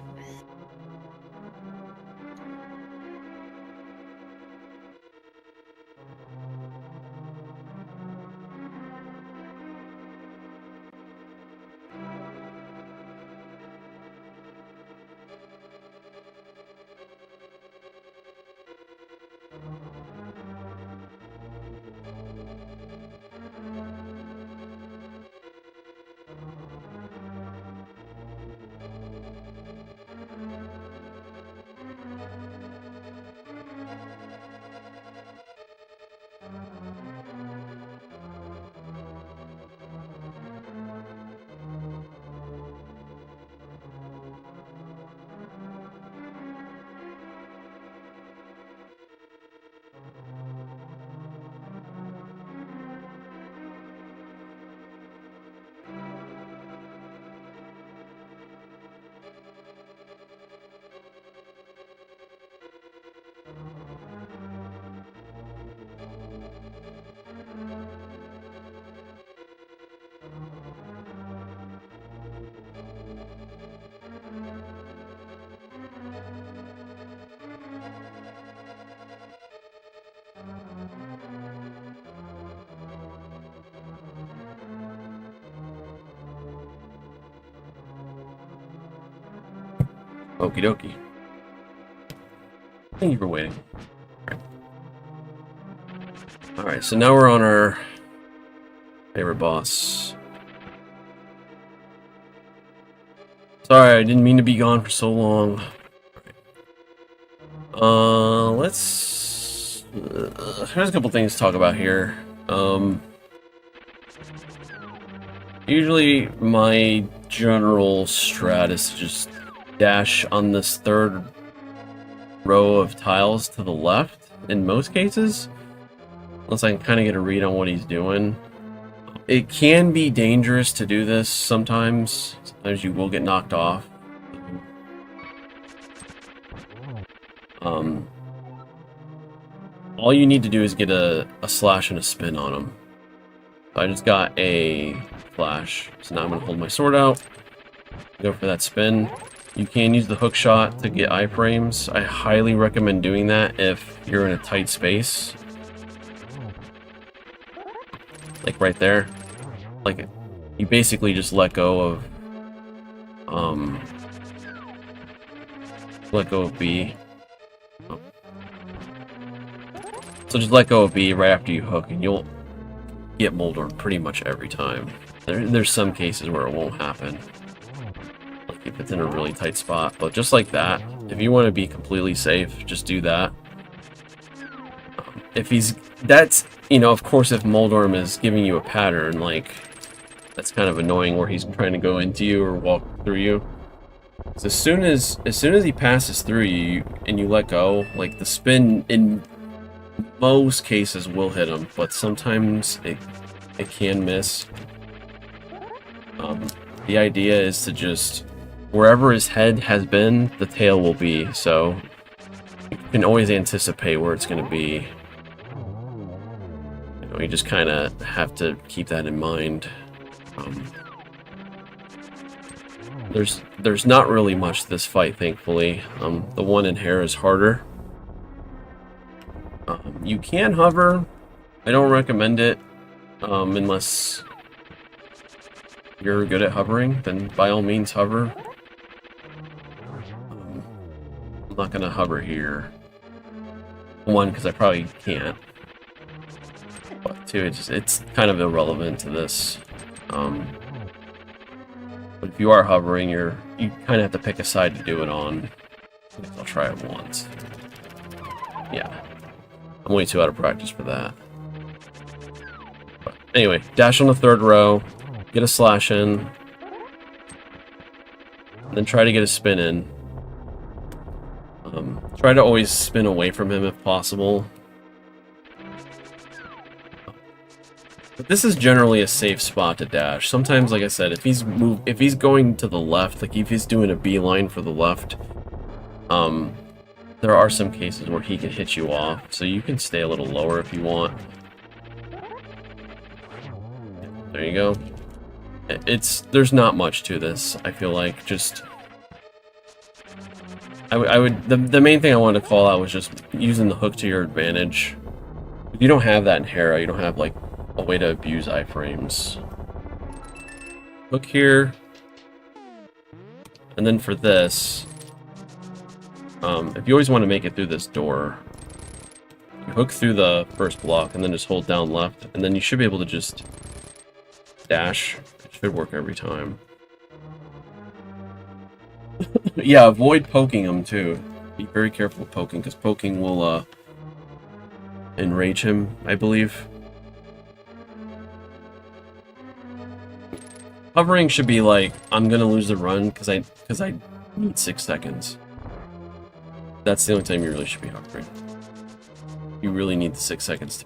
Okie dokie. Thank you for waiting. Alright, so now we're on our favorite boss. Sorry, I didn't mean to be gone for so long. There's a couple things to talk about here. Usually my general strat is to just dash on this third row of tiles to the left in most cases. Unless I can kind of get a read on what he's doing. It can be dangerous to do this sometimes. Sometimes you will get knocked off. All you need to do is get a slash and a spin on him. So I just got a flash. So now I'm going to hold my sword out. Go for that spin. You can use the hook shot to get iframes. I highly recommend doing that if you're in a tight space. Like right there. Like, you basically just let go of B. Oh. So just let go of B right after you hook, and you'll get molded pretty much every time. There's some cases where it won't happen, like if it's in a really tight spot, but just like that, if you want to be completely safe, just do that. That's, you know, of course, if Moldorm is giving you a pattern, like, that's kind of annoying where he's trying to go into you or walk through you. So as soon as he passes through you and you let go, like, the spin in most cases will hit him, but sometimes it can miss. The idea is to just, wherever his head has been, the tail will be, so you can always anticipate where it's going to be. You just kind of have to keep that in mind. There's not really much to this fight, thankfully. The one in hair is harder. You can hover. I don't recommend it unless you're good at hovering. Then by all means hover. I'm not gonna hover here. One, because I probably can't. But two, it's kind of irrelevant to this. But if you are hovering, you kind of have to pick a side to do it on. I guess I'll try it once. Yeah, I'm way too out of practice for that. But anyway, dash on the third row, get a slash in, and then try to get a spin in. Try to always spin away from him if possible. But this is generally a safe spot to dash. Sometimes, like I said, if he's going to the left, like if he's doing a beeline for the left, there are some cases where he can hit you off, so you can stay a little lower if you want. There you go. There's not much to this, I feel like. Just the main thing I wanted to call out was just using the hook to your advantage. If you don't have that in Hera, you don't have like a way to abuse iframes. Hook here, and then for this, if you always want to make it through this door, you hook through the first block and then just hold down left, and then you should be able to just dash. It should work every time. Yeah, avoid poking him too. Be very careful with poking, because poking will enrage him, I believe. Hovering should be like, I'm gonna lose the run because I need 6 seconds. That's the only time you really should be hovering. You really need the 6 seconds to.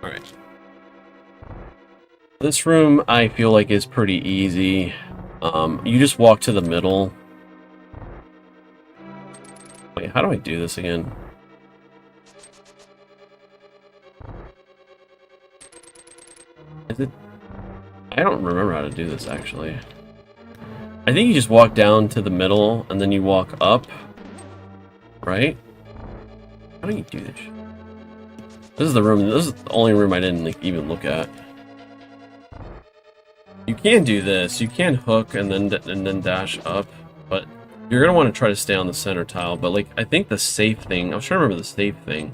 Alright. This room, I feel like, is pretty easy. You just walk to the middle. Wait, how do I do this again? Is it? I don't remember how to do this, actually. I think you just walk down to the middle, and then you walk up. Right? How do you do this? This is the room. This is the only room I didn't even look at. You can do this. You can hook and then dash up, but you're gonna want to try to stay on the center tile. But like, I think the safe thing. I was trying to remember the safe thing.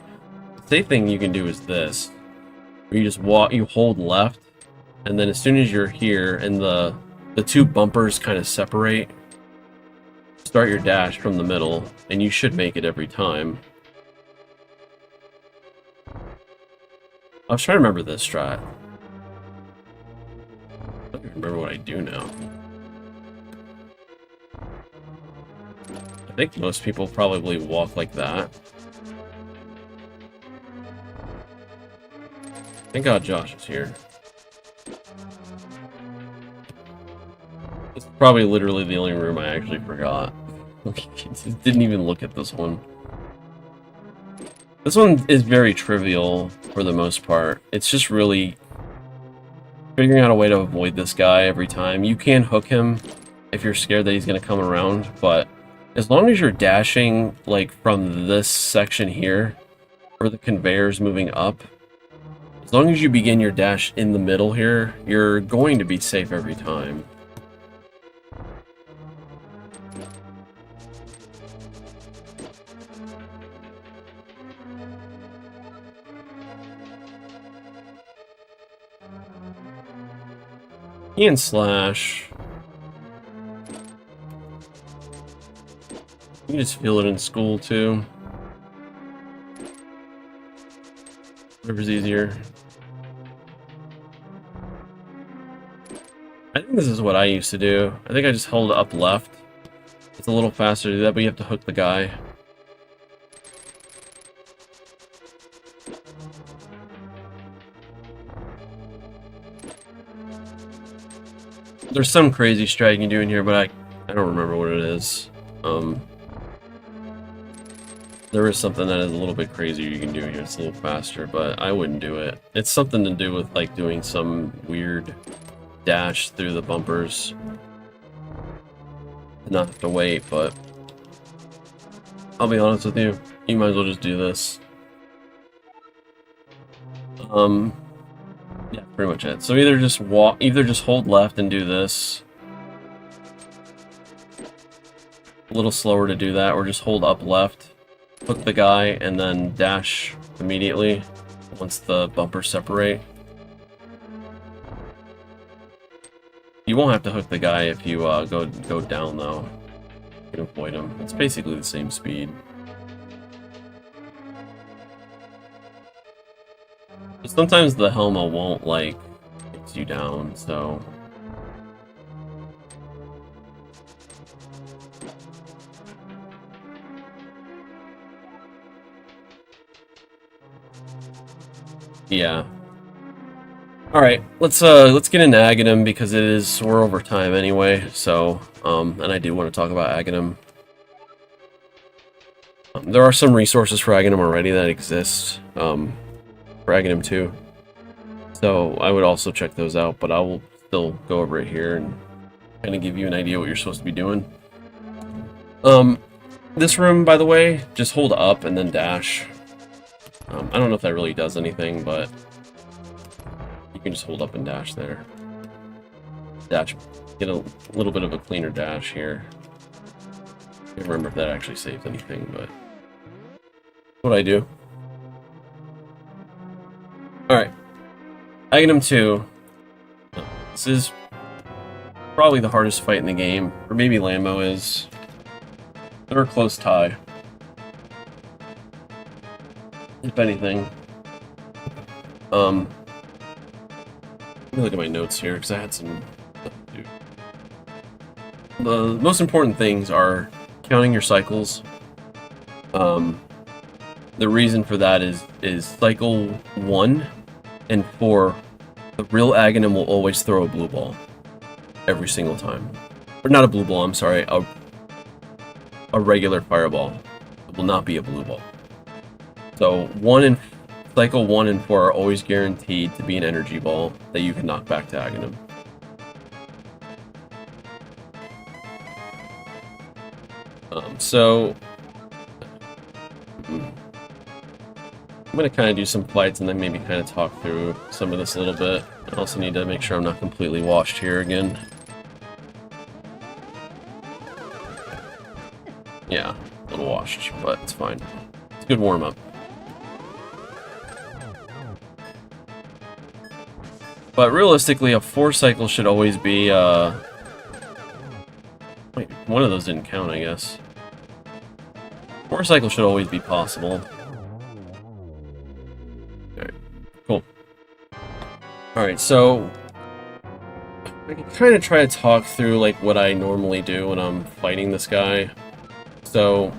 The safe thing you can do is this, where you just walk. You hold left, and then as soon as you're here and the two bumpers kind of separate, start your dash from the middle, and you should make it every time. I was trying to remember this strat. I don't remember what I do now. I think most people probably walk like that. Thank God Josh is here. It's probably literally the only room I actually forgot. Didn't even look at this one. This one is very trivial for the most part. It's just really figuring out a way to avoid this guy every time. You can hook him if you're scared that he's going to come around, but as long as you're dashing like from this section here, where the conveyor's moving up, as long as you begin your dash in the middle here, you're going to be safe every time. E and slash. You can just feel it in school too. Whatever's easier. I think this is what I used to do. I think I just hold up left. It's a little faster to do that, but you have to hook the guy. There's some crazy strat you can do in here, but I don't remember what it is. There is something that is a little bit crazier you can do here. It's a little faster, but I wouldn't do it. It's something to do with like doing some weird dash through the bumpers. Not have to wait, but I'll be honest with you. You might as well just do this. Yeah, pretty much it. So either just hold left and do this. A little slower to do that, or just hold up left, hook the guy, and then dash immediately once the bumpers separate. You won't have to hook the guy if you go down though. You can avoid him. It's basically the same speed. But sometimes the Helma won't like get you down, so yeah. All right, let's get into Aghanim because we're over time anyway. So and I do want to talk about Aghanim. There are some resources for Aghanim already that exist for Aghanim 2. So I would also check those out, but I will still go over it here and kind of give you an idea what you're supposed to be doing. This room, by the way, just hold up and then dash. I don't know if that really does anything, but you can just hold up and dash there. Dash, get a little bit of a cleaner dash here. I can't remember if that actually saves anything, but what I do. Alright. Aghanim 2. This is probably the hardest fight in the game, or maybe Lambo is. They're a close tie, if anything. Let me look at my notes here, because I had some stuff to do. The most important things are counting your cycles. The reason for that is cycle 1 and 4, the real Aghanim will always throw a blue ball. Every single time. Or not a blue ball, I'm sorry, a regular fireball. It will not be a blue ball. So cycle 1 and 4 are always guaranteed to be an energy ball that you can knock back to Aghanim. So I'm going to kind of do some fights and then maybe kind of talk through some of this a little bit. I also need to make sure I'm not completely washed here again. Yeah, a little washed, but it's fine. It's a good warm-up. But realistically, a 4 cycle should always be, wait, one of those didn't count, I guess. 4 cycle should always be possible. Alright, cool. Alright, so I can kind of try to talk through like what I normally do when I'm fighting this guy. So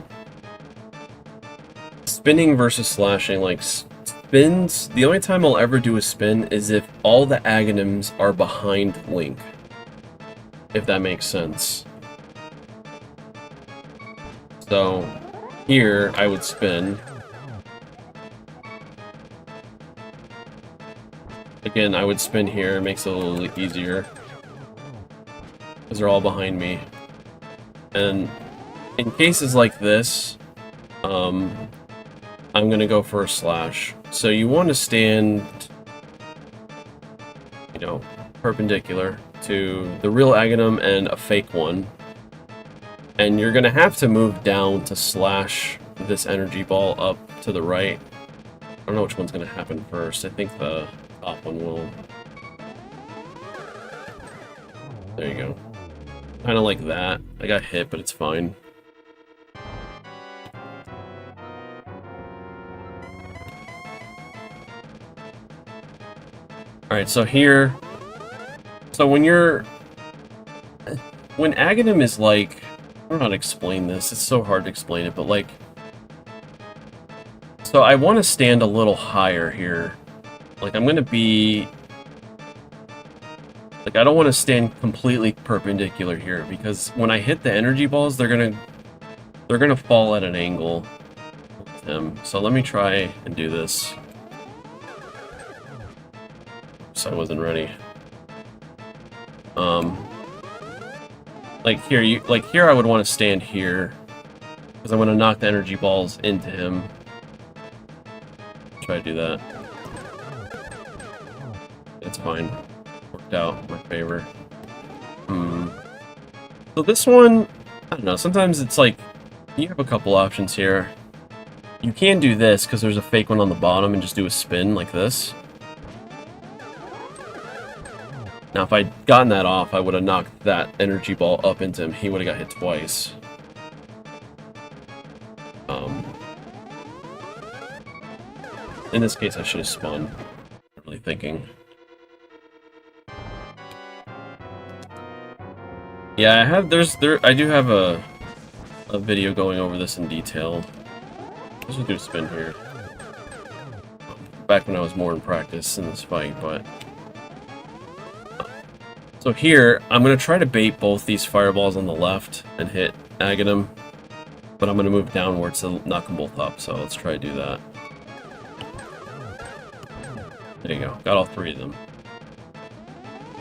spinning versus slashing, like spins, the only time I'll ever do a spin is if all the Aghanims are behind Link. If that makes sense. So, here, I would spin. Again, I would spin here, it makes it a little easier. Because they're all behind me. And in cases like this, I'm gonna go for a slash. So you want to stand, you know, perpendicular to the real Aghanim and a fake one. And you're gonna have to move down to slash this energy ball up to the right. I don't know which one's gonna happen first. I think the top one will. There you go. Kind of like that. I got hit, but it's fine. Alright, so here... So when Aghanim is like... I don't know how to explain this. It's so hard to explain it, but like... So I want to stand a little higher here. Like, I'm going to be... Like, I don't want to stand completely perpendicular here, because when I hit the energy balls, they're gonna fall at an angle with them. So let me try and do this. So I wasn't ready. Like here I would want to stand here, because I'm gonna knock the energy balls into him. Try to do that. It's fine. Worked out in my favor. So this one, I don't know, sometimes it's like, you have a couple options here. You can do this, because there's a fake one on the bottom, and just do a spin like this. Now, if I'd gotten that off, I would have knocked that energy ball up into him. He would have got hit twice. In this case, I should have spun. Not really thinking. Yeah, I do have a video going over this in detail. Let's just do a spin here. Back when I was more in practice in this fight, but... So here, I'm going to try to bait both these fireballs on the left and hit Aghanim, but I'm going to move downwards to knock them both up, so let's try to do that. There you go, got all three of them.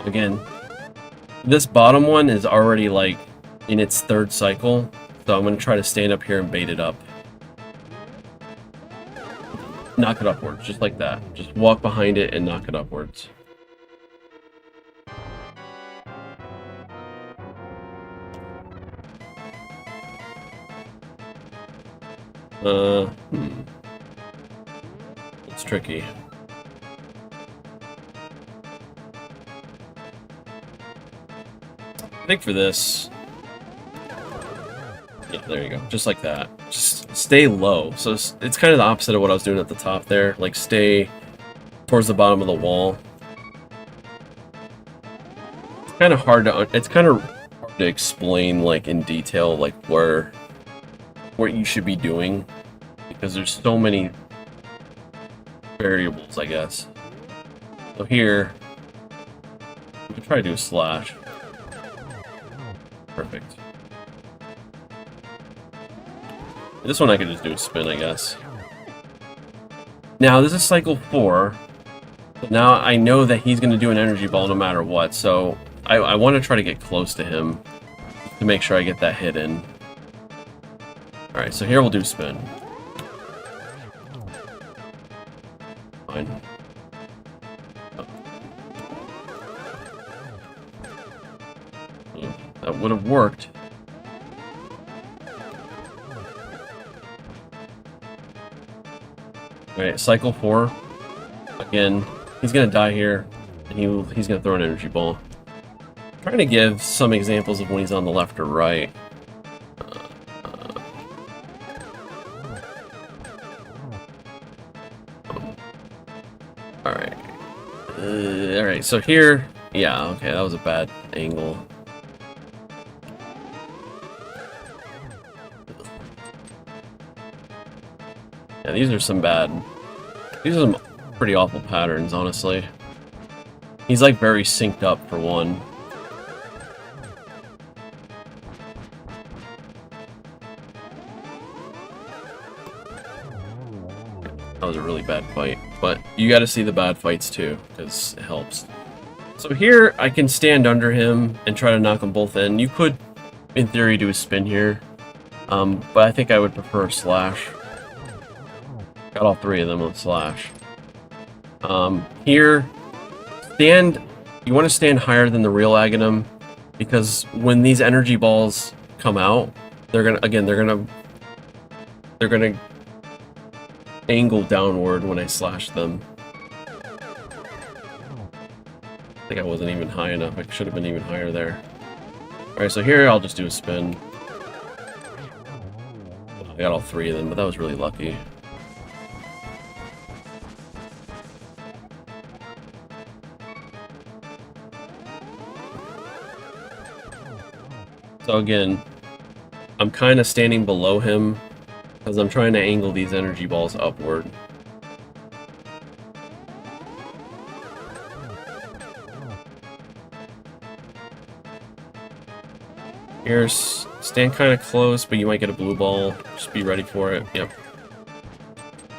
Again, this bottom one is already like in its third cycle, so I'm going to try to stand up here and bait it up. Knock it upwards, just like that. Just walk behind it and knock it upwards. It's tricky. I think for this... Yeah, there you go. Just like that. Just stay low. So it's kind of the opposite of what I was doing at the top there. Like, stay towards the bottom of the wall. It's kind of hard to... It's kind of hard to explain, like, in detail, like, what you should be doing, because there's so many variables, I guess. So here, we can try to do a slash. Perfect. This one I could just do a spin, I guess. Now, this is cycle 4. So now I know that he's going to do an energy ball no matter what, so I want to try to get close to him to make sure I get that hit in. Alright, so here we'll do spin. Fine. Oh. That would have worked. Alright, cycle 4. Again, he's gonna die here, and he's gonna throw an energy ball. I'm trying to give some examples of when he's on the left or right. Alright, so here... Yeah, okay, that was a bad angle. Yeah, these are some bad These are some pretty awful patterns, honestly. He's like very synced up for one. That was a really bad fight, but you got to see the bad fights too, because it helps. So here, I can stand under him and try to knock them both in. You could, in theory, do a spin here, but I think I would prefer a slash. Got all three of them on slash. Here, you want to stand higher than the real Aghanim, because when these energy balls come out, they're gonna angle downward when I slash them. I think I wasn't even high enough. I should have been even higher there. Alright, so here I'll just do a spin. I got all three of them, but that was really lucky. So again, I'm kind of standing below him because I'm trying to angle these energy balls upward. Here, stand kind of close, but you might get a blue ball. Just be ready for it. Yep.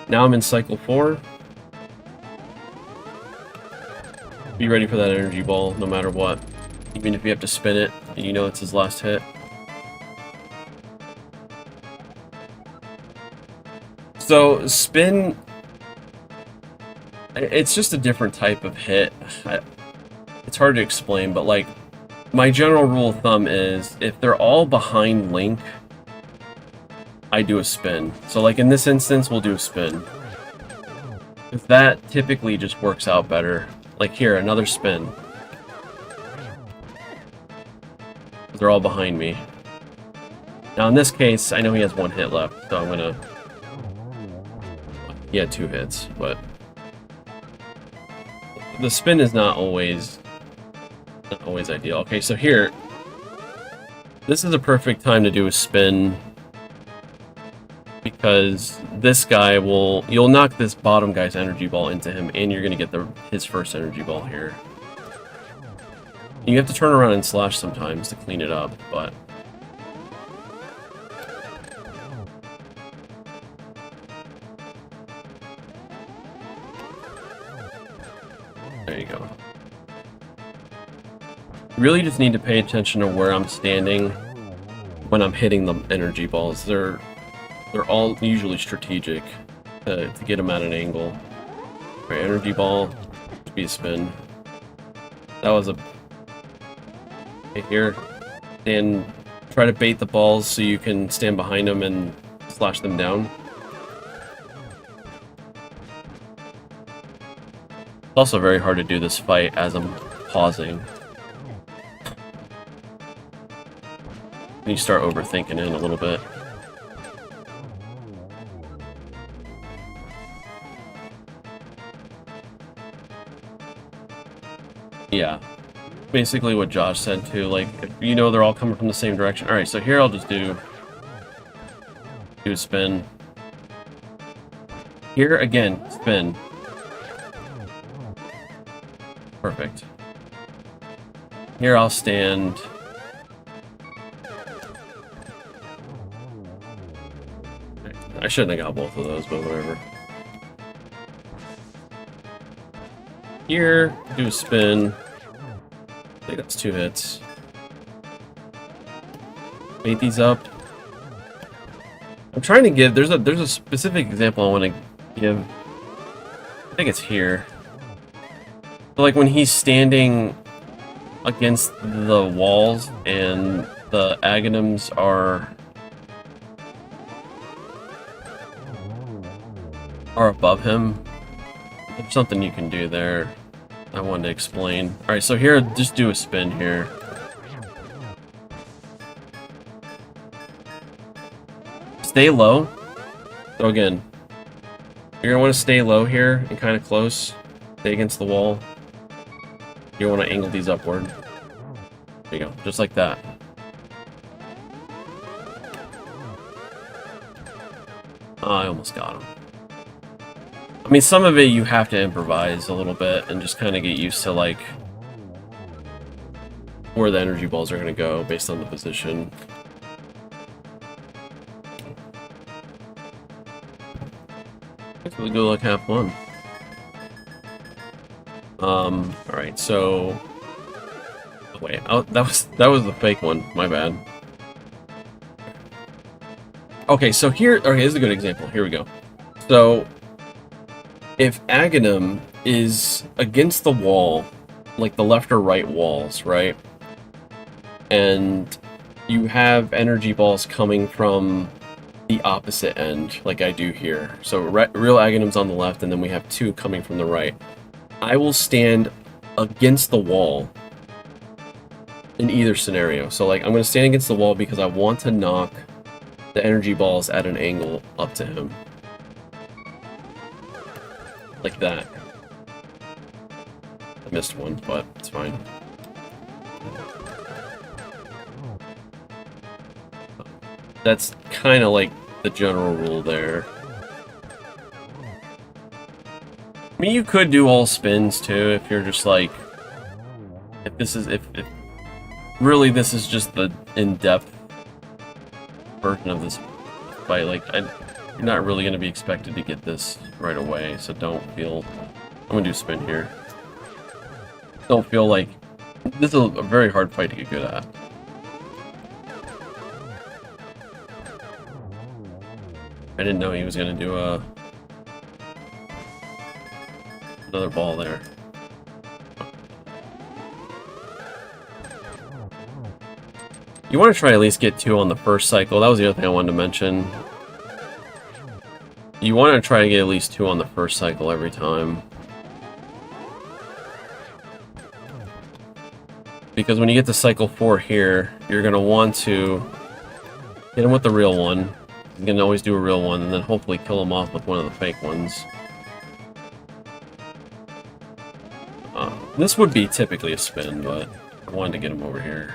Now I'm in cycle 4. Be ready for that energy ball, no matter what. Even if you have to spin it, and you know it's his last hit. So, spin... It's just a different type of hit. It's hard to explain, but like... My general rule of thumb is, if they're all behind Link, I do a spin. So like in this instance, we'll do a spin. Because that typically just works out better. Like here, another spin. They're all behind me. Now in this case, I know he has one hit left, so I'm gonna... He had 2 hits, but... The spin is not always ideal. Okay, so here, this is a perfect time to do a spin because this guy you'll knock this bottom guy's energy ball into him, and you're gonna get his first energy ball here. You have to turn around and slash sometimes to clean it up, but there you go. You really just need to pay attention to where I'm standing when I'm hitting the energy balls. They're all usually strategic to get them at an angle. Right, energy ball, be a spin. That was a... Okay, here, and try to bait the balls so you can stand behind them and slash them down. It's also very hard to do this fight as I'm pausing. You start overthinking it a little bit. Yeah. Basically what Josh said too, like, if you know they're all coming from the same direction. Alright, so here I'll just do a spin. Here, again, spin. Perfect. Here I'll stand... I shouldn't have got both of those, but whatever. Here, do a spin. I think that's 2 hits. Bait these up. I'm trying to give... There's a specific example I want to give. I think it's here. So like when he's standing against the walls and the Aghanims are above him. There's something you can do there I wanted to explain. Alright, so here, just do a spin here. Stay low. So again, you're going to want to stay low here and kind of close. Stay against the wall. You want to angle these upward. There you go, just like that. I almost got him. mean, some of it you have to improvise a little bit and just kind of get used to, like, where the energy balls are going to go based on the position. Really good luck, have fun. Alright, so... Oh, wait, that was the fake one, my bad. Okay, so here... Okay, this is a good example. Here we go. So, if Ganon is against the wall, like the left or right walls, right? And you have energy balls coming from the opposite end, like I do here. So real Agonim's on the left, and then we have two coming from the right. I will stand against the wall in either scenario. So, like, I'm going to stand against the wall because I want to knock the energy balls at an angle up to him. Like that. I missed one, but it's fine. That's kind of like the general rule there. I mean, you could do all spins too if you're just like, if really this is just the in-depth version of this fight. Like, you're not really going to be expected to get this right away, so don't feel. I'm gonna do a spin here. Don't feel like this is a very hard fight to get good at. I didn't know he was gonna do another ball there. You want to try at least get 2 on the first cycle. That was the other thing I wanted to mention. You want to try to get at least 2 on the first cycle every time. Because when you get to cycle 4 here, you're going to want to hit him with the real one. You can always do a real one, and then hopefully kill him off with one of the fake ones. This would be typically a spin, but I wanted to get him over here.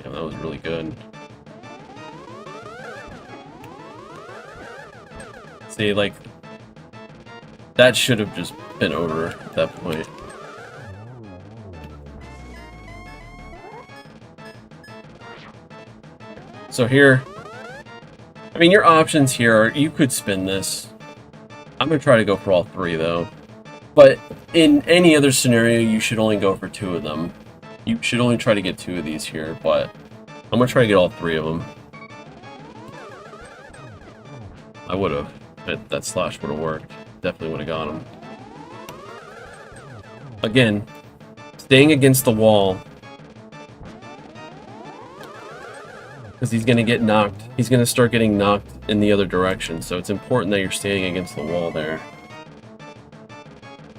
Yeah, that was really good. See, like, that should have just been over at that point. So here, I mean, your options here are, you could spin this. I'm going to try to go for all 3, though. But in any other scenario, you should only go for 2 of them. You should only try to get 2 of these here, but I'm going to try to get all 3 of them. I would have. That slash would have worked. Definitely would have got him. Again, staying against the wall. Because he's going to get knocked. He's going to start getting knocked in the other direction. So it's important that you're staying against the wall there.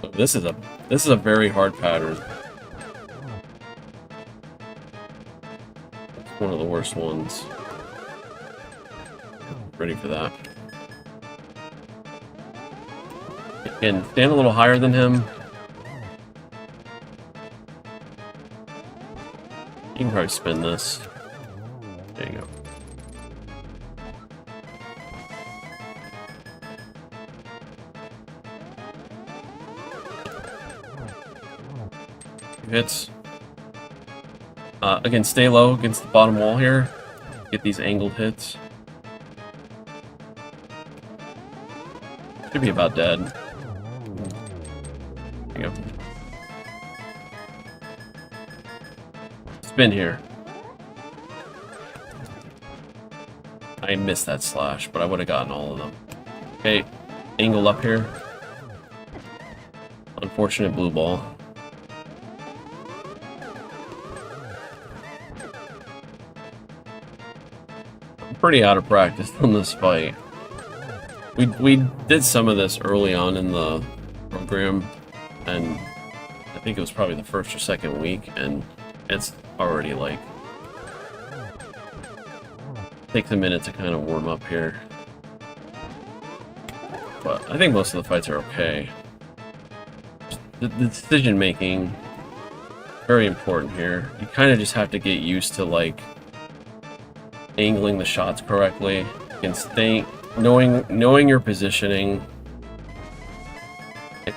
So this is a very hard pattern. It's one of the worst ones. Ready for that. Again, stand a little higher than him. You can probably spin this. There you go. Hits. Again, stay low against the bottom wall here. Get these angled hits. Should be about dead. There you go. Spin here. I missed that slash, but I would have gotten all of them. Okay, angle up here. Unfortunate blue ball. I'm pretty out of practice on this fight. We did some of this early on in the program, and I think it was probably the first or second week, and it's already like takes a minute to kind of warm up here. But I think most of the fights are okay. The decision making, very important here. You kind of just have to get used to, like, angling the shots correctly. You can knowing your positioning.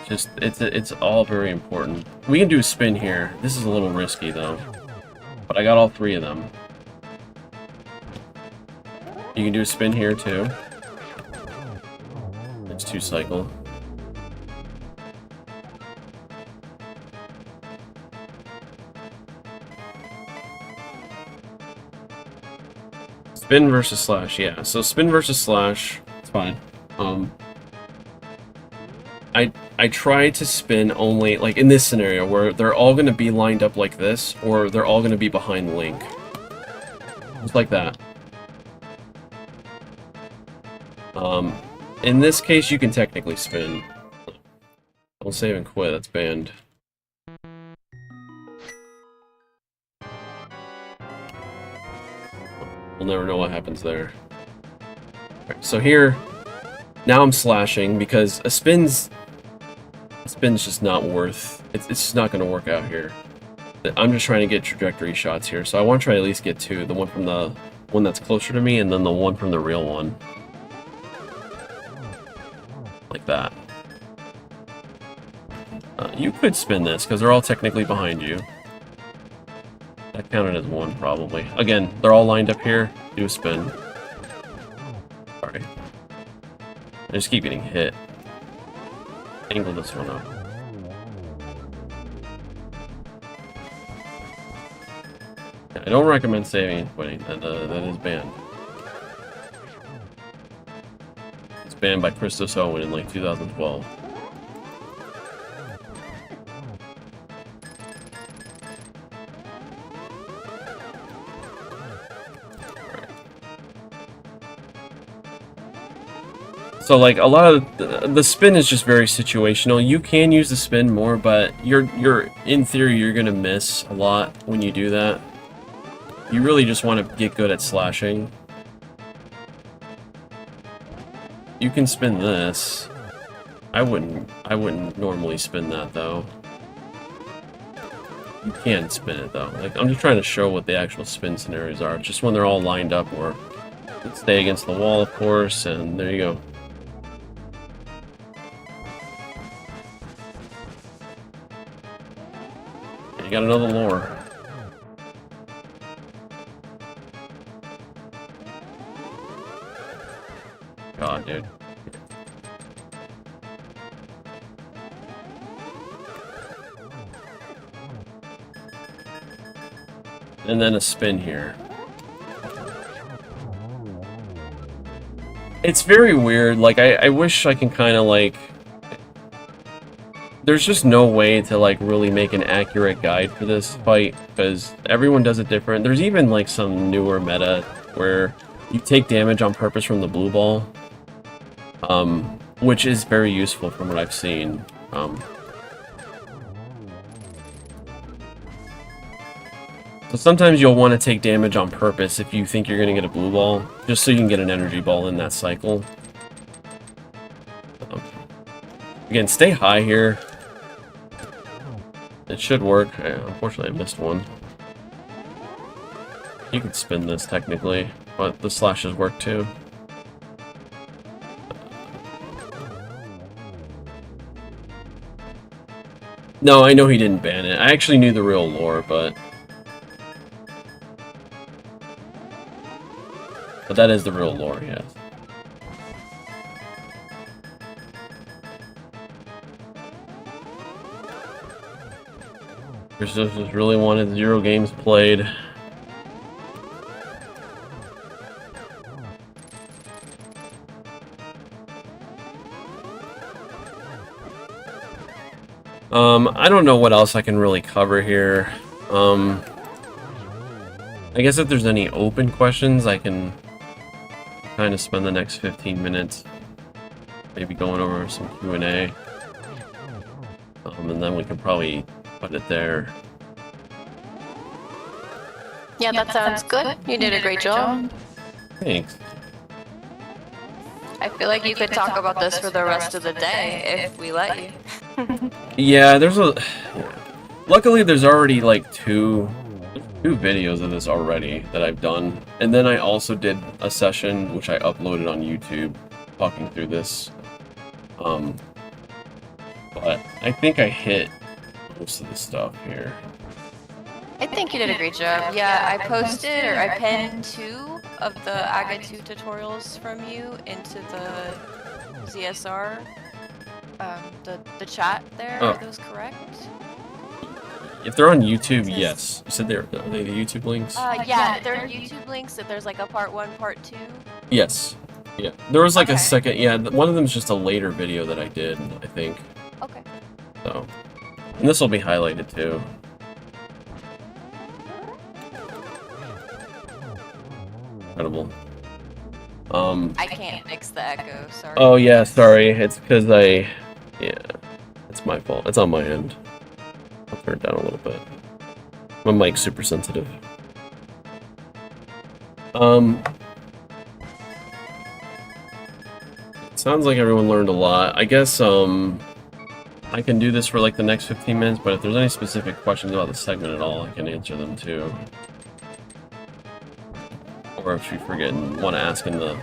It's all very important. We can do a spin here. This is a little risky though, but I got all 3 of them. You can do a spin here too. It's 2 cycle. Spin versus slash, yeah. So spin versus slash, it's fine. I try to spin only, like in this scenario, where they're all going to be lined up like this, or they're all going to be behind Link. Just like that. In this case, you can technically spin. Don't save and quit, that's banned. We'll never know what happens there. Right, so here, now I'm slashing because a spin's just not worth. It's just not going to work out here. I'm just trying to get trajectory shots here, so I want to try to at least get 2. The one from the one that's closer to me, and then the one from the real one. Like that. You could spin this, because they're all technically behind you. That counted as 1, probably. Again, they're all lined up here. Do a spin. Sorry. I just keep getting hit. Angle this one up. I don't recommend saving and quitting. That is banned. It's banned by Christos Owen in like 2012. So like a lot of the spin is just very situational. You can use the spin more, but you're in theory you're gonna miss a lot when you do that. You really just want to get good at slashing. You can spin this. I wouldn't normally spin that though. You can spin it though. Like I'm just trying to show what the actual spin scenarios are. Just when they're all lined up, or stay against the wall, of course, and there you go. You got another lore. God, dude. And then a spin here. It's very weird. Like, I wish I can kind of, like... There's just no way to, like, really make an accurate guide for this fight, because everyone does it different. There's even, like, some newer meta where you take damage on purpose from the blue ball, which is very useful from what I've seen. So sometimes you'll want to take damage on purpose if you think you're going to get a blue ball, just so you can get an energy ball in that cycle. Again, stay high here. It should work. Unfortunately, I missed one. You could spin this technically, but the slashes work too. No, I know he didn't ban it. I actually knew the real lore, but that is the real lore, yes. Christos just really wanted 0 games played. I don't know what else I can really cover here. I guess if there's any open questions, I can kind of spend the next 15 minutes maybe going over some Q&A. And then we can probably put it there. Yeah, that sounds good. You did a great job. Thanks. I feel like you could talk about this for the rest of the day if we let you. Yeah, there's a... Luckily, there's already, like, 2 videos of this already that I've done. And then I also did a session, which I uploaded on YouTube, talking through this. But I think I hit most of the stuff here. I think you did a great job. Yeah, I posted or I pinned 2 of the AGA 2 tutorials from you into the ZSR, the chat there. Oh. Are those correct? If they're on YouTube, yes. You said are they the YouTube links? Yeah, they're YouTube links. That there's like a part 1, part 2. Yes. Yeah. There was like Okay. a second. Yeah, one of them is just a later video that I did, I think. Okay. So, and this will be highlighted too. Incredible. I can't fix the echo. Sorry. Oh yeah, sorry. It's because yeah, it's my fault. It's on my end. I'll turn it down a little bit. My mic's super sensitive. Sounds like everyone learned a lot. I guess, I can do this for like the next 15 minutes, but if there's any specific questions about the segment at all, I can answer them too. Or if you forget and want to ask in the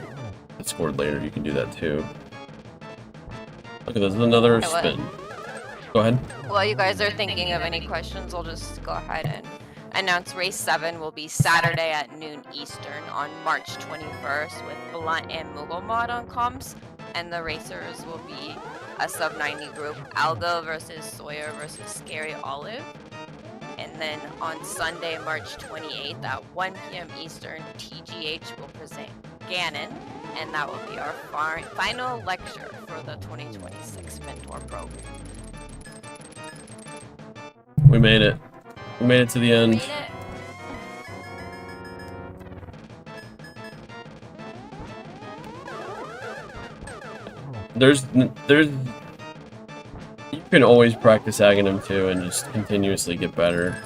Discord later, you can do that too. Look at this, another spin. Go ahead. While you guys are thinking of any questions, I'll just go ahead and announce race 7 will be Saturday at noon Eastern on March 21st with Blunt and Moogle Mod on comps, and the racers will be a sub 90 group, Algo versus Sawyer versus Scary Olive. And then on Sunday, March 28th at 1 p.m. Eastern, TGH will present Ganon, and that will be our final lecture for the 2026 Mentor Program. We made it. We made it to the end. There's you can always practice Aghanim too and just continuously get better.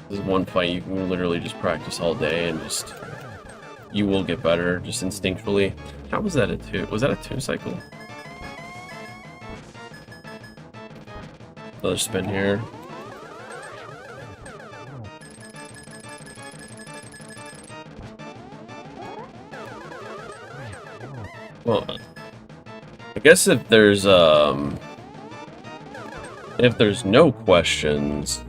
This is one fight you can literally just practice all day and just you will get better just instinctually. How was that a 2? Was that a 2 cycle? Another spin here. Well, I guess if there's no questions,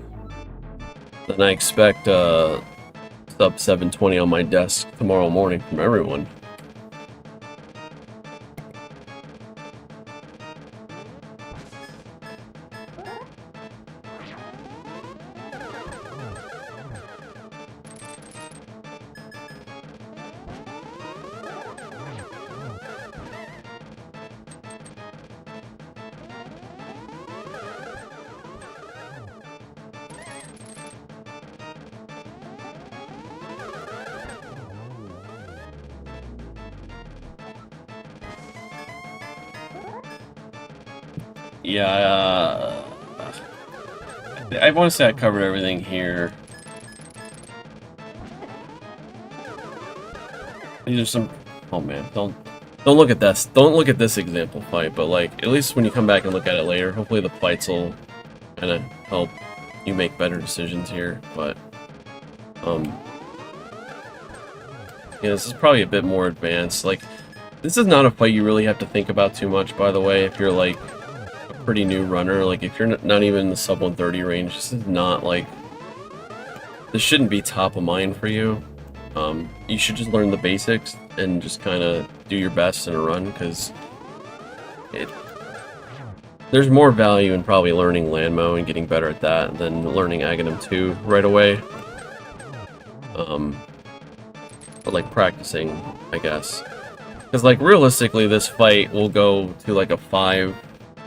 then I expect sub 720 on my desk tomorrow morning from everyone. Yeah, I want to say I covered everything here. These are some. Oh man, don't look at this. Don't look at this example fight. But like, at least when you come back and look at it later, hopefully the fights will kind of help you make better decisions here. But yeah, this is probably a bit more advanced. Like, this is not a fight you really have to think about too much. By the way, if you're like pretty new runner, like if you're not even in the sub 130 range, this is not like, this shouldn't be top of mind for you. You should just learn the basics and just kind of do your best in a run, because there's more value in probably learning Landmo and getting better at that than learning Aghanim 2 right away. But like practicing, I guess, because like realistically this fight will go to like a 5.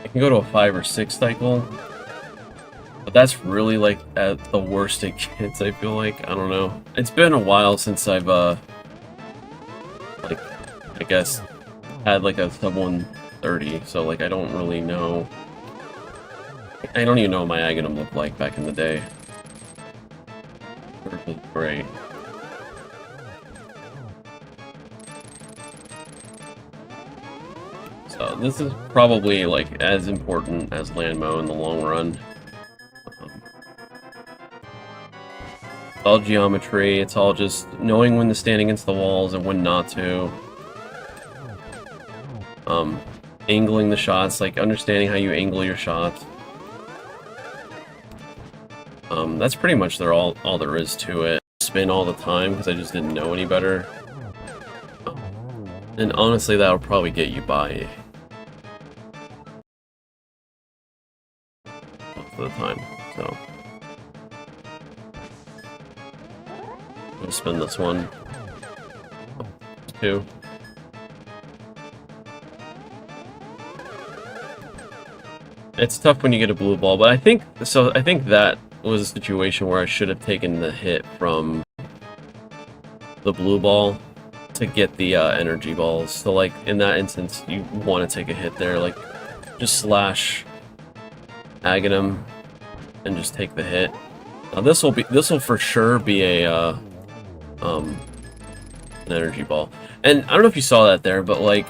It can go to a 5 or 6 cycle, but that's really like at the worst it gets, I feel like. I don't know. It's been a while since I've, like, I guess, had like a sub 130, so like I don't really know. I don't even know what my Aghanim looked like back in the day. It was great. So this is probably like as important as Landmo in the long run. all geometry. It's all just knowing when to stand against the walls and when not to. Angling the shots, like understanding how you angle your shots. That's pretty much all there is to it. Spin all the time because I just didn't know any better. And honestly, that would probably get you by most of the time. So I'm gonna spin this one. 2. It's tough when you get a blue ball, but I think that was a situation where I should have taken the hit from the blue ball to get the energy balls. So like in that instance, you want to take a hit there, like just slash Ganon and just take the hit. Now this will for sure be a an energy ball. And I don't know if you saw that there, but like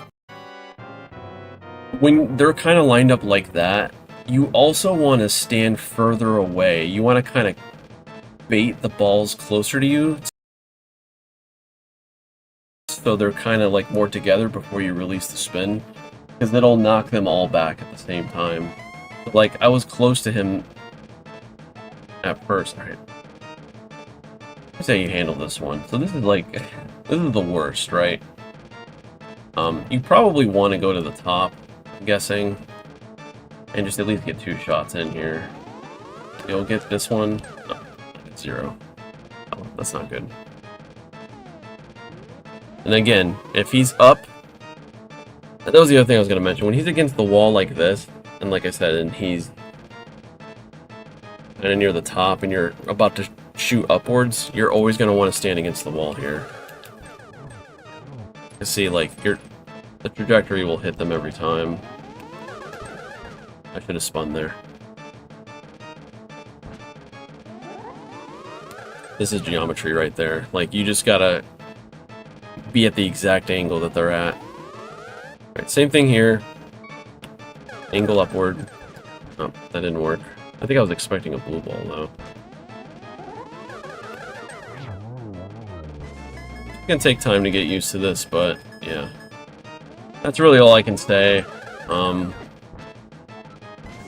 when they're kind of lined up like that, you also want to stand further away. You want to kind of bait the balls closer to you, so they're kind of like more together before you release the spin, because it'll knock them all back at the same time. But, like, I was close to him at first, right? Here's how you handle this one. So this is like, this is the worst, right? You probably want to go to the top, I'm guessing, and just at least get 2 shots in here. You'll get this one. Oh, I get 0. Oh, that's not good. And again, if he's up, that was the other thing I was going to mention. When he's against the wall like this, and like I said, and he's kind of near the top, and you're about to shoot upwards, you're always going to want to stand against the wall here. You see, like, the trajectory will hit them every time. I should have spun there. This is geometry right there. Like, you just gotta be at the exact angle that they're at. Alright, same thing here. Angle upward. Oh, that didn't work. I think I was expecting a blue ball, though. It's gonna take time to get used to this, but, yeah. That's really all I can say.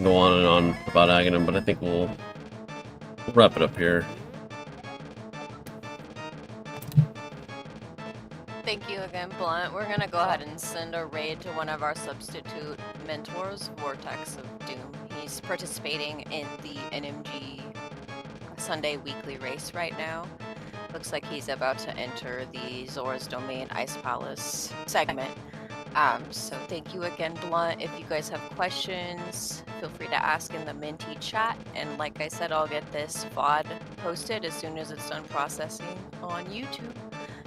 Go on and on about Ganon, but I think we'll wrap it up here. Thank you again, Blunt. We're gonna go ahead and send a raid to one of our substitute mentors, Vortex of Doom. He's participating in the NMG Sunday weekly race right now. Looks like he's about to enter the Zora's Domain Ice Palace segment. So thank you again, Blunt. If you guys have questions, feel free to ask in the Minty chat. And like I said, I'll get this VOD posted as soon as it's done processing on YouTube.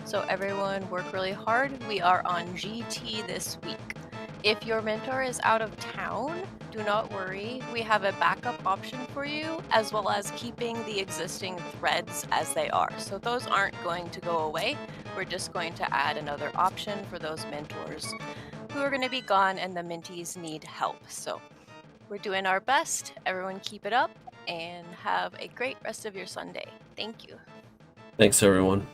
So everyone work really hard. We are on GT this week. If your mentor is out of town, do not worry. We have a backup option for you, as well as keeping the existing threads as they are. So those aren't going to go away. We're just going to add another option for those mentors who are going to be gone and the Minties need help. So we're doing our best. Everyone keep it up and have a great rest of your Sunday. Thank you. Thanks, everyone.